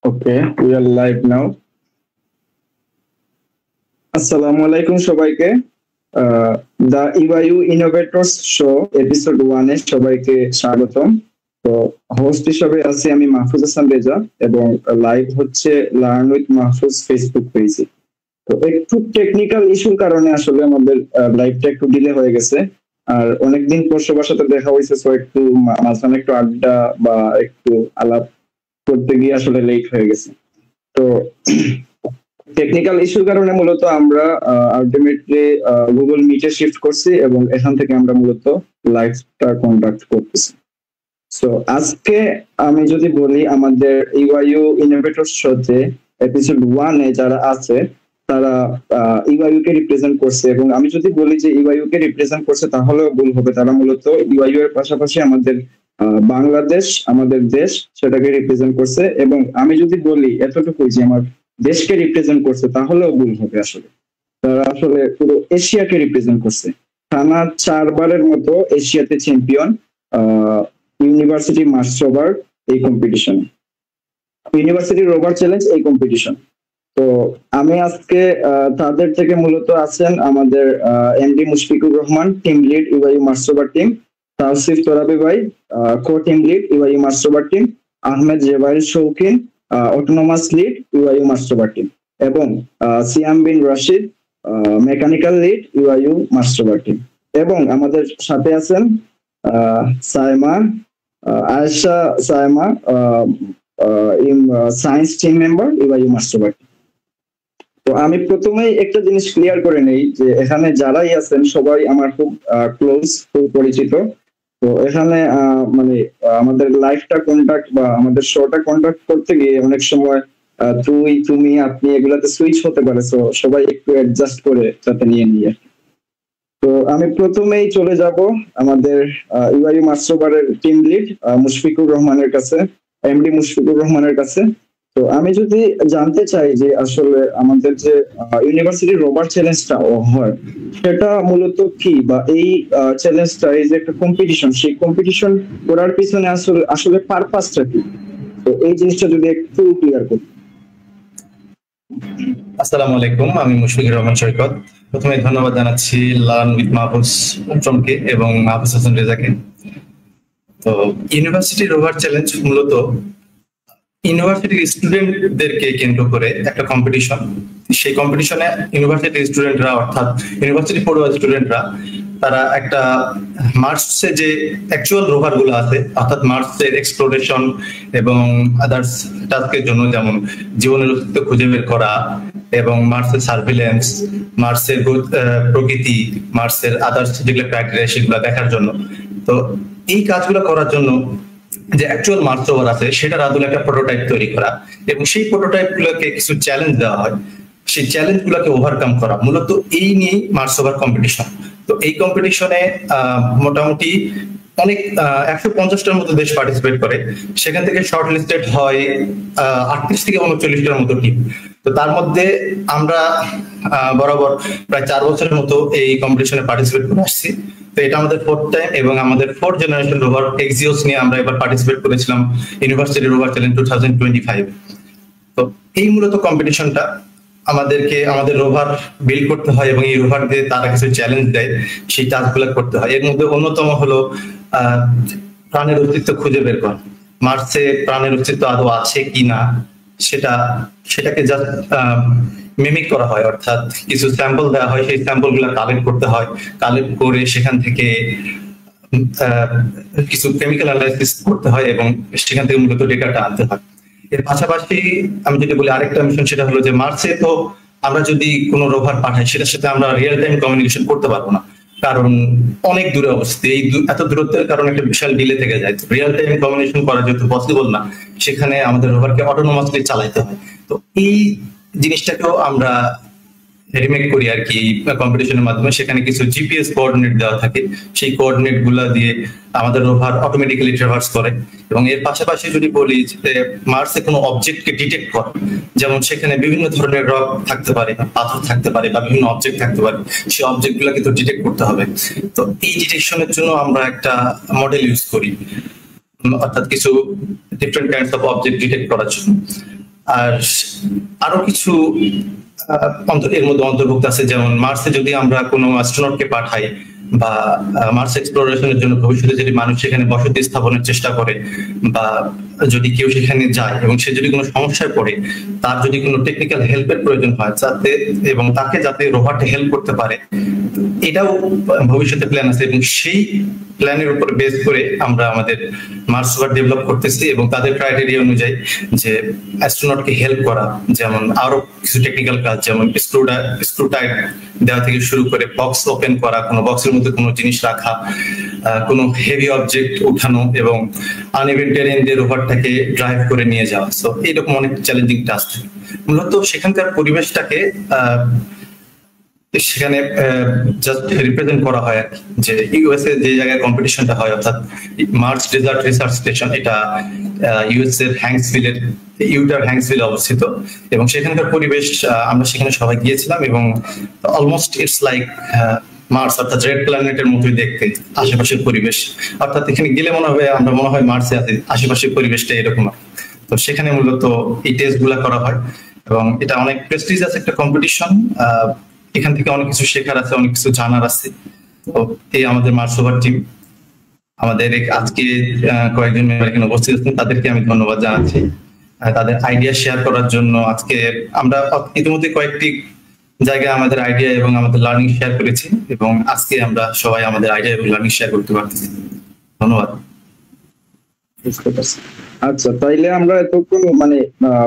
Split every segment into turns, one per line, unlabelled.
Okay, we are live now. আসসালামু আলাইকুম সবাইকে। দ্য ইওয়াইউ ইনোভেটরস শো এপিসোড 1 এ সবাইকে স্বাগতম। তো হোস্ট হিসেবে আছি আমি মাহফুজ হাসান রেজা এবং লাইভ হচ্ছে লার্ন উইথ মাহফুজ ফেসবুক পেজে। তো একটু টেকনিক্যাল ইস্যুর কারণে আসলে আমাদের লাইভটা একটু ডিলে হয়ে গেছে। আর অনেকদিন পর সবার সাথে দেখা হয়েছে, তো একটু মাঝখানে একটু আড্ডা বা একটু আলাপ করতে গিয়ে আসলে লেট হয়ে গেছে। তো টেকনিক্যাল ইস্যুর কারণে মূলত আমরা আলটিমেটলি গুগল মিটে শিফট করছি এবং এখান থেকে আমরা মূলত লাইভটা কন্ডাক্ট করতেছি। সো আজকে আমি যদি বলি আমাদের ইওয়াইউ ইনোভেটর শোতে এপিসোড 1 এ যারা আছে তারা ইওয়াইউ কে রিপ্রেজেন্ট করছে, এবং আমি যদি বলি যে ইওয়াইউ কে রিপ্রেজেন্ট করছে তাহলেও ভুল হবে। তারা মূলত ইওয়াইউ এর পাশাপাশি আমাদের বাংলাদেশ, আমাদের দেশ, সেটাকে রিপ্রেজেন্ট করছে। এবং আমি যদি বলি এতটুকুই যে আমার দেশকে রিপ্রেজেন্ট করছে তাহলেও ভুল হবে। আসলে তারা আসলে পুরো এশিয়াকে রিপ্রেজেন্ট করছে। টানা 4 বারের মতো এশিয়াতে চ্যাম্পিয়ন ইউনিভার্সিটি মার্স রোভার এই কম্পিটিশনে, ইউনিভার্সিটি রোভার চ্যালেঞ্জ এই কম্পিটিশন। তো আমি আজকে তাদের থেকে মূলত আছেন আমাদের MD Mushfiqur Rahman, team lead ইওয়াইউ Mars rover team, Tawsif তোরাবি ভাই, কো team lead ইওয়াইউ Mars rover team, Ahmed জেবাইল শৌকিন, autonomous lead ইওয়াইউ Mars rover team, এবং সিয়াম বিন Rashid, mechanical lead ইওয়াইউ Mars rover team. এবং আমাদের সাথে আছেন Saima, Ayesha Saima, science team member ইওয়াইউ Mars rover team. তো আমি প্রথমেই একটা জিনিস ক্লিয়ার করে নেই যে এখানে যারাই আছেন সবাই আমার খুব ক্লোজ, খুব পরিচিত। তো এখানে মানে আমাদের লাইভটা কন্টাক্ট বা আমাদের শোটা কন্টাক্ট করতে গিয়ে অনেক সময় তুই, তুমি, আপনি এগুলাতে সুইচ হতে পারে। তো সবাই একটু অ্যাডজাস্ট করে যাতে নিয়ে। তো আমি প্রথমেই চলে যাব আমাদের ইওয়াইউ মার্স রোভারের টিম লিড মুশফিকুর রহমানের কাছে, এমডি মুশফিকুর রহমানের কাছে। তো আমি যদি জানতে চাই যে আসলে আমাদের যে ইউনিভার্সিটি রোভার চ্যালেঞ্জটা হয় সেটা মূলত কি, বা এই চ্যালেঞ্জটা এই যে একটা কম্পিটিশন, সেই কম্পিটিশন করার পিছনে আসলে পারপাসটা কি, তো এই জিনিসটা যদি একটু ক্লিয়ার করি।
আসসালামু আলাইকুম, আমি মুশফিকুর রহমান সৈকত। প্রথমে ধন্যবাদ জানাচ্ছি লার্ন উইথ মাহফুজ কে এবং মাহফুজ হাসান রেজাকে। তো ইউনিভার্সিটি রোভার চ্যালেঞ্জ মূলত ইউনিভার্সিটির স্টুডেন্টদেরকে কেন্দ্র করে একটা কম্পিটিশন। সেই কম্পিটিশনে ইউনিভার্সিটির স্টুডেন্টরা, অর্থাৎ ইউনিভার্সিটি পড়ুয়া স্টুডেন্টরা, তারা একটা মার্সে যে অ্যাকচুয়াল রোভার গুলো আছে, অর্থাৎ মার্সের এক্সপ্লোরেশন এবং আদার্স টাস্কের জন্য, যেমন জীবনের অস্তিত্ব খুঁজে বের করা এবং মার্সের সার্ভিলেন্স, মার্সের প্রকৃতি, মার্সের আদার্স যেগুলো ক্রাইটেরিয়া সেগুলো দেখার জন্য। তো এই কাজগুলো করার জন্য যে অ্যাকচুয়াল মার্স রোভার আছে সেটার আদলে একটা প্রোটোটাইপ তৈরি করা, এবং সেই প্রোটোটাইপ গুলোকে কিছু চ্যালেঞ্জ দেওয়া হয়। সেই চ্যালেঞ্জ গুলোকে ওভারকাম করা, মূলত এই নিয়েই মার্স রোভার কম্পিটিশন। তো এই কম্পিটিশনে মোটামুটি অনেক 150টার মতো দেশ পার্টিসিপেট করে। সেখান থেকে শর্ট লিস্টেড হয় 38 থেকে 39টার মতো টিম। তো তার মধ্যে আমরা বরাবর প্রায় 4 বছরের মতো এই কম্পিটিশনে পার্টিসিপেট করে আসছি। তো এটা আমাদের 4th টাইম, এবং আমাদের 4th জেনারেশন রোভার এক্সিওস নিয়ে আমরা এবার পার্টিসিপেট করেছিলাম ইউনিভার্সিটি রোভার চ্যালেঞ্জ 2025। তো এই মূলত কম্পিটিশনটা আমাদেরকে আমাদের রোভার বিল্ড করতে হয়, এবং এই রোভার দিয়ে তারা কিছু চ্যালেঞ্জ দেয়, সেই টাস্কগুলো করতে হয়। এর মধ্যে অন্যতম হলো প্রাণের অস্তিত্ব খুঁজে বের করা। মার্সে প্রাণের অস্তিত্ব আদৌ আছে কি না সেটাকে জাস্ট মিমিক করা হয়, অর্থাৎ কিছু স্যাম্পল দেওয়া হয়, সেই স্যাম্পল গুলা কালেক্ট করতে হয়। কালেক্ট করে সেখান থেকে কিছু কেমিক্যাল অ্যানালাইসিস করতে হয়, এবং সেখান থেকে মূলত ডেটাটা আনতে হয়। এর পাশাপাশি আমি যদি বলি আরেকটা মিশন, সেটা হলো যে মার্সে তো আমরা যদি কোনো রোভার পাঠাই সেটার সাথে আমরা রিয়েল টাইম কমিউনিকেশন করতে পারবো না, কারণ অনেক দূরে অবস্থিত। এই এত দূরত্বের কারণে একটা বিশাল ডিলে থেকে যায়। তো রিয়েল টাইম কমিউনিকেশন করা যেহেতু পসিবল না, সেখানে আমাদের রোভারকে অটোনোমাসলি চালাইতে হয়। তো এই জিনিসটাকেও আমরা রিমেক করি আর কি কম্পিটিশনের মাধ্যমে। সেখানে কিছু জিপিএস কোঅর্ডিনেট দেওয়া থাকে, সেই কোঅর্ডিনেট গুলা দিয়ে আমাদের রোভার অটোমেটিক্যালি ট্রাভার্স করে। এবং এর পাশাপাশি যদি বলি যে মার্সে কোনো অবজেক্টকে ডিটেক্ট করা, যেমন সেখানে বিভিন্ন ধরনের রক থাকতে পারে, পাথর থাকতে পারে, বা বিভিন্ন অবজেক্ট থাকতে পারে, সেই অবজেক্ট গুলা কিন্তু ডিটেক্ট করতে হবে। তো এই ডিটেকশনের জন্য আমরা একটা মডেল ইউজ করি, অর্থাৎ কিছু different kinds of object detect করার জন্য। আর আরো কিছু এর মধ্যে অন্তর্ভুক্ত আছে, যেমন মার্সে যদি আমরা কোনো অ্যাস্ট্রোনটকে পাঠাই বা মার্স এক্সপ্লোরেশনের জন্য ভবিষ্যতে যদি মানুষ সেখানে বসতি স্থাপনের চেষ্টা করে, বা যদি কেউ সেখানে যায় এবং সে যদি কোনো সমস্যায় পড়ে, তার যদি কোনো টেকনিক্যাল হেল্পের প্রয়োজন হয় যাতে, এবং তাকে যাতে রোভারটা হেল্প করতে পারে, এটাও ভবিষ্যতে প্ল্যান আছে। এবং সেই প্ল্যানের উপর বেস করে আমরা আমাদের মার্স রোভার ডেভেলপ করতেছি এবং তাদের ক্রাইটেরিয়া অনুযায়ী যে অ্যাস্ট্রোনটকে হেল্প করা, যেমন আরো কিছু টেকনিক্যাল কাজ, যেমন স্ক্রু টাইট দেওয়া থেকে শুরু করে বক্স ওপেন করা, কোনো বক্সের মধ্যে কোনো জিনিস রাখা, কোনো হেভি অবজেক্ট উঠানো এবং আনইভেন টেরেন দিয়ে রোভারটাকে ড্রাইভ করে নিয়ে যাওয়া। সো এরকম অনেক চ্যালেঞ্জিং টাস্ক। মূলত সেখানকার পরিবেশটাকে সেখানে জাস্ট রিপ্রেজেন্ট করা হয় আর কি, যে ইউএসএ যে জায়গায় কম্পিটিশনটা হয়, অর্থাৎ মার্স ডেজার্ট রিসার্চ স্টেশন, এটা ইউএস এর ইউটার হ্যাঙ্কসভিলে অবস্থিত। এবং সেখানকার পরিবেশ, আমরা সেখানে সবাই গিয়েছিলাম এবং অলমোস্ট ইটস লাইক মার্স, অর্থাৎ রেড প্ল্যানেটের মতোই দেখতে আশেপাশের পরিবেশ। অর্থাৎ এখানে গেলে মনে হয় মার্সে আছে, আশেপাশের পরিবেশটা এরকম। তো সেখানে মূলত এই টেস্ট গুলা করা হয় এবং এটা অনেক প্রেস্টিজিয়াস একটা কম্পিটিশন। এখান থেকে অনেক কিছু শেখার আছে, অনেক কিছু জানার আছে। তো এই আমাদের মার্স রোভার টিম, আমাদের আজকে কয়েকজন মেম্বার এখানে উপস্থিত আছেন, তাদেরকে আমি ধন্যবাদ জানাচ্ছি তাদের আইডিয়া শেয়ার করার জন্য। আজকে আমরা ইতিমধ্যে কয়েকটি জায়গায় আমাদের আইডিয়া এবং আমাদের লার্নিং শেয়ার করেছি এবং আজকে আমরা সবাই আমাদের আইডিয়া এবং লার্নিং শেয়ার করতে পারতেছি। ধন্যবাদ।
আচ্ছা, তাইলে আমরা এতক্ষণ মানে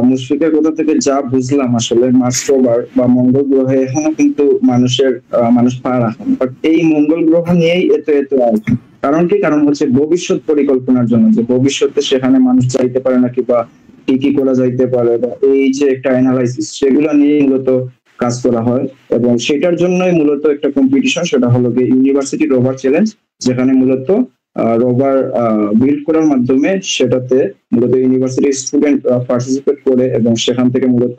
মুশফিকের কথা থেকে যা বুঝলাম, আসলে মার্স রোভার বা মঙ্গল গ্রহে এখনো কিন্তু মানুষ পা রাখেন, বাট এই মঙ্গল গ্রহ নিয়েই এত আয়োজন। কারণ কি? কারণ হচ্ছে ভবিষ্যৎ পরিকল্পনার জন্য, যে ভবিষ্যতে সেখানে মানুষ যাইতে পারে নাকি বা কি করা যাইতে পারে, বা এই যে একটা অ্যানালাইসিস, সেগুলো নিয়ে মূলত কাজ করা হয়। এবং সেটার জন্যই মূলত একটা কম্পিটিশন, সেটা হলো গিয়ে ইউনিভার্সিটি রোভার চ্যালেঞ্জ, যেখানে মূলত রোভার বিল্ড করার মাধ্যমে সেটাতে মূলত ইউনিভার্সিটির স্টুডেন্ট পার্টিসিপেট করে এবং সেখান থেকে মূলত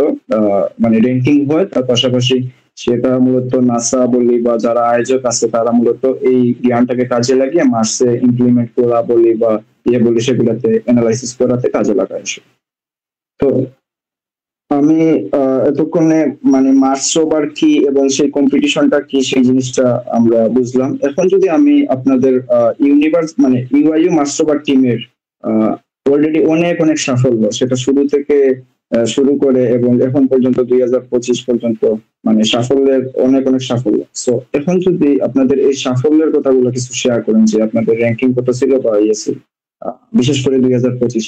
মানে র্যাঙ্কিং হয়। তার পাশাপাশি সেটা মূলত নাসা বলি বা যারা আয়োজক আছে তারা মূলত এই জ্ঞানটাকে কাজে লাগিয়ে মার্সে ইমপ্লিমেন্ট করা বলি বা বলি সেগুলাতে অ্যানালাইসিস করাতে কাজে লাগায়। তো আমি এতক্ষণে মানে মার্স রোভার কি এবং সেই কম্পিটিশনটা কি সেই জিনিসটা আমরা বুঝলাম। এখন যদি আমি আপনাদের ইউআইইউ মার্স রোভার টিমের অলরেডি অনেক সাফল্য, সেটা শুরু থেকে শুরু করে এবং এখন পর্যন্ত 2025 পর্যন্ত, মানে সাফল্যের অনেক সাফল্য। সো এখন যদি আপনাদের এই সাফল্যের কথাগুলো কিছু শেয়ার করেন, যে আপনাদের র্যাঙ্কিং কত ছিল বা ইয়েছিল বিশেষ করে 2025।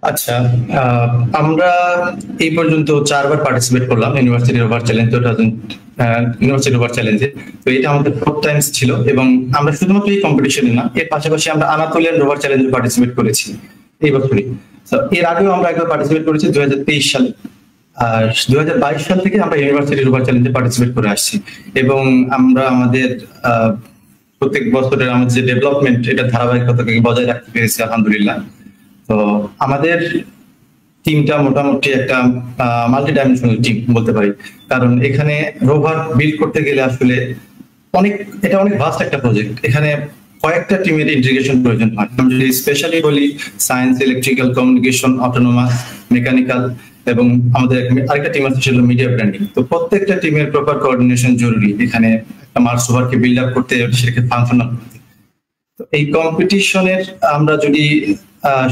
আচ্ছা, আমরা এই পর্যন্ত 4বার পার্টিসিপেট করলাম ইউনিভার্সিটি রোভার চ্যালেঞ্জে। তো এটা আমাদের 4th টাইমস ছিল এবং আমরা শুধুমাত্র এই কম্পিটিশনে না, এর পাশাপাশি আমরা আনাতোলিয়ান রোভার চ্যালেঞ্জে পার্টিসিপেট করেছি এই বছরই। তো এর আগেও আমরা একবার পার্টিসিপেট করেছি 2023 সালে, আর 2022 সাল থেকে আমরা ইউনিভার্সিটি রোভার চ্যালেঞ্জে পার্টিসিপেট করে আসছি। এবং আমরা আমাদের প্রত্যেক বছরের আমাদের যে ডেভেলপমেন্ট, এটা ধারাবাহিকতাকে বজায় রাখতে পেরেছি আলহামদুলিল্লাহ। তো আমাদের টিমটা মোটামুটি একটা মাল্টি ডাইমেনশনাল টিম বলতে পারি, কারণ এখানে রোভার বিল্ড করতে গেলে আসলে এটা অনেক ভাস্ট একটা প্রজেক্ট। এখানে কয়েকটা টিমের ইন্টিগ্রেশন প্রয়োজন হয়। আমি যদি স্পেশালি বলি, science, electrical, communication, autonomous, mechanical, এবং আমাদের আরেকটা টিম আছে সেটা মিডিয়া ব্র্যান্ডিং। তো প্রত্যেকটা টিমের প্রপার কোঅর্ডিনেশন জরুরি এখানে একটা মার্স রোভারকে বিল্ড আপ করতে, সেটাকে ফাংশনাল করতে। তো এই কম্পিটিশনের আমরা যদি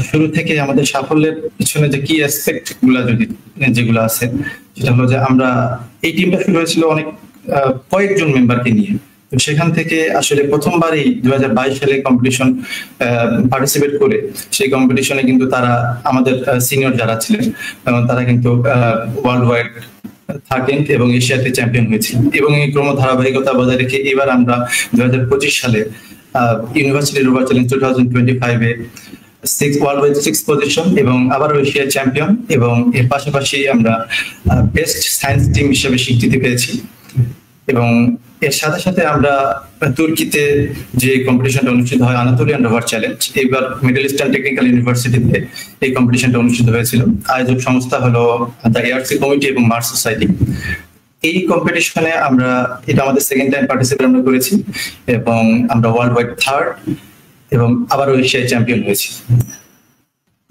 শুরু থেকে আমাদের সাফল্যের পিছনে যে কি অ্যাসপেক্ট গুলা যেগুলো আছে, সেটা হলো যে আমরা এই টিমটা শুরু হয়েছিল কয়েকজন মেম্বারকে নিয়ে। তো সেখান থেকে আসলে প্রথমবারই 2022 সালে কম্পিটিশন পার্টিসিপেট করে, সেই কম্পিটিশনে কিন্তু তারা আমাদের সিনিয়র যারা ছিলেন তারা কিন্তু ওয়ার্ল্ড ওয়াইড 13th এবং এশিয়াতে চ্যাম্পিয়ন হয়েছিল। এবং এই ক্রম ধারাবাহিকতা বজায় রেখে এবার আমরা 2025 সালে ইউনিভার্সিটি রোভার চ্যালেঞ্জ 2025-এ ওয়ার্ল্ড ওয়াইড 6th পজিশন এবং আবারও এশিয়া চ্যাম্পিয়ন, এবং এর পাশাপাশি আমরা বেস্ট সায়েন্স টিম হিসেবে স্বীকৃতি পেয়েছি। এবং এর সাথে সাথে আমরা তুর্কিতে যে কম্পিটিশনটা অনুষ্ঠিত হয়, আনাতোলিয়ান রোভার চ্যালেঞ্জ, এবার মিডল ইস্টার্ন টেকনিক্যাল ইউনিভার্সিটিতে এই কম্পিটিশনটা অনুষ্ঠিত হয়েছিল। আয়োজক সংস্থা হলো দ্য এআরসি কমিটি এবং মার্স সোসাইটি। এই কম্পিটিশনে এটা আমাদের 2nd টাইম পার্টিসিপেট আমরা করেছি এবং আমরা ওয়ার্ল্ড ওয়াইড 3rd এবং আবারও এশিয়ায় চ্যাম্পিয়ন হয়েছি।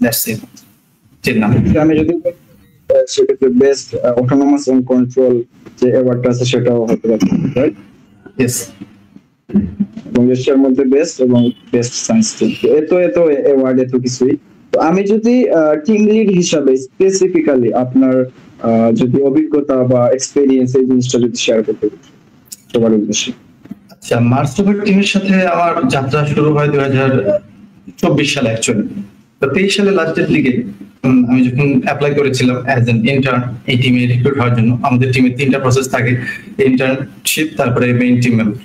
That's it. ঠিক না?
আমি যদি সেক্ষেত্রে বেস্ট অটোনোমাস এন্ড কন্ট্রোল যে অ্যাওয়ার্ডটা আছে সেটাও হতে পারে, রাইট?
ইয়েস।
এবং এশিয়ার মধ্যে বেস্ট এবং বেস্ট সায়েন্স টিম, এত অ্যাওয়ার্ড এত কিছুই। তো আমি যদি টিম লিড হিসাবে স্পেসিফিক্যালি আপনার যদি অভিজ্ঞতা বা এক্সপেরিয়েন্স এই জিনিসটা যদি শেয়ার করতে সবার উদ্দেশ্যে।
আচ্ছা, মার্স রোভার টিমের সাথে আমার যাত্রা শুরু হয় 2024 সালে অ্যাকচুয়ালি। তো 23 সালে লাস্টের দিকে আমি যখন অ্যাপ্লাই করেছিলাম অ্যাজ এন ইন্টার্ন এই টিমে রিক্রুট হওয়ার জন্য। আমাদের টিমে 3টা প্রসেস থাকে, ইন্টার্নশিপ, তারপরে মেইন টিম মেম্বার,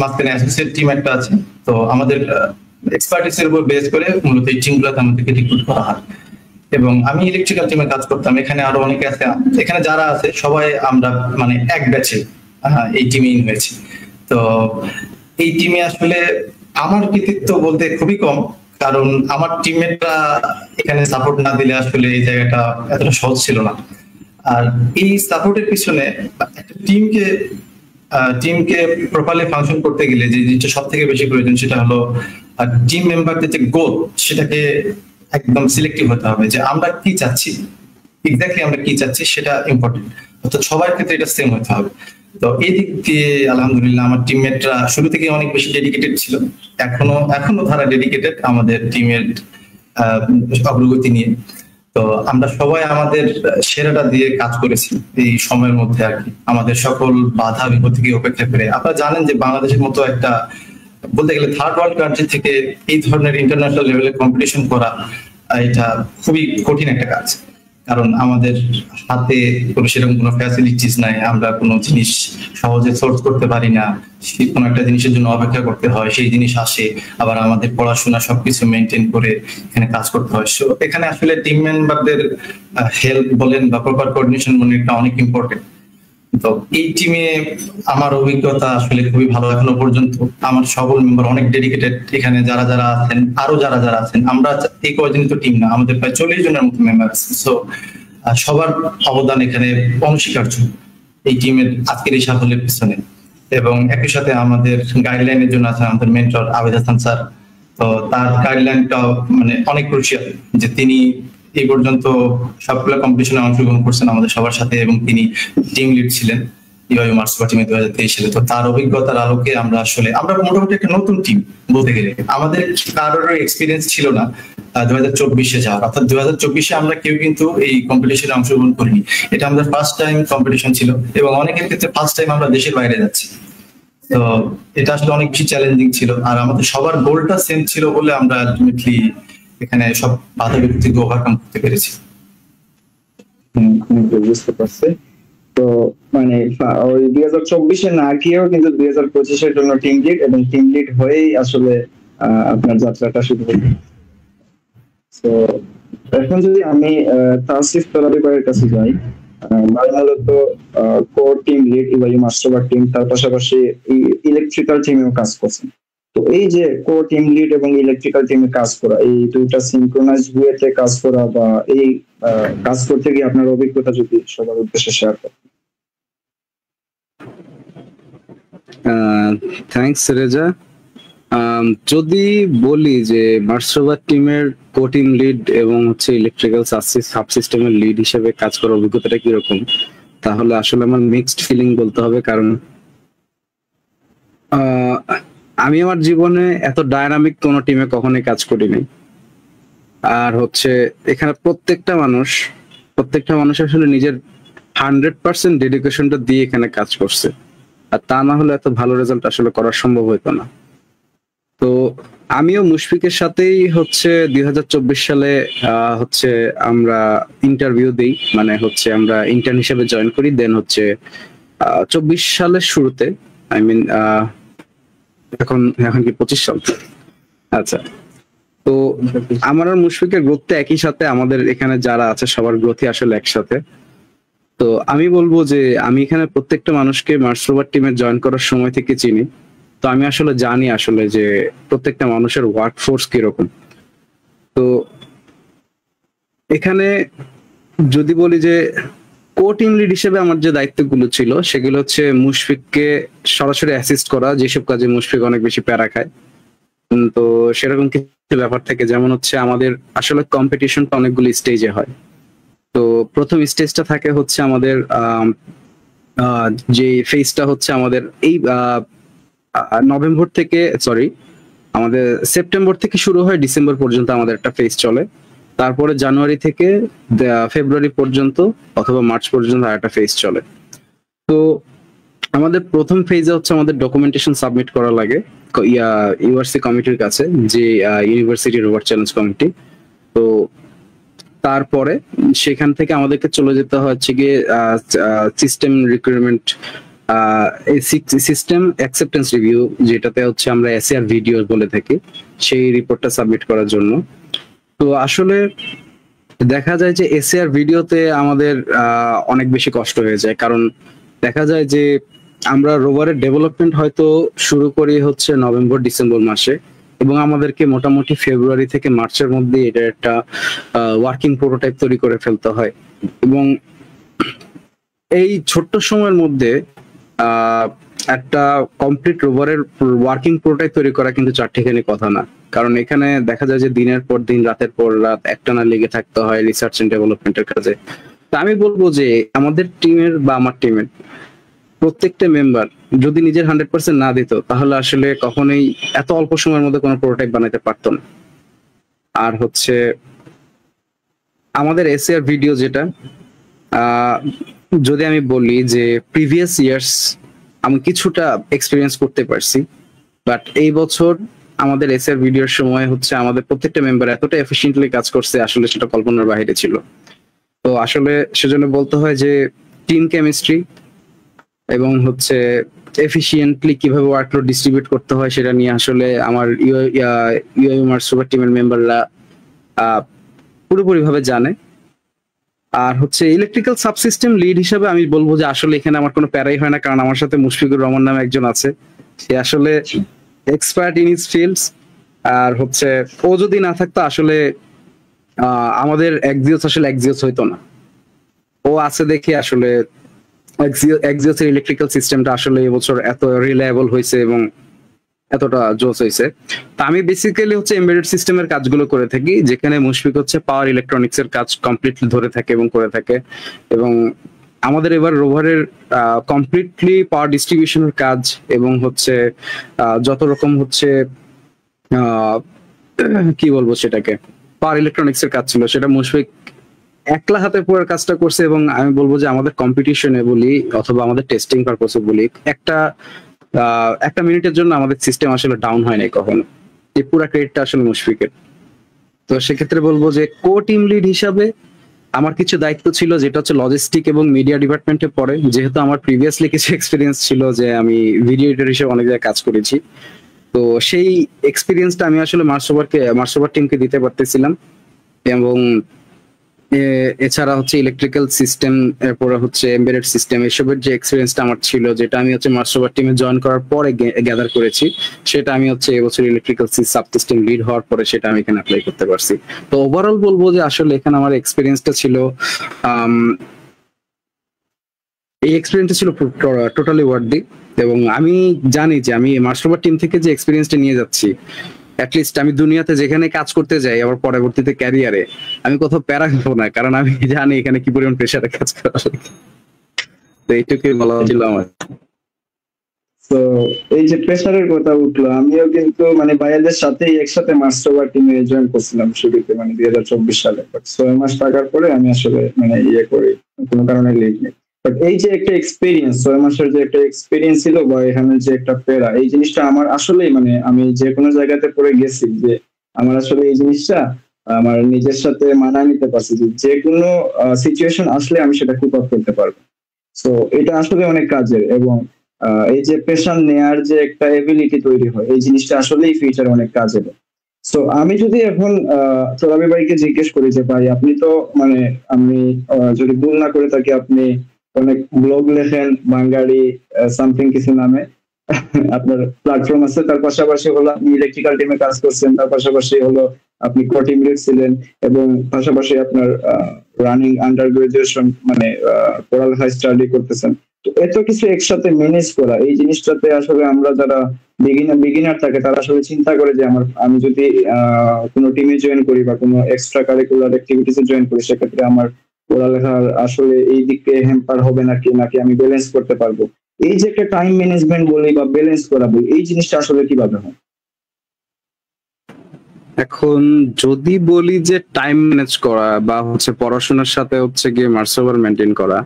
মাঝখানে অ্যাসোসিয়েট টিম একটা আছে। তো আমাদের এক্সপার্টিসের উপর বেস করে মূলত এই টিমগুলোতে আমাদেরকে রিক্রুট করা হয়। এবং আমি ইলেকট্রিক্যাল টিমে কাজ করতাম। এখানে আরো অনেকে আছে, এখানে যারা আছে সবাই আমরা মানে এক ব্যাচে এই টিমে ইন হয়েছি। তো এই টিমে আসলে আমার কৃতিত্ব বলতে খুবই কম, কারণ আমার টিমমেটরা এখানে সাপোর্ট না দিলে আসলে এই জায়গাটা এতটা সহজ ছিল না। আর এই সাপোর্টের পিছনে একটা টিমকে প্রপারলি ফাংশন করতে গেলে যে জিনিসটা সব থেকে বেশি প্রয়োজন সেটা হলো টিম মেম্বারদের যে গোল সেটাকে একদম সিলেক্টিভ হতে হবে, যে আমরা কি চাচ্ছি, এক্স্যাক্টলি আমরা কি চাচ্ছি সেটা ইম্পর্টেন্ট। অর্থাৎ সবার ক্ষেত্রে এটা সেম হতে হবে। তো এই দিক দিয়ে আলহামদুলিল্লাহ আমার টিমমেটরা শুরু থেকে অনেক বেশি ডেডিকেটেড ছিল, এখনো তারা ডেডিকেটেড আমাদের টিমের অগ্রগতি নিয়ে। তো আমরা সবাই আমাদের সেরাটা দিয়ে কাজ করেছি এই সময়ের মধ্যে আর কি, আমাদের সকল বাধা বিপত্তিকে উপেক্ষা করে। আপনারা জানেন যে বাংলাদেশের মতো একটা বলতে গেলে থার্ড ওয়ার্ল্ড কান্ট্রি থেকে এই ধরনের ইন্টারন্যাশনাল লেভেলে কম্পিটিশন করা এটা খুবই কঠিন একটা কাজ, কারণ আমাদের হাতে কোনো সেরকম কোনো ফ্যাসিলিটিস নাই, আমরা কোনো জিনিস সহজে সোর্স করতে পারি না, কোনো একটা জিনিসের জন্য অপেক্ষা করতে হয়, সেই জিনিস আসে, আবার আমাদের পড়াশোনা সবকিছু মেনটেন করে এখানে কাজ করতে হয়। সো এখানে আসলে টিম মেম্বারদের হেল্প বলেন বা প্রপার কোঅর্ডিনেশন বলেন এটা অনেক ইম্পর্টেন্ট। তো এই টিমে আমার অভিজ্ঞতা আসলে খুবই ভালো এখনো পর্যন্ত। আমার সকল মেম্বার অনেক ডেডিকেটেড, এখানে যারা আছেন আরো যারা আছেন, আমরা এই কয়জনই তো টিম না, আমাদের প্রায় 40 জনের মতো মেম্বার আছে। সো সবার অবদান এখানে অনস্বীকার্য এই টিমের আজকের এই সাফল্যের পিছনে। এবং একই সাথে আমাদের গাইডলাইনের জন্য আছে আমাদের মেন্টর আবেদ হাসান স্যার। তো তার গাইডলাইনটা মানে অনেক ক্রুশিয়াল, যে তিনি এই পর্যন্ত সবগুলো কম্পিটিশনে অংশগ্রহণ করছেন আমাদের সবার সাথে, এবং তিনি টিম লিড ছিলেন ইভাইউ মার্স রোভার টিমে 2023 সালে। তো তার অভিজ্ঞতার আলোকে আমরা মোটামুটি একটা নতুন টিম বলতে গেলে, আমাদের কারোর এক্সপিরিয়েন্স ছিল না 2024-এ যাওয়ার। অর্থাৎ 2024-এ আমরা কেউ কিন্তু এই কম্পিটিশনে অংশগ্রহণ করিনি, এটা আমাদের ফার্স্ট টাইম কম্পিটিশন ছিল, এবং অনেকের ক্ষেত্রে ফার্স্ট টাইম আমরা দেশের বাইরে যাচ্ছি। তো এটা আসলে অনেক বেশি চ্যালেঞ্জিং ছিল, আর আমাদের সবার গোলটা সেম ছিল বলে আমরা আলটিমেটলি এখানে সব বাধা বিপত্তিকে ওভারকাম করতে পেরেছি।
বুঝতে পারছি। তো মানে ওই 2024-এ না গিয়েও কিন্তু 2025-এর জন্য টিম লিড, এবং টিম লিড হয়েই আসলে আপনার যাত্রাটা শুরু হলো। তো এখন যদি আমি তাসিফ তলাবি ভাইয়ের কাছে যাই, মূলত কোর টিম লিড ইভাইউ মার্স রোভার টিম, তার পাশাপাশি ইলেকট্রিক্যাল টিমেও কাজ করছেন। তো এই যে কোর টিম লিড এবং ইলেকট্রিক্যাল টিমে কাজ করা, এই দুইটা সিনক্রোনাইজড ওয়েতে কাজ করা, বা এই কাজ করতে গিয়ে আপনার অভিজ্ঞতা যদি সবার উদ্দেশ্যে শেয়ার করেন।
থ্যাঙ্কস রেজা। যদি বলি যে মার্স রোভার টিমের কো টিম লিড এবং হচ্ছে ইলেকট্রিক্যাল সাবসিস্টেমের লিড হিসেবে কাজ করার অভিজ্ঞতাটা কিরকম, তাহলে আসলে আমার মিক্সড ফিলিং বলতে হবে। কারণ আমি আমার জীবনে এত ডায়নামিক কোনো টিমে কখনোই কাজ করিনি। আর হচ্ছে এখানে প্রত্যেকটা মানুষ আসলে নিজের 100% ডেডিকেশনটা দিয়ে এখানে কাজ করছে, আর তা না হলে এত ভালো রেজাল্ট আসলে করা সম্ভব হতো না। তো আমিও মুশফিকের সাথেই হচ্ছে 2024 সালে হচ্ছে আমরা ইন্টারভিউ দিই, মানে হচ্ছে আমরা ইন্টার্ন হিসেবে জয়েন করি। দেন হচ্ছে 24 সালের শুরুতে, আই মিন এখন কি 25 সাল? আচ্ছা, তো আমার আর মুশফিকের গ্রোথটা একই সাথে, আমাদের এখানে যারা আছে সবার গ্রোথই আসলে একসাথে। তো আমি বলবো যে আমি এখানে প্রত্যেকটা মানুষকে মার্স রোভার টিমে জয়েন করার সময় থেকে চিনি। তো আমি আসলে জানি আসলে যে প্রত্যেকটা মানুষের ওয়ার্ক ফোর্স কিরকম। তো এখানে যদি বলি যে কো টিম লিড হিসেবে আমার যে দায়িত্বগুলো ছিল সেগুলো হচ্ছে মুশফিককে সরাসরি অ্যাসিস্ট করা, যেসব কাজে মুশফিক অনেক বেশি প্যারা খায়। তো সেরকম কিছু ব্যাপার থাকে, যেমন হচ্ছে আমাদের আসলে কম্পিটিশনটা অনেকগুলো স্টেজে হয়। তো প্রথম স্টেজটা থাকে হচ্ছে আমাদের যে ফেজটা হচ্ছে আমাদের এই নভেম্বর থেকে আমাদের সেপ্টেম্বর থেকে শুরু হয়, ডিসেম্বর পর্যন্ত আমাদের একটা ফেজ চলে। তারপরে জানুয়ারি থেকে ফেব্রুয়ারি পর্যন্ত অথবা মার্চ পর্যন্ত আরেকটা ফেজ চলে। তো আমাদের প্রথম ফেজে হচ্ছে আমাদের ডকুমেন্টেশন সাবমিট করা লাগে ইউআরসি কমিটির কাছে, যে ইউনিভার্সিটি রোভার চ্যালেঞ্জ কমিটি। তো তারপরে সেখান থেকে আমাদেরকে চলে যেতে হচ্ছে গিয়ে system recruitment, system acceptance review, যেটাতে হচ্ছে আমরা এসএআর ভিডিও বলে থাকি, সেই রিপোর্টটা সাবমিট করার জন্য। তো আসলে দেখা যায় যে এসএআর ভিডিওতে আমাদের অনেক বেশি কষ্ট হয়ে যায়, কারণ দেখা যায় যে আমরা রোভারের ডেভেলপমেন্ট হয়তো শুরু করি হচ্ছে নভেম্বর ডিসেম্বর মাসে, এবং আমাদেরকে মোটামুটি ফেব্রুয়ারি থেকে মার্চের মধ্যে এটা একটা ওয়ার্কিং প্রোটোটাইপ তৈরি করে ফেলতে হয়। এবং এই ছোট্ট সময়ের মধ্যে একটা কমপ্লিট রোভারের ওয়ার্কিং প্রোটোটাইপ তৈরি করা কিন্তু চারটিখানি কথা না, কারণ এখানে দেখা যায় যে দিনের পর দিন, রাতের পর রাত একটানা লেগে থাকতে হয় রিসার্চ এন্ড ডেভেলপমেন্টের কাজে। তো আমি বলবো যে আমাদের টিমের বা আমার টিমের প্রত্যেকটা মেম্বার যদি নিজের 100% না দিত, তাহলে আসলে কখনোই এত অল্প সময়ের মধ্যে কোনো প্রোটোটাইপ বানাতে পারতো না। আর হচ্ছে আমাদের এসএআর ভিডিও যেটা, যদি আমি বলি যে প্রিভিয়াস ইয়ার্স আমি কিছুটা এক্সপিরিয়েন্স করতে পারছি, বাট এই বছর আমাদের এসএআর ভিডিওর সময় হচ্ছে আমাদের প্রত্যেকটা মেম্বার এতটা এফিশিয়েন্টলি কাজ করছে, আসলে সেটা কল্পনার বাইরে ছিল। তো আসলে সেজন্য বলতে হয় যে টিম কেমিস্ট্রি এবং হচ্ছে এফিশিয়েন্টলি কিভাবে ওয়ার্কলোড ডিস্ট্রিবিউট করতে হয় সেটা নিয়ে আসলে আমার ইউআইএমআর সুপার টিমের মেম্বাররা পুরোপুরি ভাবে জানে। আর হচ্ছে ইলেকট্রিক্যাল সাবসিস্টেম লিড হিসেবে আমি বলবো যে আসলে এখানে আমার কোনো প্যারাই হয় না, কারণ আমার সাথে মুশফিকুর রহমান নামে একজন আছে, সে আসলে এক্সপার্ট ইন হিজ ফিল্ডস। আর হচ্ছে ও যদি না থাকতো আসলে আমাদের এক্সিওস হইতো না। ও আছে দেখে আসলে এক্সিওসের ইলেকট্রিক্যাল সিস্টেমটা আসলে এবছর এত রিলায়েবল হয়েছে এবং এতটা জোস হয়েছে। তা আমি বেসিক্যালি হচ্ছে এমবেডেড সিস্টেমের কাজগুলো করে থাকি, যেখানে মুশফিক হচ্ছে পাওয়ার ইলেকট্রনিক্স এর কাজ কমপ্লিটলি ধরে থাকে এবং করে থাকে। এবং আমাদের এবার রোভারের কমপ্লিটলি পাওয়ার ডিস্ট্রিবিউশনের কাজ এবং হচ্ছে যত রকম হচ্ছে কি বলবো সেটাকে পাওয়ার ইলেকট্রনিক্স এর কাজ ছিল, সেটা মুশফিক একলা হাতে পুরো কাজটা করছে। এবং আমি বলবো যে আমাদের কম্পিটিশনে বলি অথবা আমাদের টেস্টিং পারপাসে বলি, একটা মিনিটের জন্য আমাদের সিস্টেম আসলে ডাউন হয় নাই কখনো। এই পুরো ক্রেডিটটা আসলে মুশফিকের। তো সেক্ষেত্রে বলবো যে কো টিম লিড হিসাবে আমার কিছু দায়িত্ব ছিল, যেটা হচ্ছে লজিস্টিক এবং মিডিয়া ডিপার্টমেন্টে পড়ে, যেহেতু আমার প্রিভিয়াসলি কিছু এক্সপিরিয়েন্স ছিল যে আমি ভিডিও এডিটর হিসেবে অনেক জায়গায় কাজ করেছি। তো সেই এক্সপিরিয়েন্সটা আমি আসলে মার্সোভার টিমকে দিতে পারতেছিলাম। এবং এছাড়া হচ্ছে ইলেকট্রিক্যাল সিস্টেম, এরপরে হচ্ছে এমবেডেড সিস্টেম, এসবের যে এক্সপিরিয়েন্সটা আমার ছিল, যেটা আমি হচ্ছে মার্সোভার টিমে জয়েন করার পরে গ্যাদার করেছি, সেটা আমি হচ্ছে এবছর ইলেকট্রিক্যাল সাবসিস্টেম লিড হওয়ার পরে সেটা আমি এখানে অ্যাপ্লাই করতে পারছি। তো ওভারঅল বলবো যে আসলে এখানে আমার এক্সপিরিয়েন্সটা ছিল টোটালি ওয়ার্থি। এবং আমি জানি যে আমি মার্সোভার টিম থেকে যে এক্সপিরিয়েন্সটা নিয়ে যাচ্ছি, অ্যাটলিস্ট আমি দুনিয়াতে যেখানে কাজ করতে যাই আবার পরবর্তীতে ক্যারিয়ারে আমি কোথাও প্যারা খাবো না, কারণ আমি জানি এখানে কি পরিমাণ প্রেশারে কাজ করা লাগে। তো এইটুকুই বলা ছিল আমার।
তো এই যে প্রেশারের কথা উঠলো, আমিও কিন্তু মানে ভাইয়াদের সাথে একসাথে মাস্টারওয়ার টিমে জয়েন করছিলাম শুরুতে, মানে 2024 সালে। 6 মাস থাকার পরে আমি আসলে মানে করি, কোনো কারণে লিড নেই। বাট এই যে একটা এক্সপিরিয়েন্স, 6 মাসের যে একটা এক্সপিরিয়েন্স ছিল বা এখানে যে একটা প্যারা, এই জিনিসটা আমার আসলেই মানে আমি যে কোনো জায়গাতে পড়ে গেছি যে আমার আসলে এই জিনিসটা আমার নিজের সাথে মানায় নিতে পারছি, যে কোনো সিচুয়েশন আসলে আমি সেটা কুপ আপ করতে পারবো। তো এটা আসলে অনেক কাজের। এবং এই যে প্রেশার নেয়ার যে একটা এবিলিটি তৈরি হয়, এই জিনিসটা আসলেই ফিউচার অনেক কাজের। সো আমি যদি এখন চোরাবি ভাইকে জিজ্ঞেস করি যে ভাই আপনি তো মানে আমি যদি ভুল না করে থাকি আপনি অনেক ব্লগ লেখেন বাঙালি সামথিং কিছু নামে, আপনার প্ল্যাটফর্ম আছে, তার পাশাপাশি হলো আপনি ইলেকট্রিক্যাল টিমে কাজ করছেন, তার পাশাপাশি হলো আপনি কো টিম লিড ছিলেন, এবং পাশাপাশি আপনার রানিং আন্ডার গ্রাজুয়েশন মানে পড়ালেখা স্টাডি করতেছেন। তো এত কিছু একসাথে ম্যানেজ করা, এই জিনিসটাতে আসলে আমরা যারা বিগিনার থাকে তারা আসলে চিন্তা করে যে আমি যদি কোনো টিমে জয়েন করি বা কোনো এক্সট্রা কারিকুলার অ্যাক্টিভিটিসে জয়েন করি, সেক্ষেত্রে আমার পড়ালেখার আসলে এই দিকে হ্যাম্পার হবে নাকি নাকি আমি ব্যালেন্স করতে পারবো। এই যে একটা টাইম ম্যানেজমেন্ট বলি বা ব্যালেন্স করা বলি, এই জিনিসটা আসলে কিভাবে হয়?
এখন যদি বলি যে টাইম ম্যানেজ করা বা হচ্ছে পড়াশোনার সাথে হচ্ছে গিয়ে মার্সোভার মেনটেন করা,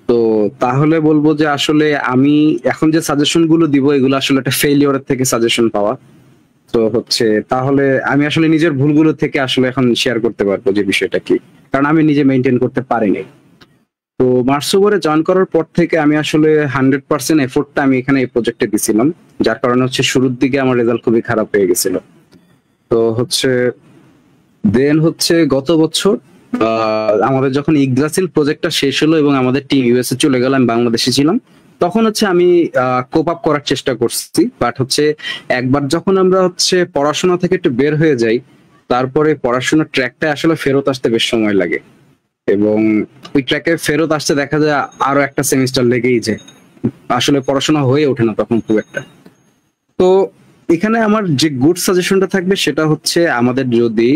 তো তাহলে বলবো যে আসলে আমি এখন যে সাজেশন গুলো দিব এগুলো আসলে একটা ফেইলিওরের থেকে সাজেশন পাওয়া। তো হচ্ছে তাহলে আমি আসলে নিজের ভুলগুলো থেকে আসলে এখন শেয়ার করতে পারবো যে বিষয়টা কি, কারণ আমি নিজে মেনটেন করতে পারিনি। তো মার্সোভারে জয়েন করার পর থেকে আমি আসলে 100% এফোর্টটা আমি এখানে এই প্রজেক্টে দিছিলাম, যার কারণে হচ্ছে শুরুর দিকে আমার রেজাল্ট খুবই খারাপ হয়ে গেছিল। তো হচ্ছে দেন হচ্ছে গত বছর আমাদের যখন ইগদ্রাসিল প্রজেক্টটা শেষ হলো এবং আমাদের টিম ইউএসএ চলে গেল, আমি বাংলাদেশে ছিলাম, তখন হচ্ছে আমি কোপ আপ করার চেষ্টা করছি। বাট হচ্ছে একবার যখন আমরা হচ্ছে পড়াশোনা থেকে একটু বের হয়ে যাই, তারপরে পড়াশোনার ট্র্যাকটা আসলে ফেরত আসতে বেশ সময় লাগে, এবং ওই ট্র্যাকে ফেরত আসতে দেখা যায় আরো একটা সেমিস্টার লেগেই যায়, আসলে পড়াশোনা হয়ে ওঠে না তখন খুব একটা। তো এখানে আমার যে গুড সাজেশনটা থাকবে সেটা হচ্ছে, আমাদের যদি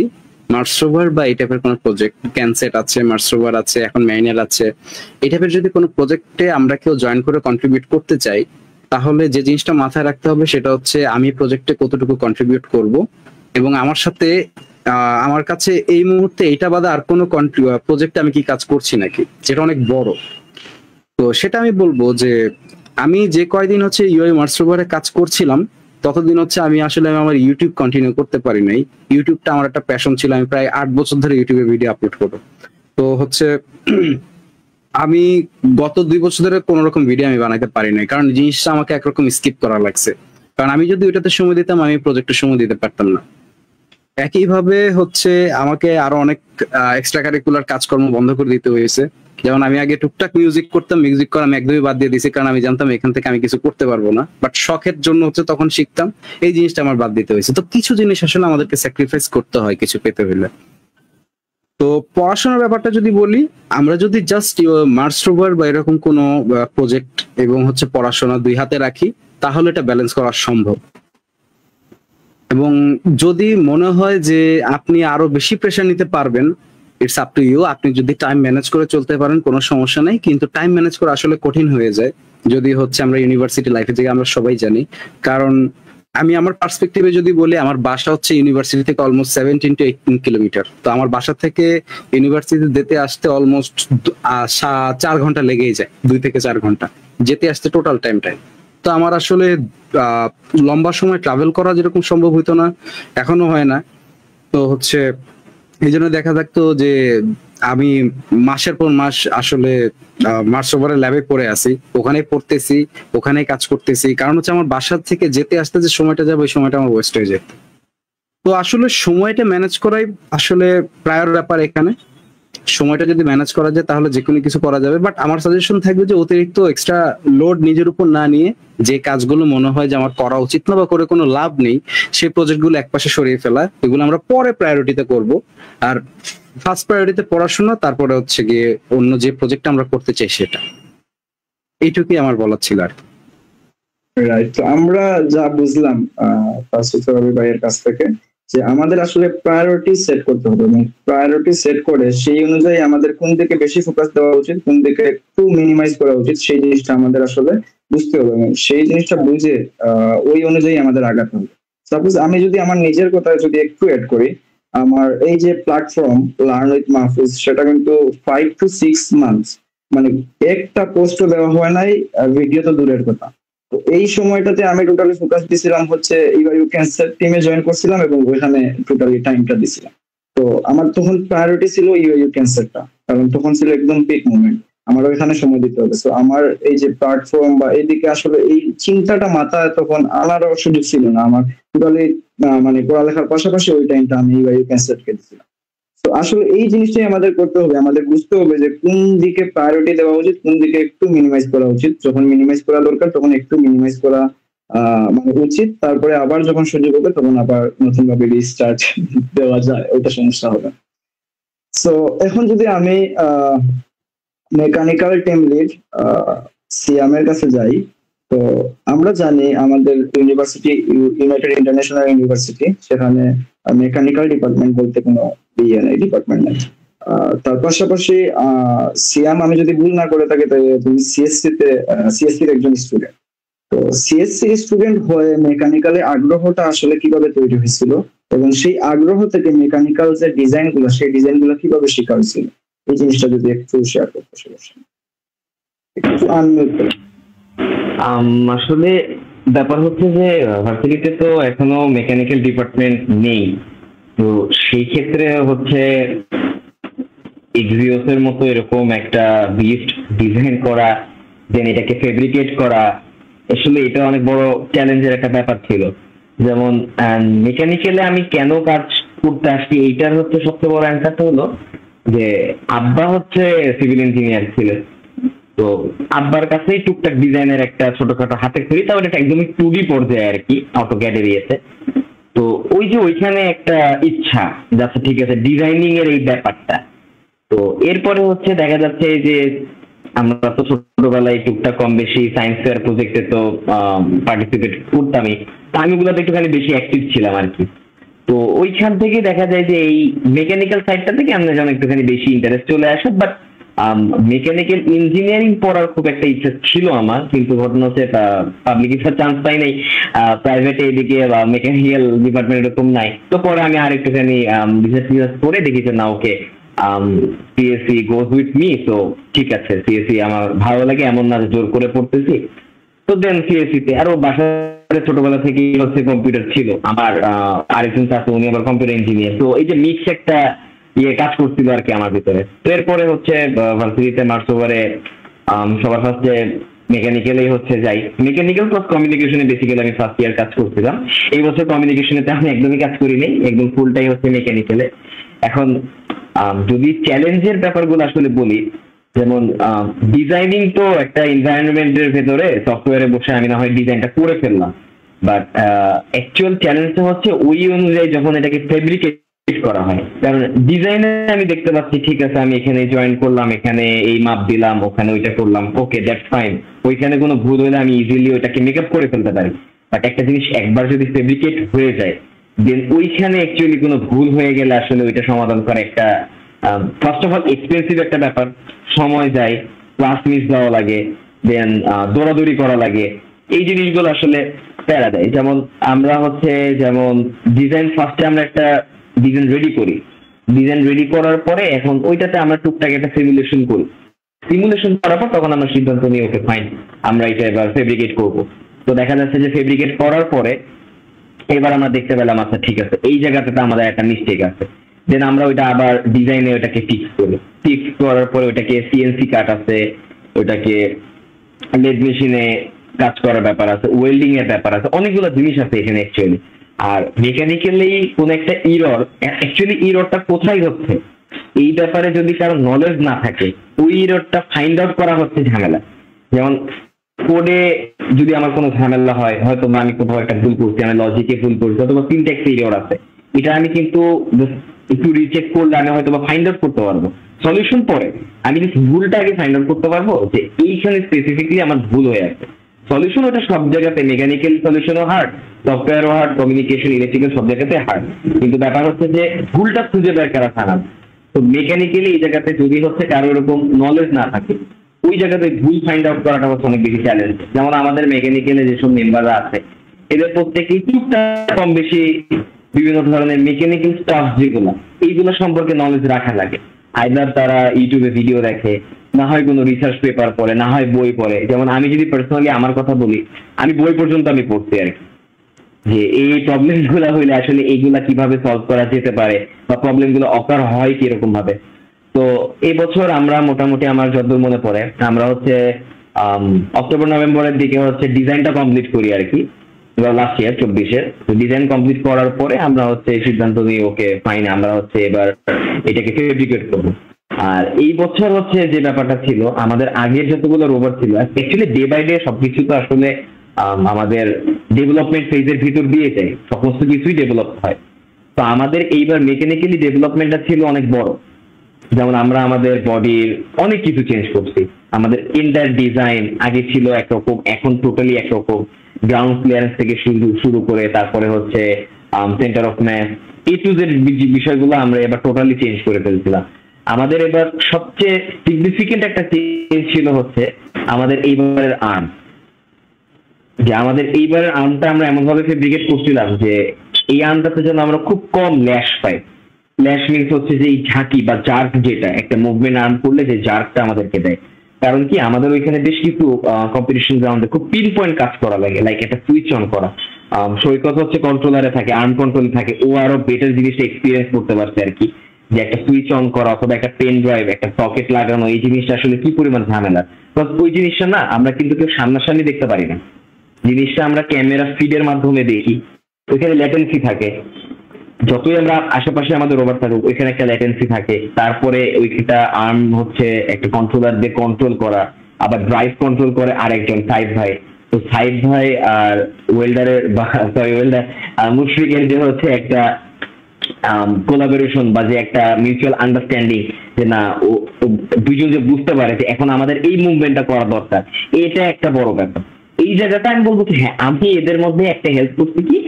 মার্সোভার বা এই টাইপের কোনো প্রজেক্ট, ক্যানসেট আছে, মার্সোভার আছে, এখন ম্যানুয়াল আছে, এই টাইপের যদি কোনো প্রজেক্টে আমরা কেউ জয়েন করে কন্ট্রিবিউট করতে চাই, তাহলে যে জিনিসটা মাথায় রাখতে হবে সেটা হচ্ছে আমি প্রজেক্টে কতটুকু কন্ট্রিবিউট করব, এবং আমার সাথে আমার কাছে এই মুহূর্তে এটা বাদে আর কোনো প্রজেক্টে আমি কি কাজ করছি নাকি, যেটা অনেক বড়। তো সেটা আমি বলবো যে আমি যে কয়দিন হচ্ছে ইউআই মার্সোভারে কাজ করছিলাম, ততদিন হচ্ছে আমি আসলে আমার ইউটিউব কন্টিনিউ করতে পারি নাই। ইউটিউবটা আমার একটা প্যাশন ছিল, আমি প্রায় 8 বছর ধরে ইউটিউবে ভিডিও আপলোড করবো। তো হচ্ছে আমি গত 2 বছর ধরে কোন রকম ভিডিও আমি বানাতে পারি নাই, কারণ জিনিসটা আমাকে একরকম স্কিপ করা লাগছে। কারণ আমি যদি ওইটাতে সময় দিতাম, আমি প্রজেক্টে সময় দিতে পারতাম না। একইভাবে হচ্ছে আমাকে আরো অনেক এক্সট্রা কারিকুলার কাজকর্ম বন্ধ করে দিতে হয়েছে। যেমন আমি আগে টুকটাক মিউজিক করতাম, মিউজিক করা আমি একদমই বাদ দিয়ে দিয়েছি, কারণ আমি জানতাম এখান থেকে আমি কিছু করতে পারবো না। বাট শখের জন্য হচ্ছে তখন শিখতাম, এই জিনিসটা আমার বাদ দিতে হয়েছে। তো কিছু জিনিস আসলে আমাদেরকে স্যাক্রিফাইস করতে হয় কিছু পেতে হলে। তো পড়াশোনার ব্যাপারটা যদি বলি, আমরা যদি জাস্ট মার্সোভার বা এরকম কোনো প্রজেক্ট এবং হচ্ছে পড়াশোনা দুই হাতে রাখি, তাহলে এটা ব্যালেন্স করা সম্ভব। এবং যদি মনে হয় যে আপনি আরো বেশি প্রেশার নিতে পারবেন, ইটস আপ টু ইউ। আপনি যদি টাইম ম্যানেজ করে চলতে পারেন কোনো সমস্যা নাই, কিন্তু টাইম ম্যানেজ করা আসলে কঠিন হয়ে যায় যদি হচ্ছে আমরা ইউনিভার্সিটি লাইফে, যে আমরা সবাই জানি। কারণ আমি আমার পার্সপেক্টিভে যদি বলি, আমার বাসা হচ্ছে ইউনিভার্সিটি থেকে অলমোস্ট 17 to 18 কিলোমিটার। তো আমার বাসা থেকে ইউনিভার্সিটি যেতে আসতে অলমোস্ট 4 ঘন্টা লেগেই যায়, 2 থেকে 4 ঘন্টা যেতে আসতে টোটাল টাইমটাই। তো আমার আসলে লম্বা সময় ট্রাভেল করা যেরকম সম্ভব হইতো না, এখনো হয় না। তো হচ্ছে এই জন্য দেখা থাকতো যে আমি মাসের পর মাস আসলে মার্সোভারের ল্যাবে পড়ে আছি, ওখানেই পড়তেছি, ওখানেই কাজ করতেছি। কারণ হচ্ছে আমার বাসার থেকে যেতে আসতে যে সময়টা যাবে, ওই সময়টা আমার ওয়েস্ট হয়ে যায়। তো আসলে সময়টা ম্যানেজ করাই আসলে প্রায়র ব্যাপার এখানে। সময়টা যদি ম্যানেজ করা যায় তাহলে যে কোনো কিছু করা যাবে। বাট আমার সাজেশন থাকবে যে অতিরিক্ত এক্সট্রা লোড নিজের উপর না নিয়ে, যে কাজগুলো মনে হয় যে আমার করা উচিত না বা করে কোনো লাভ নেই, সেই প্রজেক্টগুলো একপাশে সরিয়ে ফেলা, এগুলো আমরা পরে প্রায়োরিটিতে করব। আর ফার্স্ট প্রায়োরিটিতে পড়াশোনা, তারপরে হচ্ছে গিয়ে অন্য যে প্রজেক্ট আমরা করতে চাই সেটা। এইটুকুই আমার বলার ছিল আর কি।
রাইট। তো আমরা যা বুঝলাম রবি ভাইয়ের কাছ থেকে, যে আমাদের আসলে প্রায়োরিটি সেট করতে হবে, এবং প্রায়োরিটি সেট করে সেই অনুযায়ী আমাদের কোন দিকে বেশি ফোকাস দেওয়া উচিত, কোন দিকে একটু মিনিমাইজ করা উচিত, সেই জিনিসটা আমাদের আসলে বুঝতে হবে, এবং সেই জিনিসটা বুঝে ওই অনুযায়ী আমাদের আগাতে হবে। সাপোজ আমি যদি আমার নিজের কথা যদি একটু অ্যাড করি, আমার এই যে প্ল্যাটফর্ম লার্ন উইথ মাহফুজ, সেটা কিন্তু 5 to 6 মান্থস, মানে একটা পোস্টও দেওয়া হয় নাই, ভিডিও তো দূরের কথা। তো এই সময়টাতে আমি টোটালি ফোকাস দিছিলাম হচ্ছে ইউ ক্যান্সার টিমে জয়েন করছিলাম, এবং ওইখানে টোটালি টাইমটা দিছিলাম। তো আমার তখন প্রায়োরিটি ছিল ইউ ক্যান্সারটা, কারণ তখন ছিল একদম পিক মুভমেন্ট, আমার ওইখানে সময় দিতে হবে। তো আমার এই যে প্ল্যাটফর্ম বা এইদিকে আসলে এই চিন্তাটা মাথায় তখন আনারও সুযোগ ছিল না আমার। টোটালি মানে পড়ালেখার পাশাপাশি ওই টাইমটা আমি ইউ ক্যান্সারকে দিছিলাম। তো আসলে এই জিনিসটাই আমাদের করতে হবে, আমাদের বুঝতে হবে যে কোন দিকে প্রায়োরিটি দেওয়া উচিত, কোন দিকে একটু মিনিমাইজ করা উচিত। যখন মিনিমাইজ করা দরকার তখন একটু মিনিমাইজ করা মানে উচিত, তারপরে আবার যখন সুযোগ হবে তখন আবার নতুন ভাবে রিস্টার্ট দেওয়া যায়, ওইটা সমস্যা হবে। সো এখন যদি আমি মেকানিক্যাল টিম লিড সিয়ামের কাছে যাই। তো আমরা জানি আমাদের ইউনিভার্সিটি ইউনাইটেড ইন্টারন্যাশনাল ইউনিভার্সিটি, সেখানে মেকানিক্যাল ডিপার্টমেন্ট বলতে কোনো ইয়ে নেই, ডিপার্টমেন্ট নেই। তার পাশাপাশি সিয়াম, আমি যদি ভুল না করে থাকি, তাই তুমি সিএসসির একজন স্টুডেন্ট। তো সিএসসি স্টুডেন্ট হয়ে মেকানিক্যালে আগ্রহটা আসলে কিভাবে তৈরি হয়েছিল, এবং সেই আগ্রহ থেকে মেকানিক্যাল যে ডিজাইন গুলো, সেই ডিজাইন গুলো কিভাবে শেখা হয়েছিল, এই জিনিসটা যদি একটু শেয়ার করতে সমস্যা একটু আনমিউট করে।
আসলে ব্যাপার হচ্ছে যে ভার্সিটিতে তো এখনো মেকানিক্যাল ডিপার্টমেন্ট নেই। তো সেই ক্ষেত্রে হচ্ছে এক্সিওস এর মতো এরকম একটা বিস্ট ডিজাইন করা, দেন এটাকে ফেব্রিকেট করা, আসলে এটা অনেক বড় চ্যালেঞ্জের একটা ব্যাপার ছিল। যেমন মেকানিক্যালে আমি কেন কাজ করতে আসছি, এইটার হচ্ছে সবচেয়ে বড় অ্যান্সারটা হলো যে আব্বা হচ্ছে সিভিল ইঞ্জিনিয়ার ছিলেন। তো আব্বার কাছেই টুকটাক ডিজাইনের একটা ছোটখাটো হাতে খড়ি, তাহলে এটা একদমই 2D পর্যায়ে আর কি, অটোক্যাড এরিয়াতে। তো ওই যে ওইখানে একটা ইচ্ছা যাচ্ছে, ঠিক আছে, ডিজাইনিং এর এই ব্যাপারটা। তো এরপরে হচ্ছে দেখা যাচ্ছে যে আমরা তো ছোটবেলায় টুকটাক কম বেশি সায়েন্স ফেয়ার প্রজেক্টে তো পার্টিসিপেট করতামই, তা আমি ওগুলোতে একটুখানি বেশি অ্যাক্টিভ ছিলাম আর কি। তো ওইখান থেকে দেখা যায় যে এই মেকানিক্যাল সাইডটা থেকে আমরা যেন একটুখানি বেশি ইন্টারেস্ট চলে আসে। বাট মেকানিক্যাল ইঞ্জিনিয়ারিং পড়ার খুব একটা ইচ্ছা ছিল আমার, কিন্তু ঘটনা হচ্ছে পাবলিক চান্স পাই নাই, প্রাইভেটে এদিকে বা মেকানিক্যাল ডিপার্টমেন্ট এরকম নাই। তো পরে আমি আর একটুখানি রিসার্চ করে দেখি যে না, ওকে সিএসসি গোজ উইথ মি। তো ঠিক আছে, সিএসসি আমার ভালো লাগে, এমন না জোর করে পড়তেছি। তো দেন সিএসসি তে আরো বাসায় ছোটবেলা থেকেই হচ্ছে কম্পিউটার ছিল আমার, আরেকজন আছে উনি আবার কম্পিউটার ইঞ্জিনিয়ার। তো এই যে মিক্স একটা কাজ করছিল আর কি আমার ভিতরে। তো এরপরে হচ্ছে ভার্সিটিতে মার্চ ওভারে সবার ফার্স্টে মেকানিক্যালেই হচ্ছে যাই, মেকানিক্যাল প্লাস কমিউনিকেশনে বেসিক্যালি আমি ফার্স্ট ইয়ার কাজ করছিলাম। এই বছর কমিউনিকেশনেতে আমি একদমই কাজ করিনি, একদম ফুলটাই হচ্ছে মেকানিক্যালে। এখন যদি চ্যালেঞ্জের ব্যাপারগুলো আসলে বলি, যেমন ডিজাইনিং তো একটা এনভায়রনমেন্টের ভেতরে সফটওয়্যারে বসে আমি না হয় ডিজাইনটা করে ফেললাম, বাট অ্যাকচুয়াল চ্যালেঞ্জটা হচ্ছে ওই অনুযায়ী যখন এটাকে ফেব্রিকেট করা হয়। কারণ ডিজাইনে আমি দেখতে পাচ্ছি ঠিক আছে, আমি এখানে জয়েন করলাম, এখানে এই মাপ দিলাম, ওখানে ওইটা করলাম, ওকে দ্যাটস ফাইন। ওইখানে কোনো ভুল হলে আমি ইজিলি ওইটাকে মেকআপ করে ফেলতে পারি। বাট একটা জিনিস একবার যদি ফেব্রিকেট হয়ে যায়, দেন ওইখানে অ্যাকচুয়ালি কোনো ভুল হয়ে গেলে আসলে ওইটা সমাধান করা একটা ফার্স্ট অফ অল এক্সপেন্সিভ একটা ব্যাপার, সময় যায়, ক্লাস মিস দেওয়া লাগে, দেন দৌড়াদৌড়ি করা লাগে। এই জিনিসগুলো আসলে প্যারা দেয়। যেমন আমরা হচ্ছে যেমন ডিজাইন ফার্স্টে আমরা একটা ডিজাইন রেডি করি, ডিজাইন রেডি করার পরে এখন ওইটাতে আমরা টুকটাক একটা সিমুলেশন করি। সিমুলেশন করার পর তখন আমরা সিদ্ধান্ত নিই ওকে ফাইন, আমরা এটা এবার ফেব্রিকেট করব। তো দেখা যাচ্ছে যে ফেব্রিকেট করার পরে এবার আমরা দেখতে পেলাম আচ্ছা ঠিক আছে, এই জায়গাতে তো আমাদের একটা মিস্টেক আছে। দেন আমরা ওইটা আবার ডিজাইনে ওইটাকে ফিক্স করি, ফিক্স করার পরে ওইটাকে সিএনসি কাট আছে, ওইটাকে লেদ মেশিনে কাজ করার ব্যাপার আছে, ওয়েল্ডিং এর ব্যাপার আছে, অনেকগুলো জিনিস আছে এখানে অ্যাকচুয়ালি। আর মেকানিক্যালি কোন একটা ইরর, অ্যাকচুয়ালি ইররটা কোথায় হচ্ছে এই ব্যাপারে যদি কারো নলেজ না থাকে, ওই ইররটা ফাইন্ড আউট করা হচ্ছে ঝামেলা। যেমন কোডে যদি আমার কোনো ঝামেলা হয়, হয়তো আমি কোথাও একটা ভুল করছি, আমি লজিকে ভুল করছি, অথবা সিনট্যাক্সে ইরর আছে, এটা আমি কিন্তু একটু রিচেক করলে আমি হয়তো ফাইন্ড আউট করতে পারবো। সলিউশন পরে আমি যদি ভুলটা আগে ফাইন্ড আউট করতে পারবো যে এইখানে স্পেসিফিকলি আমার ভুল হয়ে আছে। সলিউশন ওটা সব জায়গাতে, মেকানিক্যাল সলিউশনও হার্ড, সফটওয়্যারও হার্ড, কমিউনিকেশন, ইলেকট্রিক্যাল সব জায়গাতে হার্ড। কিন্তু ব্যাপার হচ্ছে যে ভুলটা খুঁজে বের করা খারাপ। তো মেকানিক্যালি এই জায়গাতে যদি হচ্ছে কারো এরকম নলেজ না থাকে, ওই জায়গাতে ভুল ফাইন্ড আউট করাটা হচ্ছে অনেক বেশি চ্যালেঞ্জ। যেমন আমাদের মেকানিক্যালে যেসব মেম্বাররা আছে, এদের প্রত্যেকেই টুকটাক কম বেশি বিভিন্ন ধরনের মেকানিক্যাল স্টাফ যেগুলো, এইগুলো সম্পর্কে নলেজ রাখা লাগে। আইদার তারা ইউটিউবে ভিডিও দেখে, না হয় কোনো রিসার্চ পেপার পড়ে, না হয় বই পড়ে। যেমন আমি যদি পার্সোনালি আমার কথা বলি, আমি বই পর্যন্ত আমি পড়ছি আর কি, যে এই প্রবলেম গুলা হইলে আসলে এইগুলা কিভাবে সলভ করা যেতে পারে, বা প্রবলেম গুলো অকার হয় কিরকম ভাবে। তো এই বছর আমরা মোটামুটি, আমার যতদূর মনে পড়ে, আমরা হচ্ছে অক্টোবর নভেম্বরের দিকে হচ্ছে ডিজাইনটা কমপ্লিট করি আর কি, লাস্ট ইয়ার 24-এর। ডিজাইন কমপ্লিট করার পরে আমরা হচ্ছে সিদ্ধান্ত নিই ওকে ফাইন, আমরা হচ্ছে এবার এটাকে ফেব্রিকেট করবো। আর এই বছর হচ্ছে যে ব্যাপারটা ছিল, আমাদের আগের যতগুলো রোবট ছিল, অ্যাকচুয়ালি ডে বাই ডে সবকিছু তো আসলে আমাদের ডেভেলপমেন্ট ফেজের ভিতর দিয়ে যায়, সমস্ত কিছুই ডেভেলপ হয়। তো আমাদের এইবার মেকানিক্যালি ডেভেলপমেন্টটা ছিল অনেক বড়। যেমন আমরা আমাদের বডির অনেক কিছু চেঞ্জ করছি, আমাদের এন্টার ডিজাইন আগে ছিল একরকম, এখন টোটালি একরকম। গ্রাউন্ড ক্লিয়ারেন্স থেকে শুরু করে তারপরে হচ্ছে centre of math A to Z বিষয়গুলো আমরা এবার টোটালি চেঞ্জ করে ফেলছিলাম। আমাদের এবার সবচেয়ে সিগনিফিকেন্ট একটা চেঞ্জ ছিল হচ্ছে আমাদের এইবারের আর্ম, যে আমাদের এইবারের আর্মটা আমরা এমন ভাবে ফেব্রিকেট করছিলাম যে এই আর্মটাতে যেন আমরা খুব কম ল্যাশ পাই। ল্যাশ মিনস হচ্ছে যে এই ঝাঁকি বা জার্ক, যেটা একটা মুভমেন্ট আর্ম করলে যে জার্কটা আমাদেরকে দেয়। কারণ কি আমাদের ওইখানে বেশ কিছু কম্পিটিশন গ্রাউন্ডে খুব পিন পয়েন্ট কাজ করা লাগে, লাইক একটা সুইচ অন করা। সৈকত হচ্ছে কন্ট্রোলারে থাকে, আর্ম কন্ট্রোলে থাকে, ও আরো বেটার জিনিসটা এক্সপিরিয়েন্স করতে পারছে আর কি, যে একটা সুইচ অন করা অথবা একটা পেন ড্রাইভ, একটা সকেট লাগানো, এই জিনিসটা আসলে কি পরিমাণ ঝামেলা। ওই জিনিসটা না আমরা কিন্তু কেউ সামনাসামনি দেখতে পারি না, জিনিসটা আমরা ক্যামেরা ফিডের মাধ্যমে দেখি। ওইখানে ল্যাটেন্সি থাকে, যতই আমরা আশেপাশে আমাদের রোবট থাকুক ওইখানে একটা ল্যাটেন্সি থাকে। তারপরে ওইটা আর্ম হচ্ছে একটা কন্ট্রোলার দিয়ে কন্ট্রোল করা, আবার ড্রাইভ কন্ট্রোল করে আরেকজন সাইড ভাই। তো সাইড ভাই আর ওয়েল্ডারের মুশফিকের যে হচ্ছে একটা কোলাবোরেশন বা যে একটা মিউচুয়াল আন্ডারস্ট্যান্ডিং, যে না ও দুইজন যে বুঝতে পারে যে এখন আমাদের এই মুভমেন্টটা করা দরকার, এটা একটা বড় ব্যাপার। এই জায়গাটা আমি বলবো কি হ্যাঁ, আমি এদের মধ্যে একটা হেল্প করছি কি,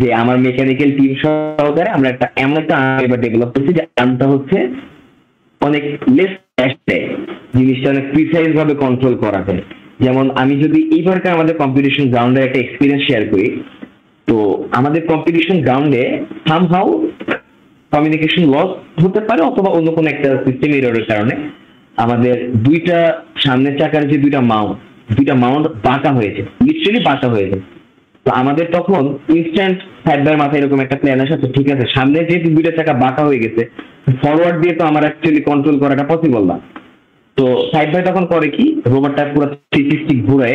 যে আমার মেকানিক্যাল টিম সহকারে আমরা একটা এমন একটা এবার ডেভেলপ করছি যে আর্মটা হচ্ছে অনেক লেস ক্যাশে, জিনিসটা অনেক প্রিসাইজ ভাবে কন্ট্রোল করা যায়। যেমন আমি যদি এইবারকার আমাদের কম্পিটিশন গ্রাউন্ডে একটা এক্সপিরিয়েন্স শেয়ার করি, তো আমাদের কম্পিটিশন গ্রাউন্ডে সামহাউ কমিউনিকেশন লস হতে পারে অথবা অন্য কোনো একটা সিস্টেম এররের কারণে আমাদের দুইটা সামনের চাকার যে দুইটা মাউন্ট বাঁকা হয়েছে, লিটারালি বাঁকা হয়েছে। তো আমাদের তখন ইনস্ট্যান্ট সাইডবার মাথায় এরকম একটা প্ল্যান আসে, তো ঠিক আছে সামনে যেহেতু দুইটা চাকা বাঁকা হয়ে গেছে, ফরওয়ার্ড দিয়ে তো আমার অ্যাকচুয়ালি কন্ট্রোল করাটা পসিবল না। তো সাইড ভাই তখন করে কি, রোবটটা পুরো 360 ঘুরে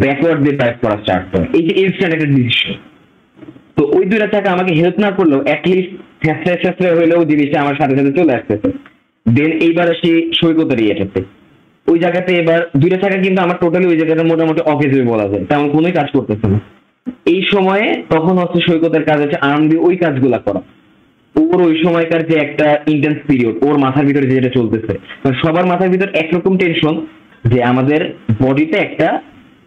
ব্যাকওয়ার্ড দিয়ে ড্রাইভ করা স্টার্ট করে। এই যে ইনস্ট্যান্ট একটা ডিসিশন। তো ওই দুইটা চাকা আমাকে হেল্প না করলেও অ্যাটলিস্ট ফ্যাসলে হইলেও জিনিসটা আমার সাথে সাথে চলে আসতেছে। দেন এইবার আসি সৈকতের ইয়েটাতে, ওই জায়গাতে এবার দুইটা চাকা কিন্তু আমার টোটালি ওই জায়গাটা মোটামুটি অফিস বলা যায়, তেমন কোনোই কাজ করতেছে না। এই সময়ে তখন হচ্ছে সৈকতের কাজ হচ্ছে আর্ম দিয়ে ওই কাজগুলা করা। ওর ওই সময়কার যে একটা ইন্টেন্স পিরিয়ড, ওর মাথার ভিতরে যেটা চলতেছে, সবার মাথার ভিতর একরকম টেনশন যে আমাদের বডিতে একটা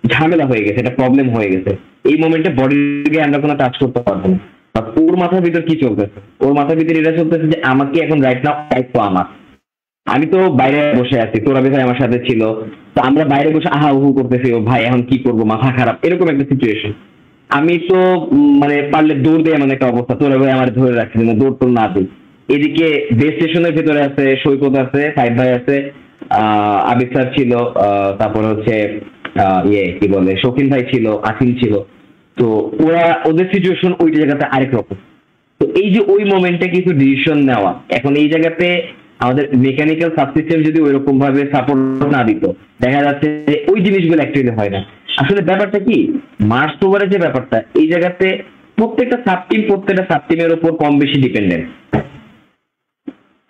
ঝামেলা হয়ে গেছে, একটা প্রবলেম হয়ে গেছে, এই মোমেন্টে বডিকে আমরা কোনো টাচ করতে পারবো না। ওর মাথার ভিতর কি চলতেছে, ওর মাথার ভিতরে এটা চলতেছে যে আমাকে এখন রাইট নাও দায়িত্ব আমার, আমি তো বাইরে বসে আছি, তোরা ভাই আমার সাথে ছিল, তো আমরা বাইরে বসে আহা উহু করতেছি, ও ভাই এখন কি করবো, মাথা খারাপ, এরকম একটা সিচুয়েশন। আমি তো মানে পারলে দৌড় দেয় এমন একটা অবস্থা, তোরা ভাই আমার ধরে রাখছে না, দৌড় তো না দিই। এদিকে বেস স্টেশনের ভেতরে আছে সৈকত আছে, সাইড ভাই আছে, আবিদ স্যার ছিল, তারপরে হচ্ছে কি বলে শৌখিন ভাই ছিল, আসিল ছিল। তো ওরা ওদের সিচুয়েশন ওই জায়গাতে আরেক রকম। তো এই যে ওই মোমেন্টে কিছু ডিসিশন নেওয়া, এখন এই জায়গাতে আমাদের মেকানিক্যাল সাবসিস্টেম যদি ওইরকম ভাবে সাপোর্ট না দিত, দেখা যাচ্ছে যে ওই জিনিসগুলো অ্যাকচুয়ালি হয় না। আসলে ব্যাপারটা কি, মার্চ ওভারের যে ব্যাপারটা, এই জায়গাতে প্রত্যেকটা সাব টিমের উপর কম বেশি ডিপেন্ডেন্ট,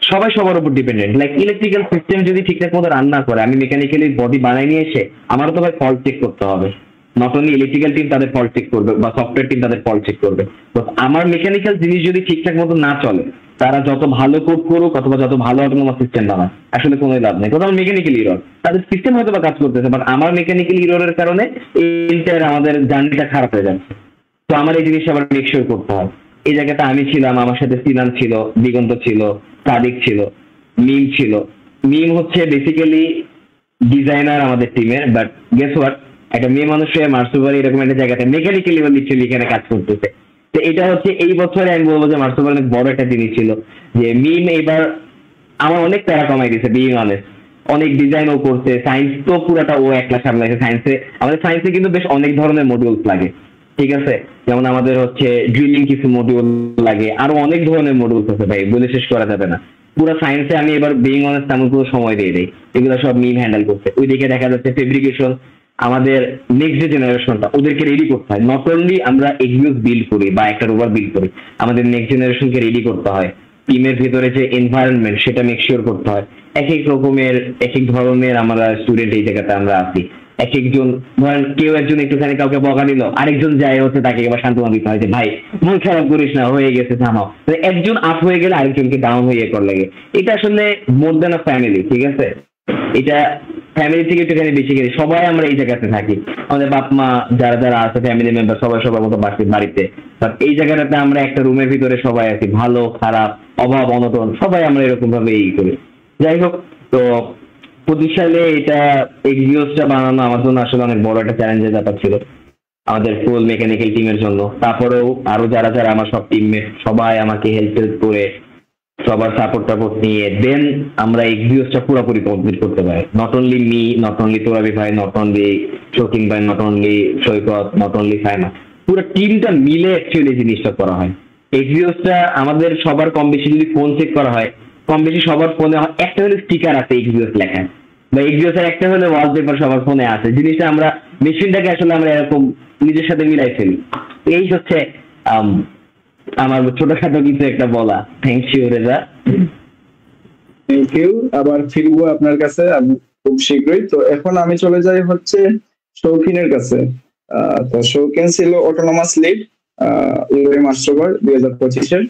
সবাই সবার উপর ডিপেন্ডেন্ট। লাইক ইলেকট্রিক্যাল সিস্টেম যদি ঠিকঠাক মতো রান না করে, আমি মেকানিক্যালি বডি বানাই নিয়ে এসে আমারও তো ভাই ফল্ট চেক করতে হবে। নট অনলি ইলেকট্রিক্যাল টিম তাদের ফল্ট চেক করবে বা সফটওয়্যার টিম তাদের ফল্ট চেক করবে। তো আমার মেকানিক্যাল জিনিস যদি ঠিকঠাক মতো না চলে, তারা যত ভালো কোড করুক অথবা যত ভালো অটোনোমাস সিস্টেম বানায়, আসলে কোনো লাভ নেই। কোথাও মেকানিক্যাল ইরর, তাদের সিস্টেম হয়তো বা কাজ করতেছে, বাট আমার মেকানিক্যাল ইররের কারণে এই আমাদের জার্নিটা খারাপ হয়ে যাচ্ছে। তো আমার এই জিনিসটা আবার মেক শিওর করতে হয়। এই জায়গাটা আমি ছিলাম, আমার সাথে সিনান ছিল, দিগন্ত ছিল, সাদিক ছিল, মিম ছিল। মিম হচ্ছে বেসিক্যালি ডিজাইনার আমাদের টিমের, বাট গেস হোয়াট, একটা মেয়ে মানুষ মার্সুবারি এরকম একটা জায়গাতে মেকানিক্যালি লিটারালি এখানে কাজ করতেছে। তো এটা হচ্ছে এই বছরে আমি বলবো যে মার্সুবারি অনেক বড় একটা জিনিস ছিল, যে মিম এবার আমার অনেক প্যারা কমাই দিয়েছে, বিং অনেস্ট। অনেক ডিজাইনও করছে, সায়েন্স তো পুরাটা ও একলা সামলাইছে। আমাদের সায়েন্সে কিন্তু বেশ অনেক ধরনের মডিউলস লাগে, ঠিক আছে, যেমন আমাদের হচ্ছে ড্রিলিং কিছু মডিউল লাগে, আরো অনেক ধরনের মডিউলস আছে ভাই, বলে শেষ করা যাবে না। পুরো সায়েন্সে আমি এবার বিং অনেস্ট আমি পুরো সময় দিয়ে দিই, এগুলো সব মিম হ্যান্ডেল করতে। ওইদিকে দেখা যাচ্ছে ফেব্রিকেশন, আমাদের নেক্সট যে জেনারেশনটা ওদেরকে রেডি করতে হয়। নট অনলি আমরা এক্সিউজ বিল্ড করি বা একটা রোভার বিল্ড করি, আমাদের নেক্সট জেনারেশনকে রেডি করতে হয়। টিমের ভিতরে যে এনভায়রনমেন্ট সেটা মেক শিওর করতে হয়। এক এক রকমের এক এক ধরনের আমরা স্টুডেন্ট এই জায়গাতে আমরা আছি। এক একজন ধরেন কেউ একজন একটুখানি কাউকে বকা দিল, আরেকজন যায় হচ্ছে তাকে এবার সান্ত্বনা দিতে হয় যে ভাই মন খারাপ করিস না, হয়ে গেছে থামাও। একজন আপ হয়ে গেলে আরেকজনকে ডাউন হয়ে কর লাগে। এটা আসলে মোর দেন আ ফ্যামিলি, ঠিক আছে। এটা ফ্যামিলি থেকে একটুখানি বেশি গেছি, সবাই আমরা এই জায়গাতে থাকি, আমাদের বাপ মা যারা যারা আছে ফ্যামিলি মেম্বার সবাই সবার মতো বাড়িতে, বাট এই জায়গাটাতে আমরা একটা রুমের ভিতরে সবাই আছি, ভালো খারাপ অভাব অনটন সবাই আমরা এরকম ভাবে এই করি। যাই হোক, তো 25 সালে এটা এক্সিওসটা বানানো আমার জন্য আসলে অনেক বড় একটা চ্যালেঞ্জের ব্যাপার ছিল আমাদের ফুল মেকানিক্যাল টিমের জন্য। তারপরেও আরো যারা যারা আমার সব টিমমেট সবাই আমাকে হেল্প করে সবার সাপোর্ট নিয়ে দেন আমরা এক্সিওসটা পুরোপুরি কমপ্লিট করতে পারি। Not only me, not only Torabi ভাই, নট অনলি শৌখিন ভাই, not only Saikat, not only Saima, পুরো টিমটা মিলে অ্যাকচুয়ালি জিনিসটা করা হয়। এক্সিওসটা আমাদের সবার কম বেশি যদি ফোন চেক করা হয়, কম বেশি সবার ফোনে একটা হলে স্টিকার আছে এক্সিওস লেখা, বা এক্সিওসের একটা হলে ওয়ালপেপার সবার ফোনে আছে। জিনিসটা আমরা মেশিনটাকে আসলে আমরা এরকম নিজের সাথে মিলাই ফেলি। এই হচ্ছে আমার ছোটখাটো কিছু একটা বলা। Thank you Reza.
Thank you, আবার ফিরবো আপনার কাছে আমি খুব শীঘ্রই। তো এখন আমি চলে যাই হচ্ছে শৌখিনের কাছে। তো শৌখিন ছিল অটোনোমাস লিড ইউএ মাস্টারবার 2025-এর।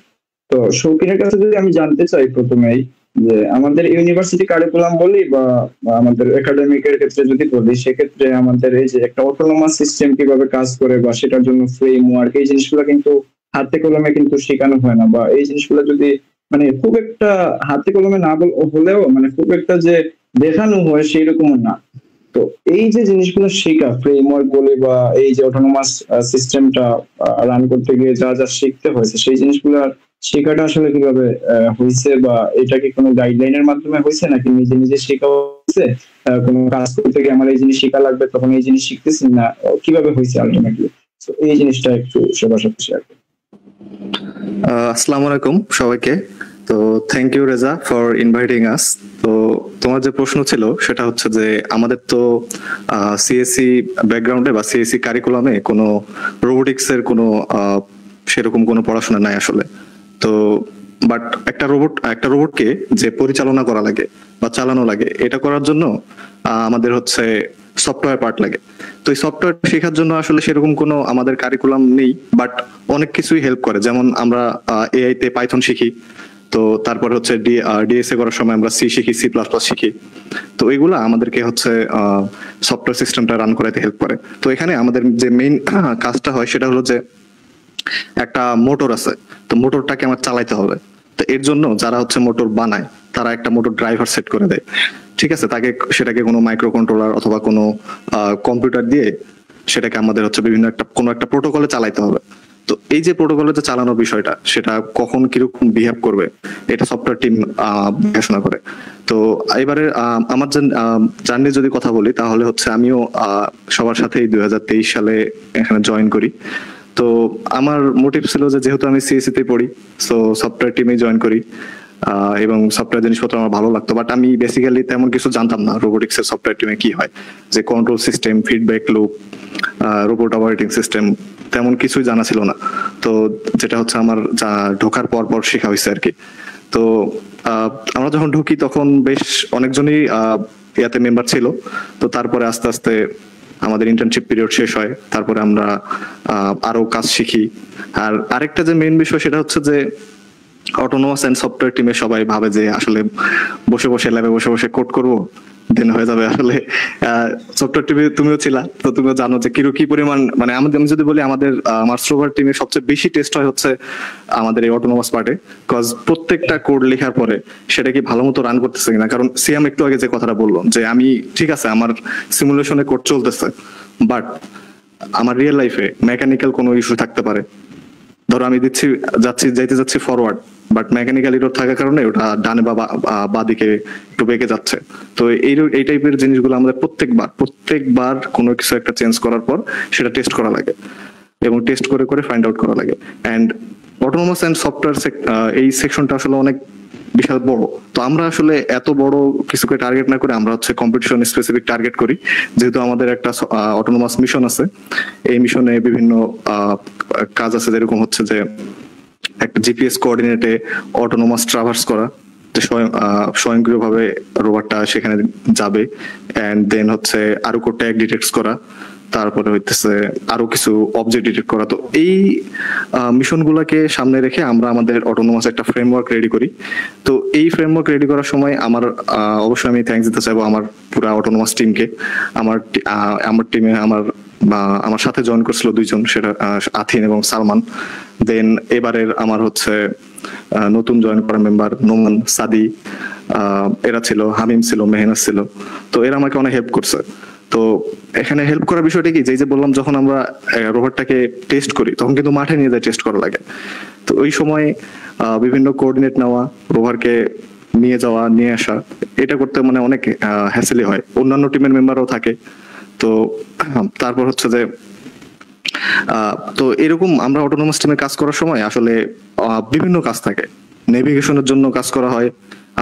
তো শৌখিনের কাছে যদি আমি জানতে চাই প্রথমেই যে আমাদের ইউনিভার্সিটি কারিকুলাম বলি বা আমাদের একাডেমিকের ক্ষেত্রে যদি বলি, সেক্ষেত্রে আমাদের এই যে একটা অটোনোমাস সিস্টেম কিভাবে কাজ করে বা সেটার জন্য ফ্রেমওয়ার্ক, এই জিনিসগুলো কিন্তু হাতে কলমে কিন্তু শেখানো হয় না, বা এই জিনিসগুলো যদি মানে খুব একটা হাতে কলমে না হলেও মানে খুব একটা যে দেখানো হয় সেই রকমও না। তো এই যে জিনিসগুলো শেখা, ফ্রেমওয়ার্ক বলে বা এই যে অটোনোমাস সিস্টেমটা রান করতে গিয়ে যা যা শিখতে হয়েছে, সেই জিনিসগুলো শেখাটা আসলে কিভাবে হয়েছে, বা এটা কি কোনো গাইডলাইনের মাধ্যমে হয়েছে নাকি নিজে নিজে শেখা হয়েছে? কোনো কাজ করতে গিয়ে আমার এই জিনিস শেখা লাগবে তখন এই জিনিস শিখতেছি না, কিভাবে হয়েছে আলটিমেটলি? তো এই জিনিসটা একটু সবার সাথে শেয়ার করুন।
আসসালামু আলাইকুম সবাইকে। তো thank you Reza for inviting us. তো তোমার যে প্রশ্ন ছিল সেটা হচ্ছে যে আমাদের তো সিএসসি ব্যাকগ্রাউন্ডে বা সিএসসি কারিকুলামে কোনো রোবোটিক্স এর কোনো সেরকম কোনো পড়াশোনা নাই আসলে। তো বাট একটা রোবটকে যে পরিচালনা করা লাগে বা চালানো লাগে, এটা করার জন্য আমাদের হচ্ছে সফটওয়্যার পার্ট লাগে। তো এই সফটওয়্যার শেখার জন্য আসলে সেরকম কোনো আমাদের কারিকুলাম নেই, বাট অনেক কিছুই হেল্প করে। যেমন আমরা এআই তে পাইথন শিখি, তো তারপর হচ্ছে ডিএসএ করার সময় আমরা সি শিখি, সি প্লাস প্লাস শিখি। তো এইগুলা আমাদেরকে হচ্ছে সফটওয়্যার সিস্টেমটা রান করাতে হেল্প করে। তো এখানে আমাদের যে মেইন কাজটা হয় সেটা হলো যে একটা মোটর আছে, তো মোটরটাকে আমার চালাইতে হবে। তো এর জন্য যারা হচ্ছে মোটর বানায় তারা একটা মোটর ড্রাইভার সেট করে দেয়, ঠিক আছে। সেটাকে কোনো মাইক্রো কন্ট্রোলার অথবা কোনো কম্পিউটার দিয়ে সেটাকে আমাদের হচ্ছে কোনো একটা প্রোটোকলে চালাইতে হবে। তো এই যে প্রোটোকলে যে চালানোর বিষয়টা, সেটা কখন কিরকম বিহেভ করবে এটা সফটওয়্যার টিম দেখাশোনা করে। তো এবারে আমার জার্নি যদি কথা বলি, তাহলে হচ্ছে আমিও সবার সাথেই 2023 সালে এখানে জয়েন করি। তো আমার মোটিভ ছিল যে যেহেতু আমি সিএসসি তে পড়ি, সো সফটওয়্যার টিমে জয়েন করি এবং সফটওয়্যার জিনিসপত্র আমার ভালো লাগতো। বাট আমি বেসিক্যালি তেমন কিছু জানতাম না রোবোটিক্স এর সফটওয়্যার টিমে কি হয়, যে control system, feedback loop, robot operating system, তেমন কিছুই জানা ছিল না। তো যেটা হচ্ছে আমার ঢোকার পর শেখা হয়েছে আর কি। তো আমরা যখন ঢুকি তখন বেশ অনেকজনই ইয়াতে মেম্বার ছিল। তো তারপরে আস্তে আস্তে আমাদের ইন্টার্নশিপ পিরিয়ড শেষ হয়, তারপরে আমরা আরো কাজ শিখি। আর আরেকটা যে মেইন বিষয় সেটা হচ্ছে যে অটোনোমাস এন্ড সফটওয়্যার টিমে সবাই ভাবে যে আসলে বসে বসে ল্যাবে বসে বসে কোড করবো, দেন হয়ে যাবে। আসলে সফটওয়্যার টিমে তুমিও ছিলা, তো তুমিও জানো যে কি পরিমাণ মানে আমি যদি বলি আমাদের মাস্টারওভার টিমে সবচেয়ে বেশি টেস্ট হয় হচ্ছে আমাদের এই অটোনোমাস পার্টে। কজ প্রত্যেকটা কোড লেখার পরে সেটা কি ভালো মতো রান করতেছে কিনা। কারণ সিয়াম একটু আগে যে কথাটা বললো যে আমি ঠিক আছে আমার সিমুলেশনে কোড চলতেছে, বাট আমার রিয়েল লাইফে মেকানিক্যাল কোনো ইস্যু থাকতে পারে। ধরো আমি যাইতে যাচ্ছি ফরওয়ার্ড, বাট মেকানিক্যাল এরর থাকার কারণে ওটা ডানে বা বাদিকে একটু বেঁকে যাচ্ছে। তো এই টাইপের জিনিসগুলো আমাদের প্রত্যেকবার কোনো কিছু একটা চেঞ্জ করার পর সেটা টেস্ট করা লাগে এবং টেস্ট করে ফাইন্ড আউট করা লাগে। এন্ড অটোনোমাস এন্ড সফটওয়্যার এই সেকশনটা আসলে অনেক বিশাল বড়। তো আমরা আসলে এত বড় কিছুকে টার্গেট না করে আমরা হচ্ছে কম্পিটিশন স্পেসিফিক টার্গেট করি। যেহেতু আমাদের একটা অটোনোমাস মিশন আছে, এই মিশনে বিভিন্ন কাজ আছে, যেরকম হচ্ছে যে একটা জিপিএস কোঅর্ডিনেটে অটোনোমাস ট্রাভার্স করা, স্বয়ংক্রিয়ভাবে রোবটটা সেখানে যাবে, এন্ড দেন হচ্ছে আরো ট্যাগ ডিটেক্ট করা, তারপরে হইতেছে আরো কিছু অবজেক্ট ডিটেক্ট করা। তো এই মিশন গুলাকে সামনে রেখে আমরা আমাদের অটোনোমাস একটা ফ্রেমওয়ার্ক রেডি করি। তো এই ফ্রেমওয়ার্ক রেডি করার সময় আমার অবশ্যই আমি থ্যাঙ্কস দিতে চাইবো আমার পুরো অটোনোমাস টিমকে। আমার টিমে আমার সাথে জয়েন করছিল 2 জন, সেটা আথিন এবং সালমান। দেন এবারের আমার হচ্ছে নতুন জয়েন করা মেম্বার নোমান, সাদি, এরা ছিল, হামিম ছিল, মেহনাজ ছিল। তো এরা আমাকে অনেক হেল্প করছে। তো এখানে হেল্প করার বিষয়টা কি, যে বললাম যখন আমরা রোভারটাকে টেস্ট করি তখন কিন্তু মাঠে নিয়ে যায় টেস্ট করা লাগে। তো ওই সময় বিভিন্ন কোঅর্ডিনেট নেওয়া, রোভারকে নিয়ে যাওয়া নিয়ে আসা, এটা করতে মানে অনেক হ্যাসেলি হয়। অন্যান্য টিমের মেম্বারও থাকে। তো তারপর হচ্ছে যে তো এরকম আমরা অটোনোমাস টিমে কাজ করার সময় আসলে বিভিন্ন কাজ থাকে। নেভিগেশনের জন্য কাজ করা হয়,